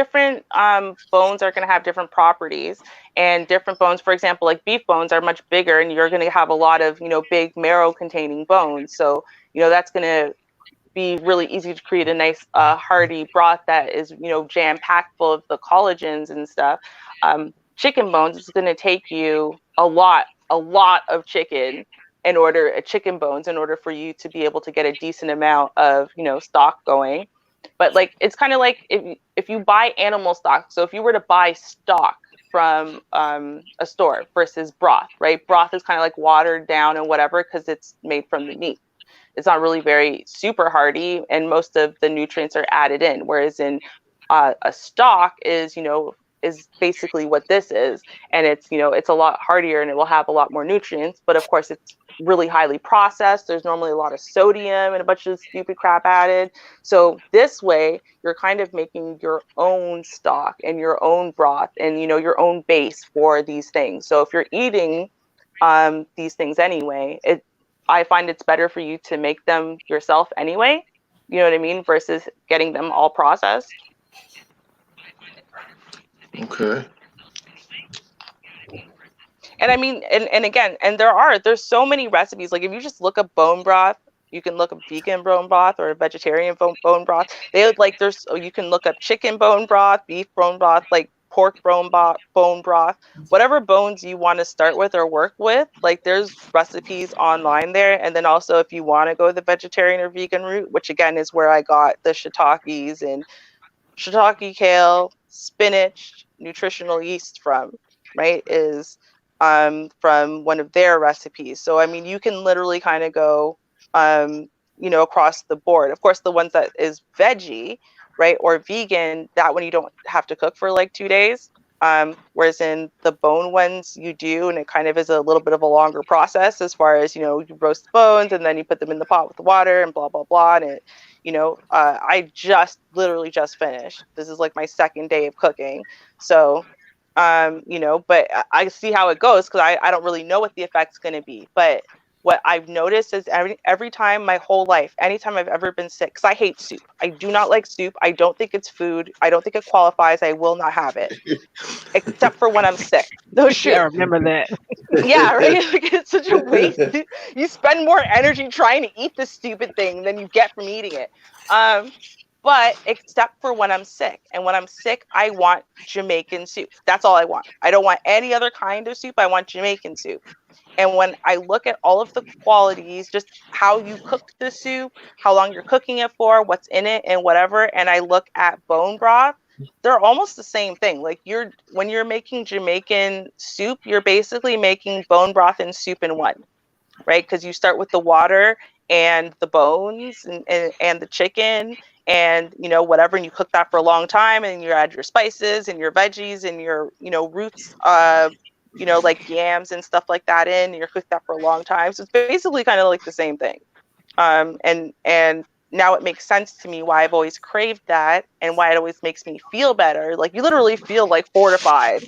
Speaker 3: bones are going to have different properties, and different bones, for example, like beef bones are much bigger, and you're going to have a lot of big marrow containing bones. So that's going to be really easy to create a nice hearty broth that is jam packed full of the collagens and stuff. Chicken bones is going to take you a lot of chicken bones in order for you to be able to get a decent amount of stock going. But like it's kind of like if you buy animal stock, so if you were to buy stock from a store versus broth, right? Broth is kind of like watered down and whatever because it's made from the meat. It's not really very super hardy, and most of the nutrients are added in. Whereas in a stock is basically what this is, and it's a lot hardier and it will have a lot more nutrients. But of course, it's really highly processed. There's normally a lot of sodium and a bunch of stupid crap added. So this way, you're kind of making your own stock and your own broth and your own base for these things. So if you're eating these things anyway, I find it's better for you to make them yourself anyway. You know what I mean? Versus getting them all processed.
Speaker 4: Okay.
Speaker 3: And I mean, and again, and there's so many recipes. Like if you just look up bone broth, you can look up vegan bone broth or vegetarian bone broth. You can look up chicken bone broth, beef bone broth, like pork bone broth, whatever bones you want to start with or work with. Like there's recipes online there. And then also if you want to go the vegetarian or vegan route, which again is where I got the shiitakes and shiitake kale, spinach, nutritional yeast from, right, is from one of their recipes. So, I mean, you can literally kind of go, across the board. Of course, the ones that is veggie, right, or vegan, that one you don't have to cook for like 2 days. Whereas in the bone ones you do, and it kind of is a little bit of a longer process as far as, you roast the bones and then you put them in the pot with the water and blah, blah, blah. And it, I literally just finished. This is like my second day of cooking. So, but I see how it goes because I don't really know what the effect's going to be. But what I've noticed is every time my whole life, anytime I've ever been sick, because I hate soup. I do not like soup. I don't think it's food. I don't think it qualifies. I will not have it, except for when I'm sick. No
Speaker 1: Yeah, I
Speaker 3: shit.
Speaker 1: remember that.
Speaker 3: Yeah, right. Like, it's such a waste. You spend more energy trying to eat this stupid thing than you get from eating it. But except for when I'm sick. And when I'm sick, I want Jamaican soup. That's all I want. I don't want any other kind of soup. I want Jamaican soup. And when I look at all of the qualities, just how you cooked the soup, how long you're cooking it for, what's in it, and whatever, and I look at bone broth, they're almost the same thing. Like when you're making Jamaican soup, you're basically making bone broth and soup in one, right? Because you start with the water and the bones and the chicken and whatever, and you cook that for a long time, and you add your spices and your veggies and your roots, like yams and stuff like that in, and you're cooked that for a long time. So it's basically kind of like the same thing. And now it makes sense to me why I've always craved that and why it always makes me feel better. Like you literally feel like fortified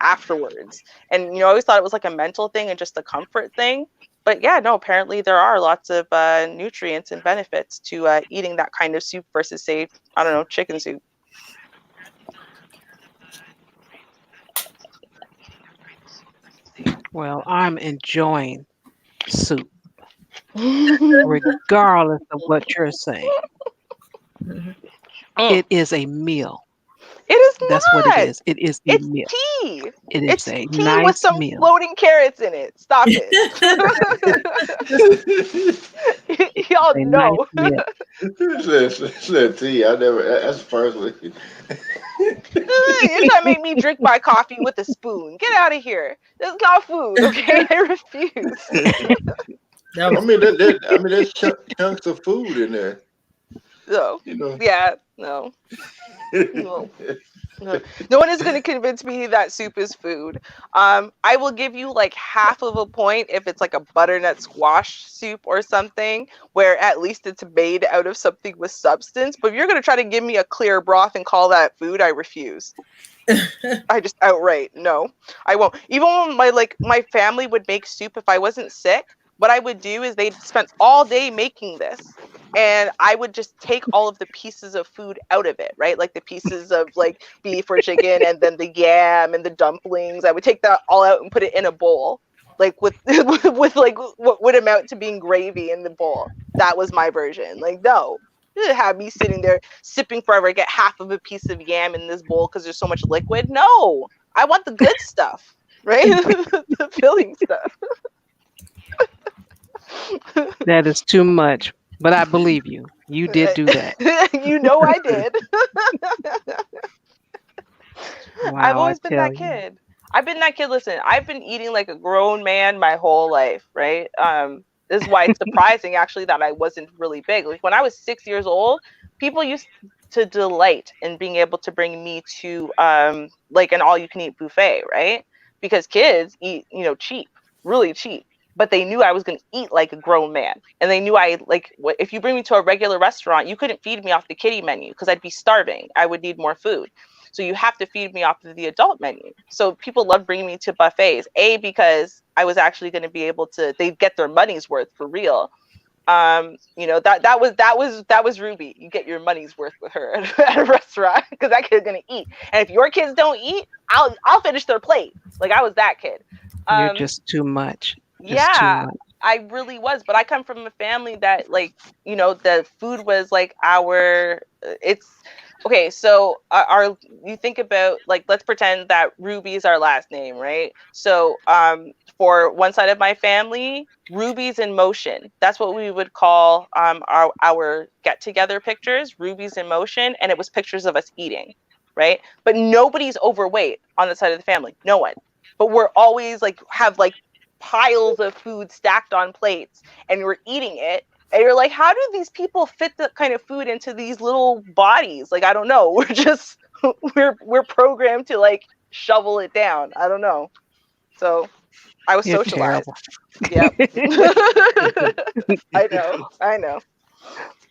Speaker 3: afterwards. And I always thought it was like a mental thing and just a comfort thing. But yeah, no, apparently there are lots of nutrients and benefits to eating that kind of soup versus, say, I don't know, chicken soup.
Speaker 1: Well, I'm enjoying soup,
Speaker 3: It
Speaker 1: regardless of what you're saying.
Speaker 2: Mhm.
Speaker 1: It is a meal.
Speaker 3: is
Speaker 1: That's what it
Speaker 3: not.
Speaker 1: is. It is a
Speaker 3: It's
Speaker 1: meal.
Speaker 3: tea.
Speaker 1: It is
Speaker 3: It's
Speaker 1: a
Speaker 3: tea with
Speaker 1: nice
Speaker 3: some
Speaker 1: meal.
Speaker 3: floating carrots in it. Stop it. Y'all
Speaker 1: A nice
Speaker 3: know.
Speaker 1: meal.
Speaker 4: Said T. I never. That's the first one.
Speaker 3: You're trying to make me drink my coffee with a spoon. Get out of here. That's not food, okay? I refuse.
Speaker 2: That
Speaker 4: I
Speaker 2: was
Speaker 4: mean, I mean, there's chunks of food in there.
Speaker 3: No.
Speaker 4: You know.
Speaker 3: Yeah, no. No. No, no one is going to convince me that soup is food. I will give you like half of a point if it's like a butternut squash soup or something, where at least it's made out of something with substance. But if you're going to try to give me a clear broth and call that food, I refuse. I just outright no, I won't. Even when my family would make soup if I wasn't sick, what I would do is they'd spent all day making this, and I would just take all of the pieces of food out of it, right? Like the pieces of like beef or chicken, and then the yam and the dumplings. I would take that all out and put it in a bowl, like with with like what would amount to being gravy in the bowl. That was my version. Like no, you didn't have me sitting there sipping forever, get half of a piece of yam in this bowl because there's so much liquid. No, I want the good stuff, right? The filling stuff.
Speaker 1: That is too much. But I believe you. You did do that.
Speaker 3: You know I did. I've
Speaker 1: Wow, I
Speaker 3: always been
Speaker 1: tell
Speaker 3: that
Speaker 1: you.
Speaker 3: kid. I've been that kid. Listen, I've been eating like a grown man my whole life, right? This is why it's surprising actually that I wasn't really big. Like when I was 6 years old, people used to delight in being able to bring me to like an all you can eat buffet, right? Because kids eat, cheap, really cheap. But they knew I was going to eat like a grown man. And they knew if you bring me to a regular restaurant, you couldn't feed me off the kiddie menu because I'd be starving. I would need more food. So you have to feed me off of the adult menu. So people love bringing me to buffets, because I was actually going to be able to, they'd get their money's worth for real. That was Ruby. You get your money's worth with her at a restaurant because that kid's gonna eat. And if your kids don't eat, I'll finish their plate. Like I was that kid.
Speaker 1: You're just too much. Just too
Speaker 3: Yeah,
Speaker 1: much.
Speaker 3: I really was. But I come from a family that the food was like it's okay. So our you think about like, let's pretend that Ruby is our last name, right? So for one side of my family, Ruby's in motion. That's what we would call our get together pictures, Ruby's in motion, and it was pictures of us eating, right? But nobody's overweight on the side of the family. No one. But we're always like have like piles of food stacked on plates, and we're eating it, and you're like, how do these people fit that kind of food into these little bodies? Like I don't know. We're just we're programmed to like shovel it down. I don't know. So I was
Speaker 1: You're
Speaker 3: socialized.
Speaker 1: terrible.
Speaker 3: Yep. I know.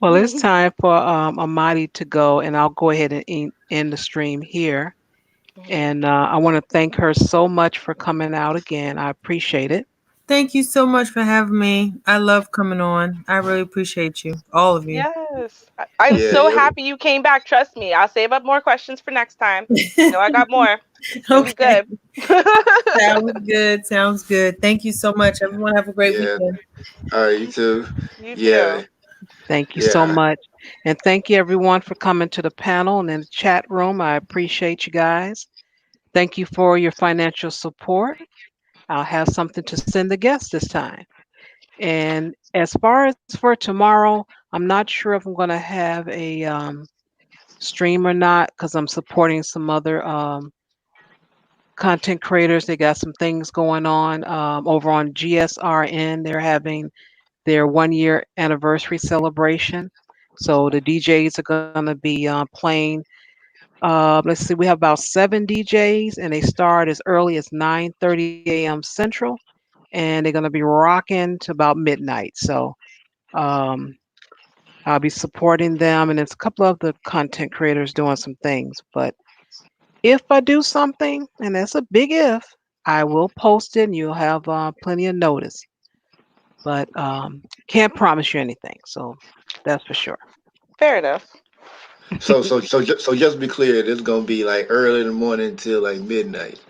Speaker 1: Well, it's time for Amadi to go, and I'll go ahead and end the stream here. And I want to thank her so much for coming out again. I appreciate it.
Speaker 2: Thank you so much for having me. I love coming on. I really appreciate you, all of you.
Speaker 3: Yes. I'm
Speaker 4: Yeah,
Speaker 3: so
Speaker 4: yeah,
Speaker 3: happy you came back. Trust me. I'll save up more questions for next time. No, I got more. It's gonna be
Speaker 2: Okay.
Speaker 3: good.
Speaker 2: Sounds good. Sounds good. Thank you so much. Everyone have a great
Speaker 4: yeah.
Speaker 2: weekend.
Speaker 4: All right, you too.
Speaker 3: You
Speaker 4: Yeah,
Speaker 3: too.
Speaker 1: Thank you so
Speaker 4: yeah,
Speaker 1: much. And thank you, everyone, for coming to the panel and in the chat room. I appreciate you guys. Thank you for your financial support. I'll have something to send the guests this time. And as far as for tomorrow, I'm not sure if I'm going to have a stream or not because I'm supporting some other content creators. They got some things going on over on GSRN. They're having their 1 year anniversary celebration. So the DJs are going to be playing. Let's see, we have about 7 DJs, and they start as early as 9:30 a.m. Central, and they're going to be rocking to about midnight. So um, I'll be supporting them, and there's a couple of the content creators doing some things. But if I do something, and that's a big if, I will post it, and you'll have plenty of notice. But can't promise you anything, so that's for sure.
Speaker 3: Fair enough.
Speaker 4: so just to be clear, it's gonna be like early in the morning till like midnight.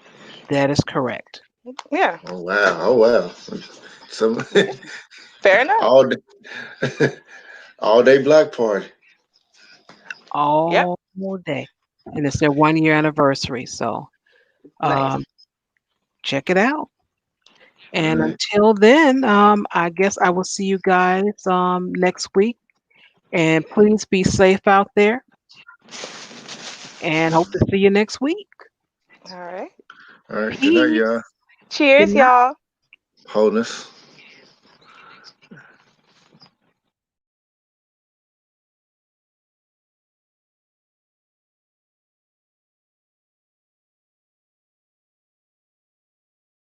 Speaker 1: That is correct.
Speaker 3: Yeah.
Speaker 4: Oh wow, oh wow. Some
Speaker 3: Yeah. Fair enough.
Speaker 4: all day, all day black party.
Speaker 3: Yep.
Speaker 1: All day, and it's their 1 year anniversary. So
Speaker 3: Nice.
Speaker 1: um, check it out.
Speaker 4: All
Speaker 1: And
Speaker 4: right.
Speaker 1: until then, I guess I will see you guys next week. And please be safe out there. and hope to see you next week.
Speaker 3: All right.
Speaker 4: All right. Good night,
Speaker 1: Peace.
Speaker 4: y'all.
Speaker 1: Good
Speaker 3: Cheers,
Speaker 1: night.
Speaker 3: y'all.
Speaker 4: Wholeness.